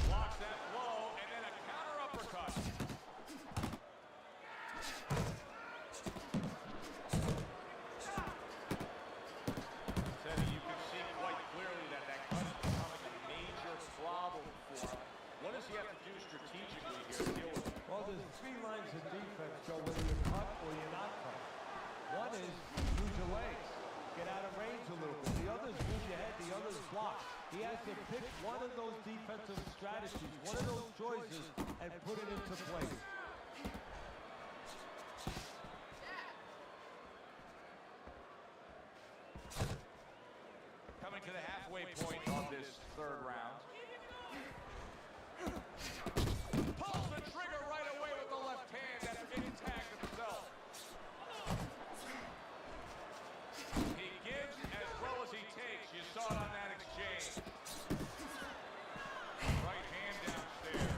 Blocks that blow and then a counter uppercut. Teddy, you can see quite clearly that cut is becoming a major problem for him. What does he have to do strategically here to deal with it? Well, there's 3 lines of defense, Joe, whether you're cut or you're not cut. One is use your legs, get out of range a little bit. The other is move your head, the other is block. He has to pick one of those defensive strategies, one of those choices, and put it into place. Coming to the halfway point of this third round. Pulls the trigger right away with the left hand after getting tagged himself. He gives as well as he takes. You saw it on that exchange. Right hand downstairs.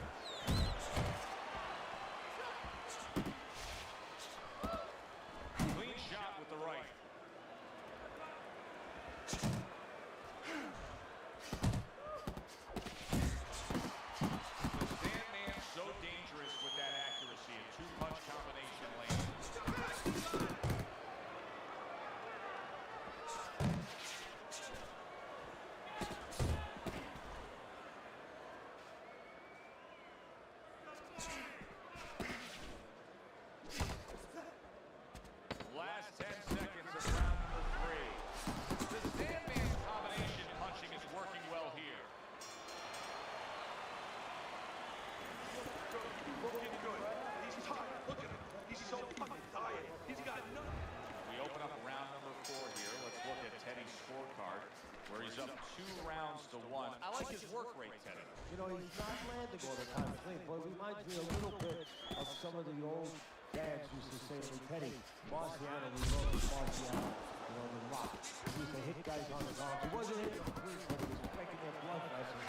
2-1. I like his work rate, Teddy. You know, he's not landing all the time clean, but it reminds me a little bit of some of the old dads used to say to me, Teddy, Marciano, we love Marciano, you know, the Rock. He used to hit guys on his arms. He wasn't hitting them clean, but he was breaking their blood vessels.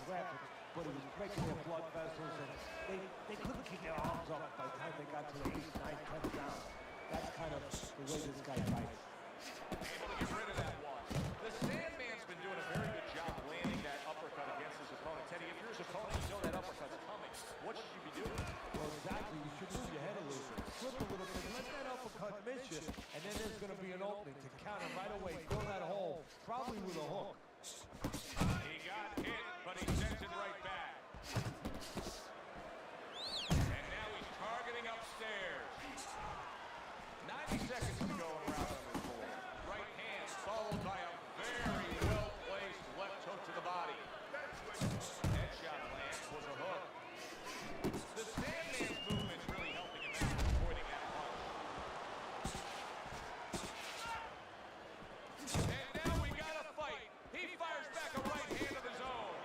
But he was breaking their blood vessels, and they couldn't keep their arms up by the time they got to the 8th, 9th, 10th round. That's kind of the way this guy fights. Able to get rid of that one. The Sandman's been doing a very good job landing that uppercut against his opponent. Teddy, if you're his opponent, you know that uppercut's coming. What should you be doing? Well, exactly. You should move your head a little bit. Slip a little bit. Let that uppercut miss you, and then there's going to be an opening to counter right away. Fill that hole, probably with a hook. He got hit, but he sent it right back. And now he's targeting upstairs. 90 seconds to go in round number 4. Right hand followed by a very well-placed left hook to the body. Headshot lands was a hook. The Sandman's movement's really helping him out, avoiding that punch. And now we got a fight. He fires back a right hand of his own.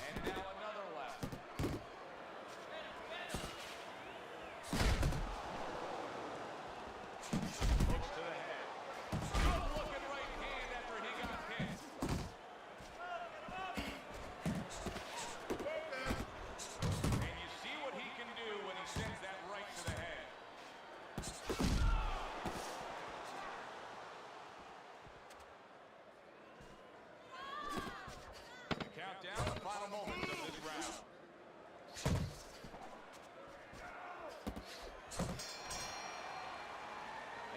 And now another left. Hooks to the head. Good looking right hand after he got hit. And you see what he can do when he sends that right to the head. Countdown the final moments of this round.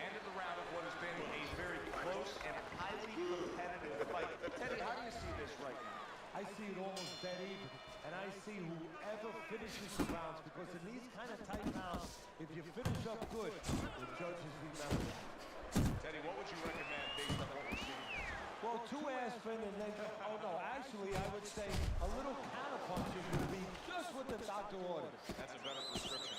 End of the round of what has been a very close and highly competitive fight. Teddy, how do you see this right now? I see it almost dead even, and I see whoever finishes the rounds, because in these kind of tight rounds, if you finish up good, the judges remember that. Teddy, what would you recommend based on what we're seeing? Well, 2 aspirin and then, oh no, actually I would say a little counterpunching would be just what the doctor ordered. That's a better prescription.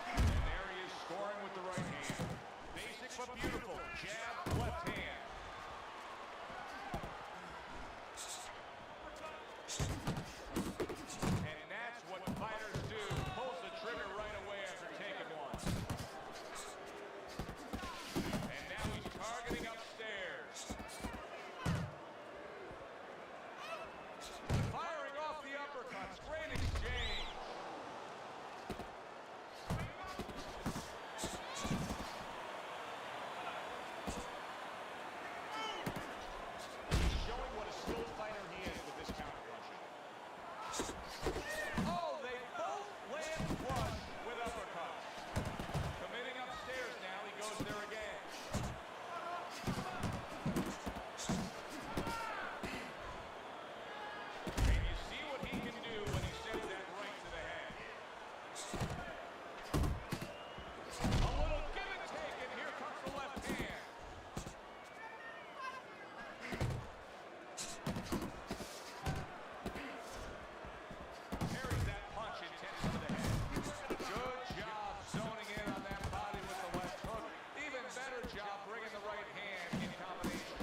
And there he is scoring with the right hand. Basic but beautiful. Jab, left hand. And that's what fighters do. Pulls the trigger right away after taking one. And now he's targeting upstairs. Firing off the uppercuts. Great exchange. He's showing what a skilled fighter he is with this counterpunching. Oh, they both land flush with uppercuts. Committing upstairs now, he goes there again. And you see what he can do when he sends that right to the head. A little give and take, and here comes the left hand. Carries that punch intended to the head. Good job zoning in on that body with the left hook. Even better job bringing the right hand in combination.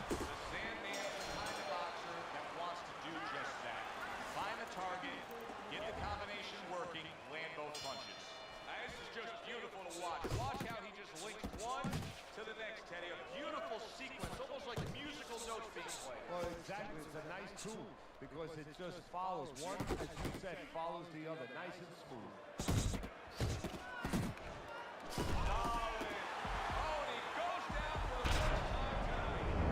The Sandman is the kind of boxer that wants to do just that. Find the target, get the combination working, land both punches. This is just beautiful to watch. Watch how he just links one to the next, Teddy. A beautiful sequence, almost like musical notes being played. Well, exactly. It's a nice tune because it just follows. One, as you said, follows the other. Nice and smooth. Solid. Oh, and he goes down for the first time tonight.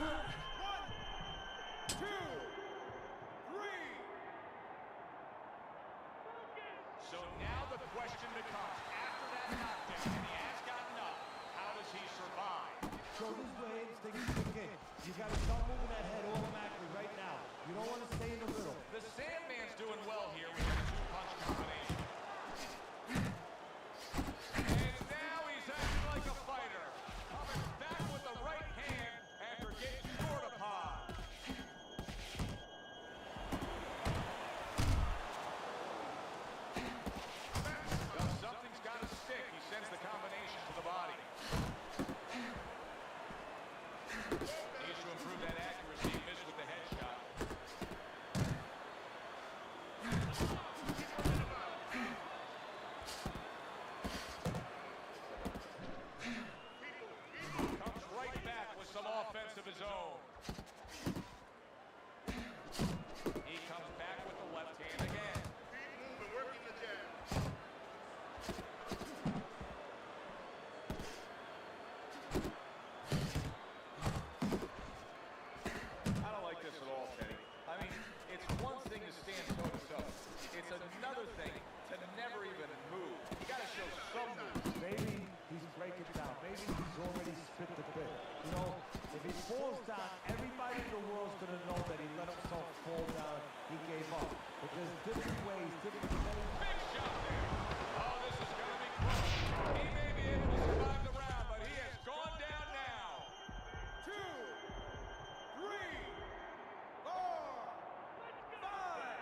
1, 2, 3. So now the question becomes, after that knockdown, and he has gotten up, how does he survive? So this is where instincts kick in. You got to start moving that head automatically right now. You don't want to stay in the middle. The Sandman's doing well here. We have 2 of his own. He comes back with the left hand again. Working the jab. I don't like this at all, Teddy. I mean, it's one thing to stand toe-to-toe. It's another thing to never even move. You got to show some move. Maybe he's breaking down. Maybe he's already spit the bit. You know, if he falls down, everybody in the world's going to know that he let himself fall down. He gave up. But there's different ways, different ways. Big shot there. Oh, this is going to be close. He may be able to survive the round, but he has gone down now. 2, 3, 4, 5.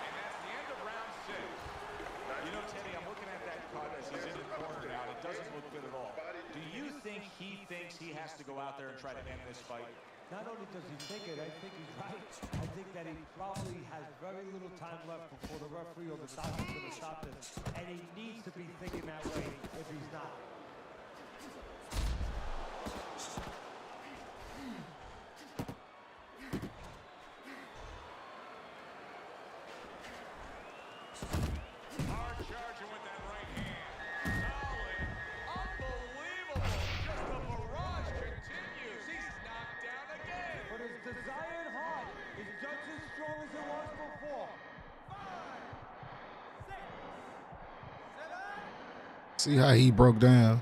And that's the end of round 6. You know, Teddy, I'm looking at that cut as he's in the corner now. It doesn't look good at all. Do you think he thinks he has to go out there and try to end this fight? Not only does he think it, I think he's right. I think that he probably has very little time left before the referee or the doctor's going to stop this. And he needs to be thinking that way if he's not. Hard charging with that right hand. Solid. Unbelievable. Just the barrage continues. He's knocked down again. But his desired heart is just as strong as it was before. 5, 6, 7. See how he broke down.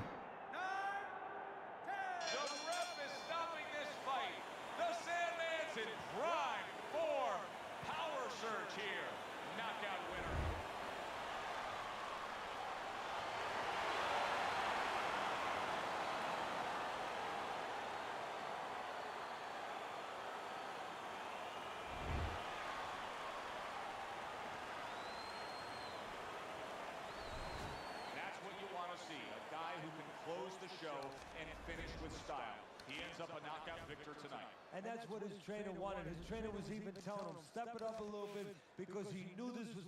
The ref is stopping this fight. The Sandman's in prime form. Power surge here. Knockout winner. That's what you want to see. A guy who can close the show and finish with style. He ends up a knockout victor tonight. And that's what his trainer wanted. His trainer was even telling him, step it up a little bit because he knew this was...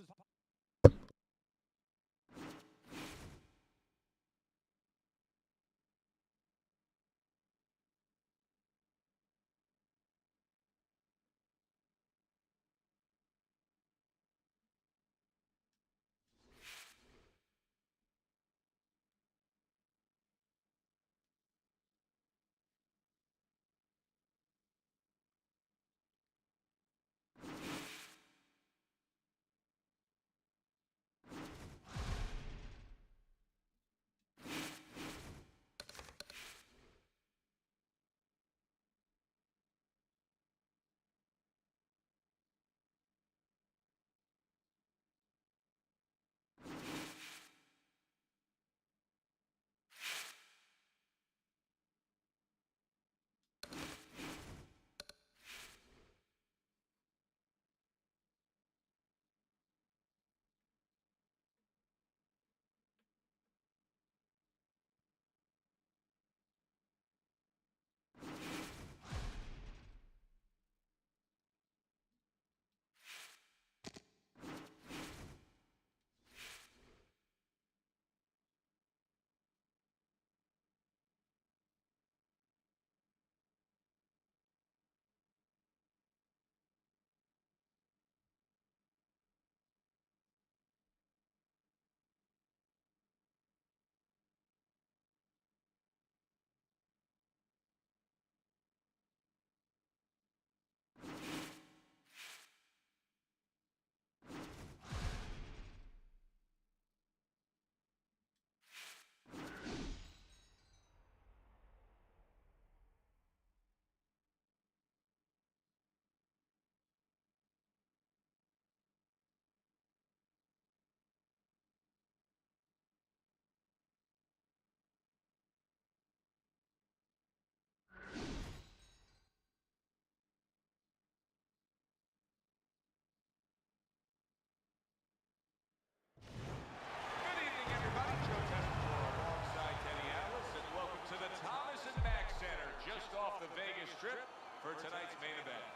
Strip for tonight's main event.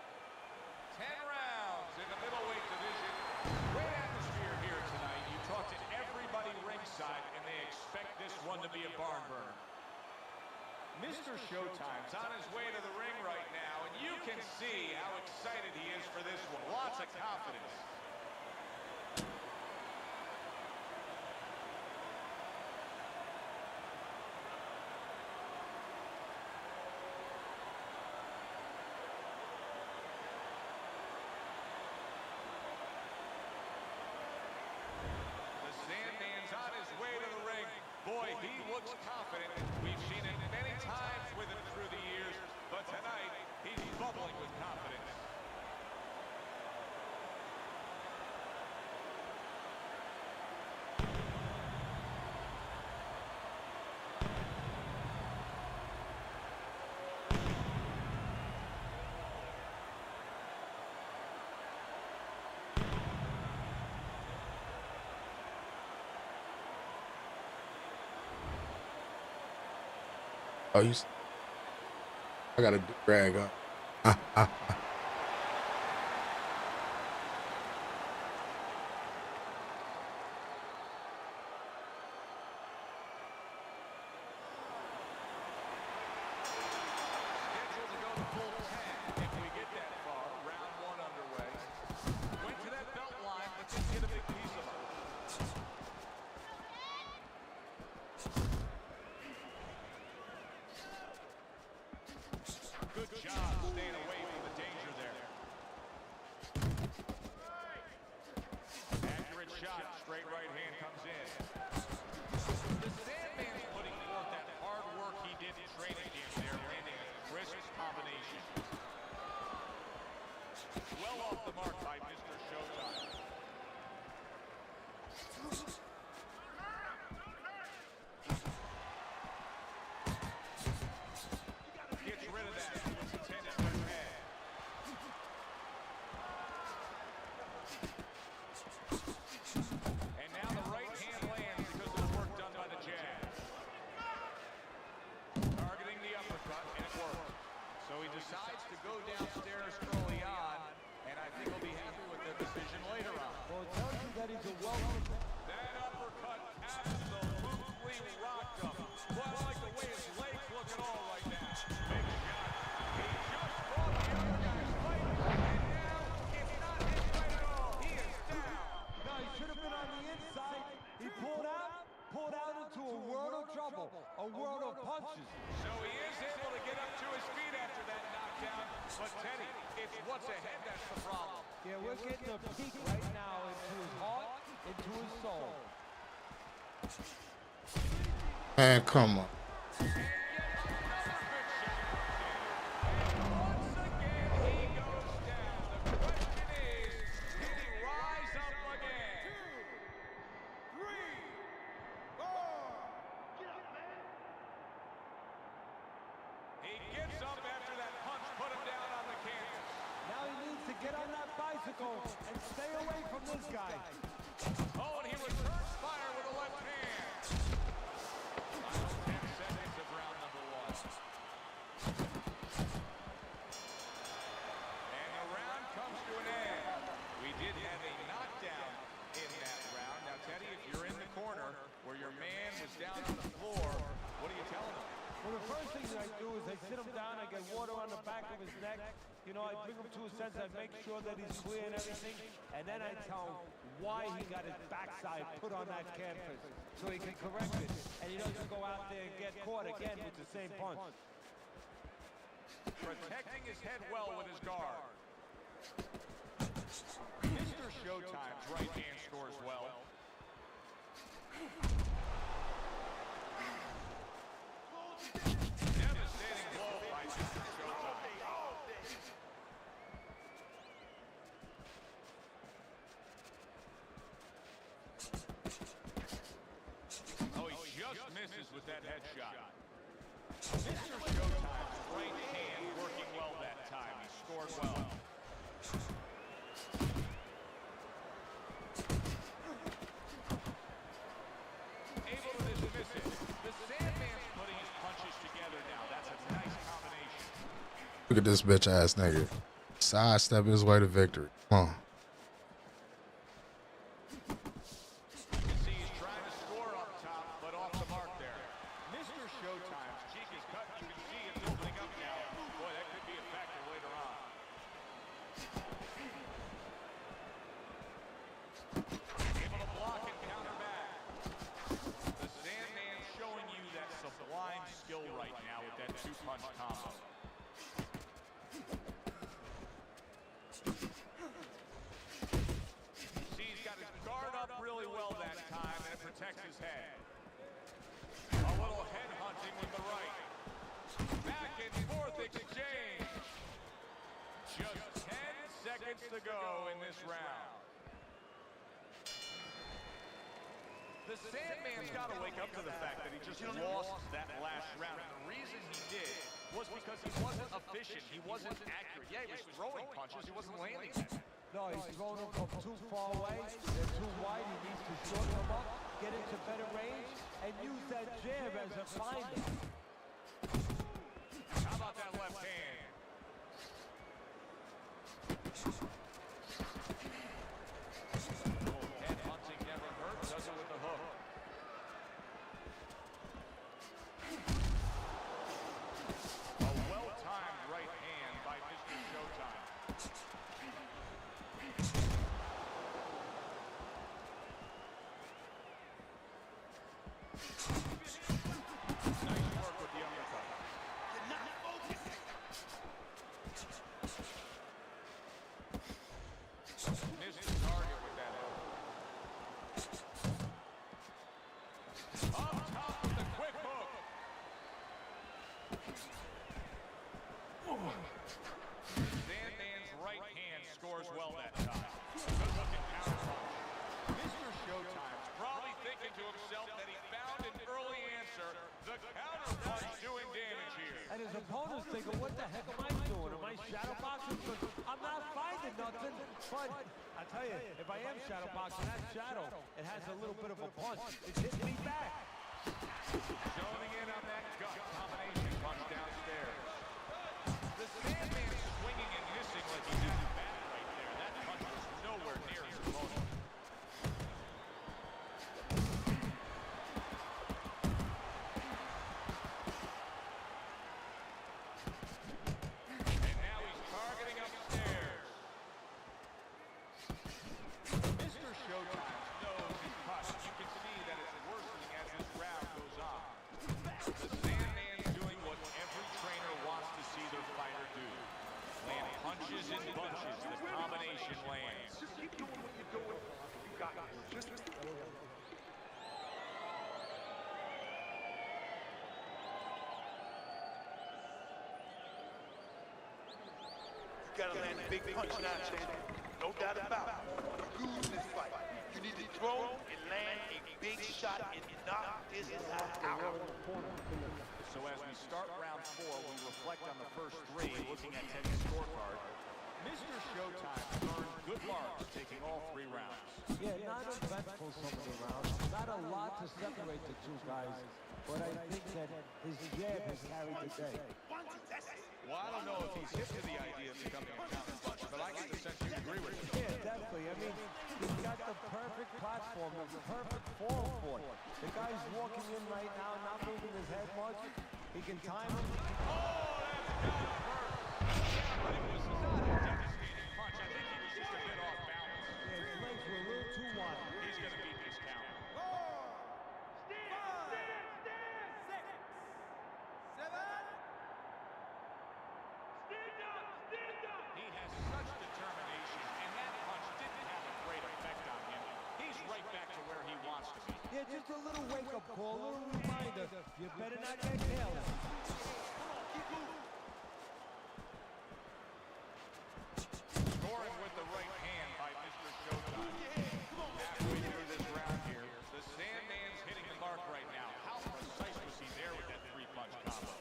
10 rounds in the middleweight division. Great atmosphere here tonight. You talk to everybody everybody ringside, and they expect this one to be a barn burner. Mr. Showtime's on his way to the ring right now, and you can see how excited he is for this one. Lots of confidence. Boy, he looks confident. We've seen it many times with him through the years, but tonight, he's bubbling with confidence. Oh, you. I got a drag on. Good job staying away from the danger there. Accurate shot, straight right hand comes in. The Sandman's putting forth that hard work he did in training camp there, landing a crisp combination. Well off the mark by Mr. Showtime. Gets rid of that. What's intended for his head. And now the right hand lands because of the work done by the jab. Targeting the uppercut, and it worked. So he decides to go downstairs early on, and I think he'll be happy with the decision later on. Well, it tells you that he's a That uppercut absolutely rocked him. Well, I like the way his legs look at all right now. Big shot. He just fought the other guy's fight, and now it's not his fight at all. He is down. No, he should have been on the inside. He pulled out into a world of trouble, a world of punches. So he is able to get up to his feet after that knockdown. But Teddy, it's what's ahead that's the problem. Yeah, we're getting a peek right now into his heart, into his soul. Man, come on. Get on that bicycle and stay away from this guy. Oh, and he returns fire with a left hand. Final 10 seconds of round number one. And the round comes to an end. We did have a knockdown in that round. Now, Teddy, if you're in the corner where your man was down on the floor, what are you telling him? Well, the first thing that I do is I sit him down, I get water on the back of his neck. You know, I bring him to a sense, I make sure that he's clear and everything, and then I tell him why he got his backside put on that canvas, so he can correct it, and he doesn't go out there and get caught again with the same punch. Protecting his head well with his guard. Mr. Showtime's right hand scores well. Devastating blow by Mr. Showtime. Oh, he just misses with that headshot. Mr. Showtime's right hand working well that time. He scored well. Able to dismiss it. The Sandman's putting his punches together now. That's a nice combination. Look at this bitch ass nigga. Sidestep his way to victory. Come on. You can see he's trying to Showtime's cheek is cut. You can see it's opening up now. Boy, that could be a factor later on. Able to block and counter back. The Sandman showing you that sublime skill right now with that two-punch combo. See, he's got his guard up really well that time, and it protects his head. A little head hunting with the right. Back and forth exchange. Just 10 seconds to go in this round. The Sandman's got to wake up to the fact that he just lost that last round. And the reason he did was because he wasn't efficient. He wasn't accurate. Yeah, he was throwing punches. He wasn't landing them. No, he's throwing them from too far away. They're too wide. He needs to shorten them up, get into better range, and use that jab as a finder. How about that left hand? Head hunting never hurts. Does it with the hook. A well-timed right hand by Mr. Showtime. Nice work with the uppercut. Missed the target with that hook. Up top with the quick hook. Sandman's right hand scores well that time. Good looking counter punch. Mr. Showtime's probably thinking to himself that he found an early answer. The counter punch doing damage here. And his opponent's thinking, what the heck am I doing? Am I shadow boxing? Because I'm not finding nothing. But I tell you, if I am shadow boxing, that shadow, it has a little bit of a punch. It's hitting me back. Zoning in on that gut combination punch downstairs. The Sandman swinging and missing like he did back right there. That punch was nowhere near his opponent. And now he's targeting upstairs. Mr. Showtime knows his punch. You can see that it's worsening as this round goes on. The Sandman's doing what every trainer wants to see their fighter do. Land punches in bunches. The combination lands. Just keep doing what you're doing. You got it. You gotta land a big punch now, Chad. No doubt about it. You lose this fight. You need to throw and land a big shot and knock this guy out. So as we start round 4, we reflect on the first 3, looking at Teddy's scorecard. Mr. Showtime earned good marks, taking all 3 rounds. Yeah, not eventful some of the rounds. Not a lot to separate the two guys. But I think that his jab has carried the day. Well, I don't know if he's hip to the idea of becoming a counter puncher, but I get the sense you agree with him. Yeah, definitely. I mean, he's got the perfect platform, the perfect form for it. The guy's walking in right now, not moving his head much. He can time him. Oh, that's gotta hurt. Yeah, but it was not a devastating punch. I think he was just a bit off balance. Yeah, his legs were a little too wide. He's going to beat this count. 7. He has such determination, and that punch didn't have a great effect on him. He's right back to where he wants to be. Yeah, just a little wake-up call, a little reminder. You better not get careless. Scoring with the right hand by Mr. Showtime. Halfway through this round here, the Sandman's hitting the mark right now. How precise was he there with that 3-punch combo?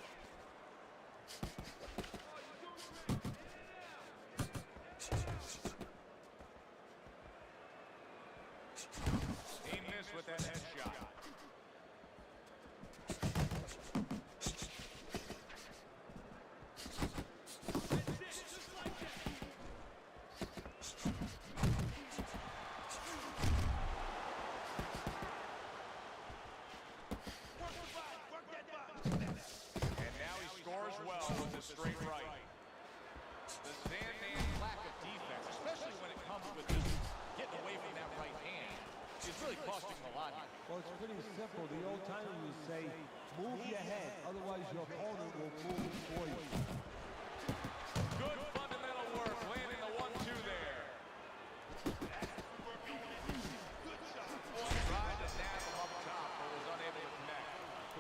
He missed with that headshot. And now he scores well with a straight right. The Sandman's lack of defense, especially when it comes with just getting away from that right hand, is really costing him a lot here. Well, it's pretty simple. The old timer would say, move your head, otherwise your opponent will move it for you. Good fundamental work, landing the 1-2 there. Tried to nab him up top, but was unable to connect.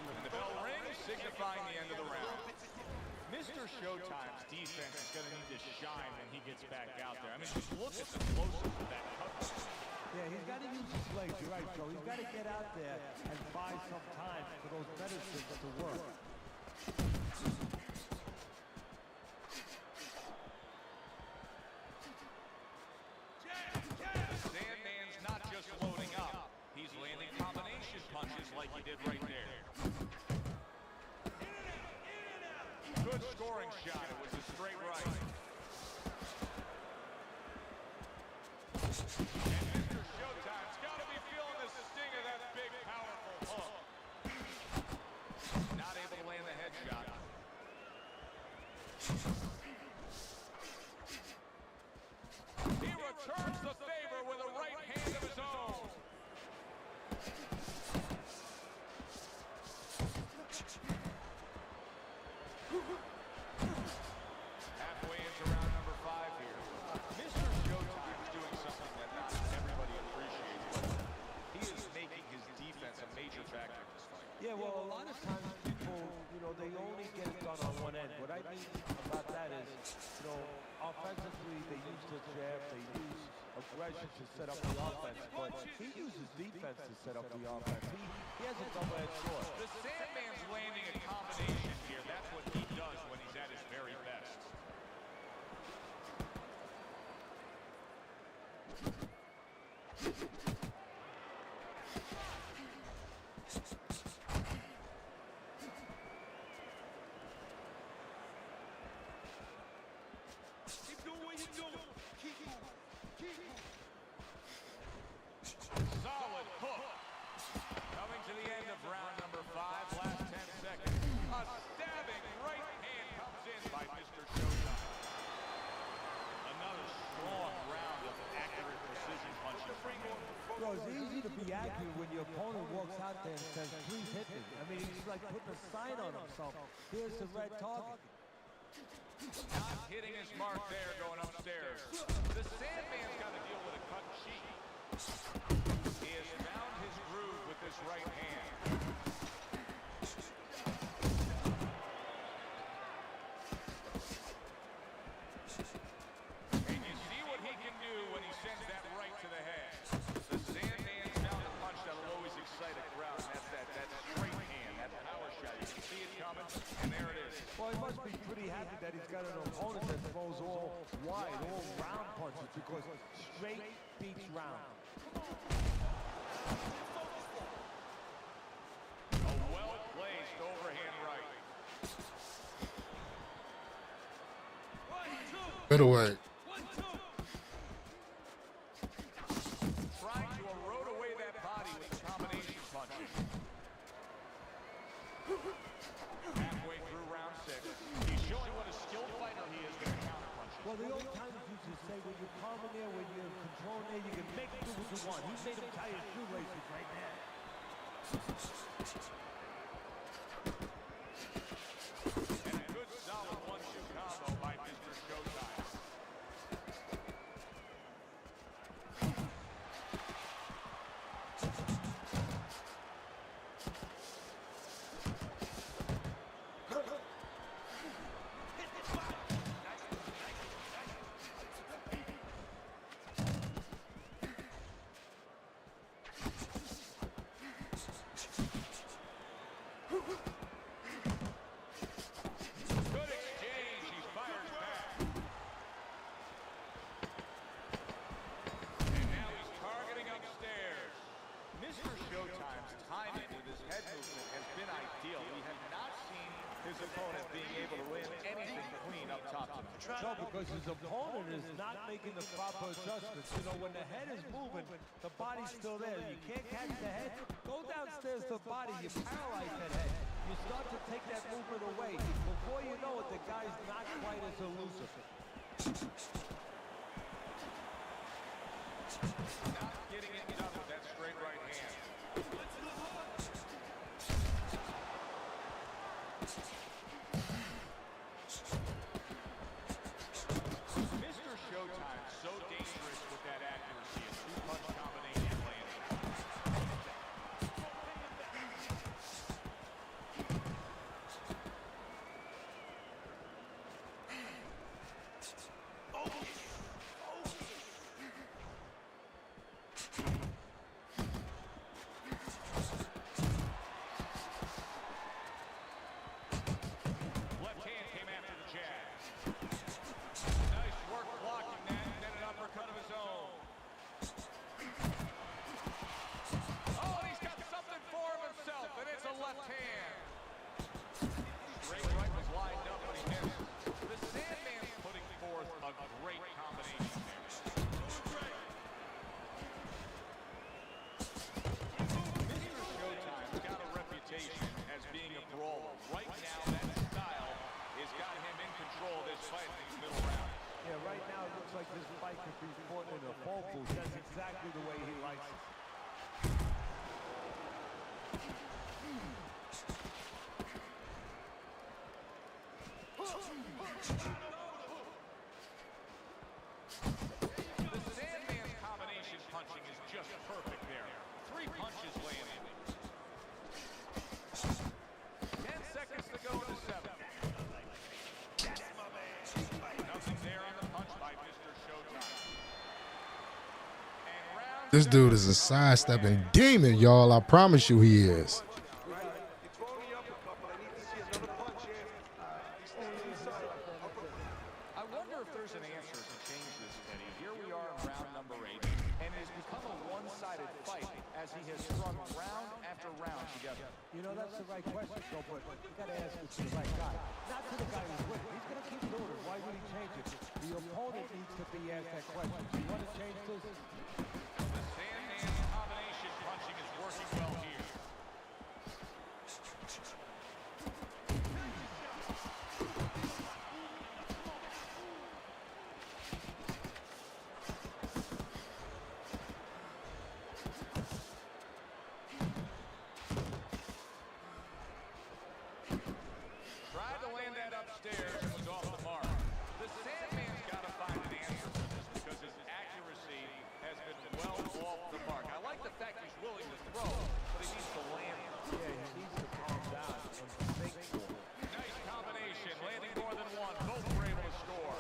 And the bell rings, signifying the end of the round. Mr. Showtime's defense is going to need to shine when he gets back out there. I mean, just look at the close-up of that cut. Yeah, he's got to use his legs, you're right, Joe. He's got to get out there and buy some time for those medicines to work. Sandman's not just loading up. He's landing combination punches like he did right there. Good scoring shot. It was a straight right. And Mr. Showtime's got to be feeling the sting of that big, powerful hook. Not able to land the headshot. He returns the favor with a right hand of his own. Halfway into round number 5 here. Mr. Showtime is doing something that not everybody appreciates. He is making his defense a major factor in this fight. Yeah, well, a lot of times people, they only get it done on one end. What I mean about that is, offensively, they use the jab, they use aggression to set up the offense, but he uses defense to set up the offense. He has a double-edged sword. The Sandman's landing a combination here. That's what he does when he's at his very best. Keep doing what you're doing. Keep moving. Keep moving. Solid hook. Coming to the end of round number 5, last 10 seconds. A stabbing right hand comes in by Mr. Showtime. Another strong round of accurate precision punching. It's easy to be accurate when your opponent walks out there and says, please hit me. I mean, it's like putting a sign on himself. Here's the red target. Not hitting his mark there going upstairs. The Sandman's got to deal with a cut cheek. He has found his groove with this right hand. And you see what he can do when he sends that right to the head. The Sandman's found a punch that'll always excite a crowd, and that's that straight hand, that power shot. You can see it coming, and there it is. Well, he must be pretty happy that he's got an opponent that throws all wide, all round punches, because straight beats round. A well-placed overhand right. Middleweight. Trying to erode away that body with combination punches. Halfway through round 6. He's showing what a skilled fighter he is with the counter punches. Well, the old timers used to say, when you're calm in there, when you're in control in there, you can make it do what you want. He made him tie his shoelaces right there. And a good solid 1-2 combo by Mr. Showtime. Good exchange. He fires back. And now he's targeting upstairs. Mr. Showtime's timing with his head movement has been ideal. We have not seen his opponent being able to land anything clean up top tonight. No, because his opponent is not making the proper adjustments. When the head is moving, the body's still there. You can't catch the head. Go downstairs to the body. You paralyze that head. you start to take that movement away. Before you know it, the guy's not quite as elusive. Not getting it done with that straight right hand. Mr. Showtime, so dangerous with that accuracy. A two-punch combination landing. Left hand came after the jab. Nice work blocking that, and then an uppercut of his own. Oh, and he's got something for himself, and it's a left hand. Straight right was lined up, but he missed. The Sandman's putting forth a great combination there. Mr. Showtime's got a reputation as being a brawler. Right now, that style has got him in control of this fight in these middle rounds. Yeah, right now it looks like this fight could be fought in a phone booth. That's exactly the way he likes it. The Sandman's combination punching is just perfect there. 3 punches landing. 10 seconds to go in the 7th. Nothing there on the punch by Mr. Showtime. And round This dude is a sidestepping demon, y'all. I promise you he is. I wonder if there's an answer to change this, Teddy. Here we are in round number 8, and it has become a one-sided fight as he has strung round after round together. You know, that's the right question, Joe, but you got to ask it to the right guy. Not to the guy who's winning. He's going to keep doing it. Why would he change it? The opponent needs to be asked that question. Do you want to change this? the Sandman's combination punching is working well here. Tried to land that upstairs and was off the mark. The Sandman's got to find an answer for this because his accuracy has been well off the mark. I like the fact he's willing to throw, but he needs to land. Yeah, he needs to calm down and think for it. Nice combination, landing more than one. Both were able to score.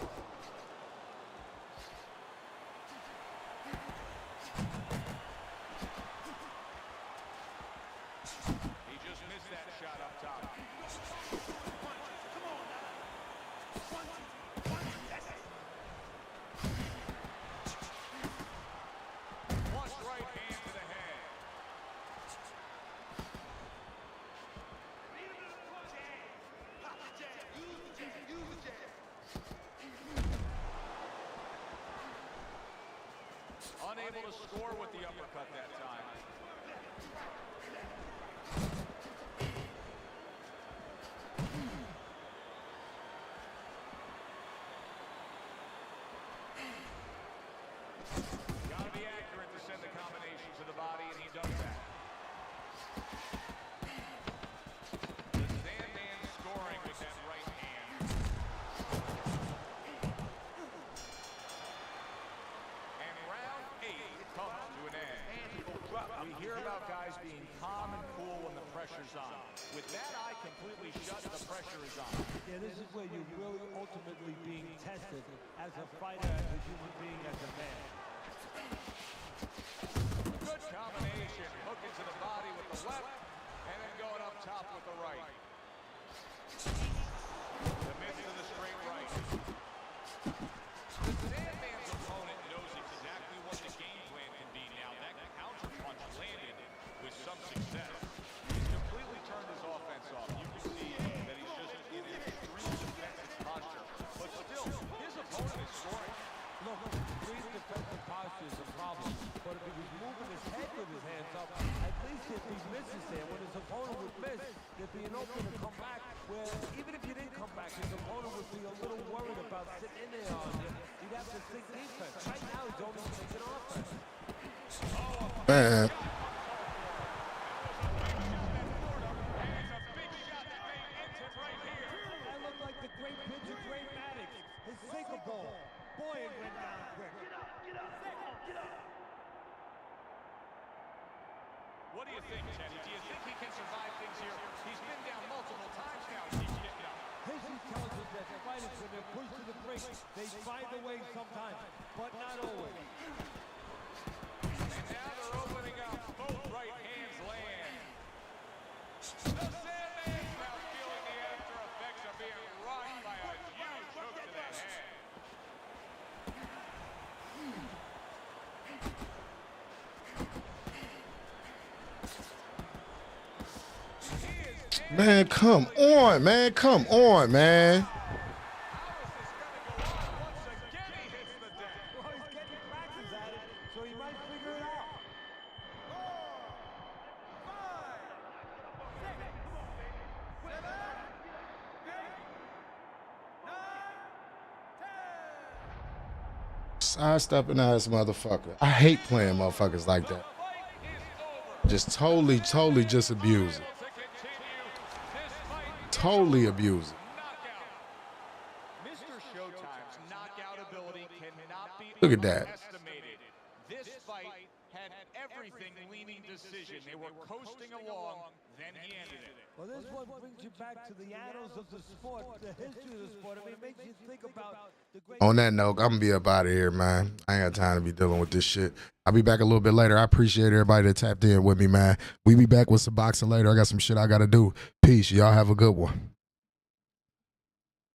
He just missed that shot up top. Flush right hand to the head. Unable to score with the uppercut that time. Got to be accurate to send the combination to the body, and he does that. The Sandman scoring with that right hand. And round 8 comes to an end. We hear about guys being calm and cool when the pressure's on. With that eye completely shut, the pressure is on. Yeah, this is where you're really ultimately being tested as a fighter, as a human being, as a man. Good combination. Hook into the body with the left, and then going up top with the right. The miss to the straight right. The Sandman's opponent knows exactly what the game plan can be now. That counter punch landed with some success. He's completely turned his offense off. You can see that he's just in an extreme defensive posture. But still, his opponent is scoring. Look, extreme defensive posture is a problem, but if he was moving his head with his hands up, at least if he misses there, when his opponent would miss, there'd be an open obviously a little worried about sitting in there on you. He'd have to think defense. Right now, he's only thinking offense. Man. That looked like the great pitcher, Dre Maddox. His sinker ball. Boy, it went down quick. What do you think, Teddy? Do you think he can survive things here? He's been down multiple times now. He keeps getting up. History tells us that fighters, when they're pushed to the brink, they find a way sometimes, but not always. And now they're opening up. Both right hands land. The Sandman's now feeling the after effects of being rocked by a huge hook to the head. Man, come on, man. Come on, man. Well, he's getting practice at it, so he might figure it out. Sidestepping ass motherfucker. I hate playing motherfuckers like that. Just totally just abuse it. Totally abuse it. Mr. Showtime's knockout ability cannot be Look at that. underestimated. This fight had everything leaning decision. They were coasting along, then he ended it. Well, this one brings you back to the annals of the sport, the history of the sport. I mean, it makes you think about the great... On that note, I'm gonna be up out of here, man. I ain't got time to be dealing with this shit. I'll be back a little bit later. I appreciate everybody that tapped in with me, man. We be back with some boxing later. I got some shit I gotta do. Peace. Y'all have a good one.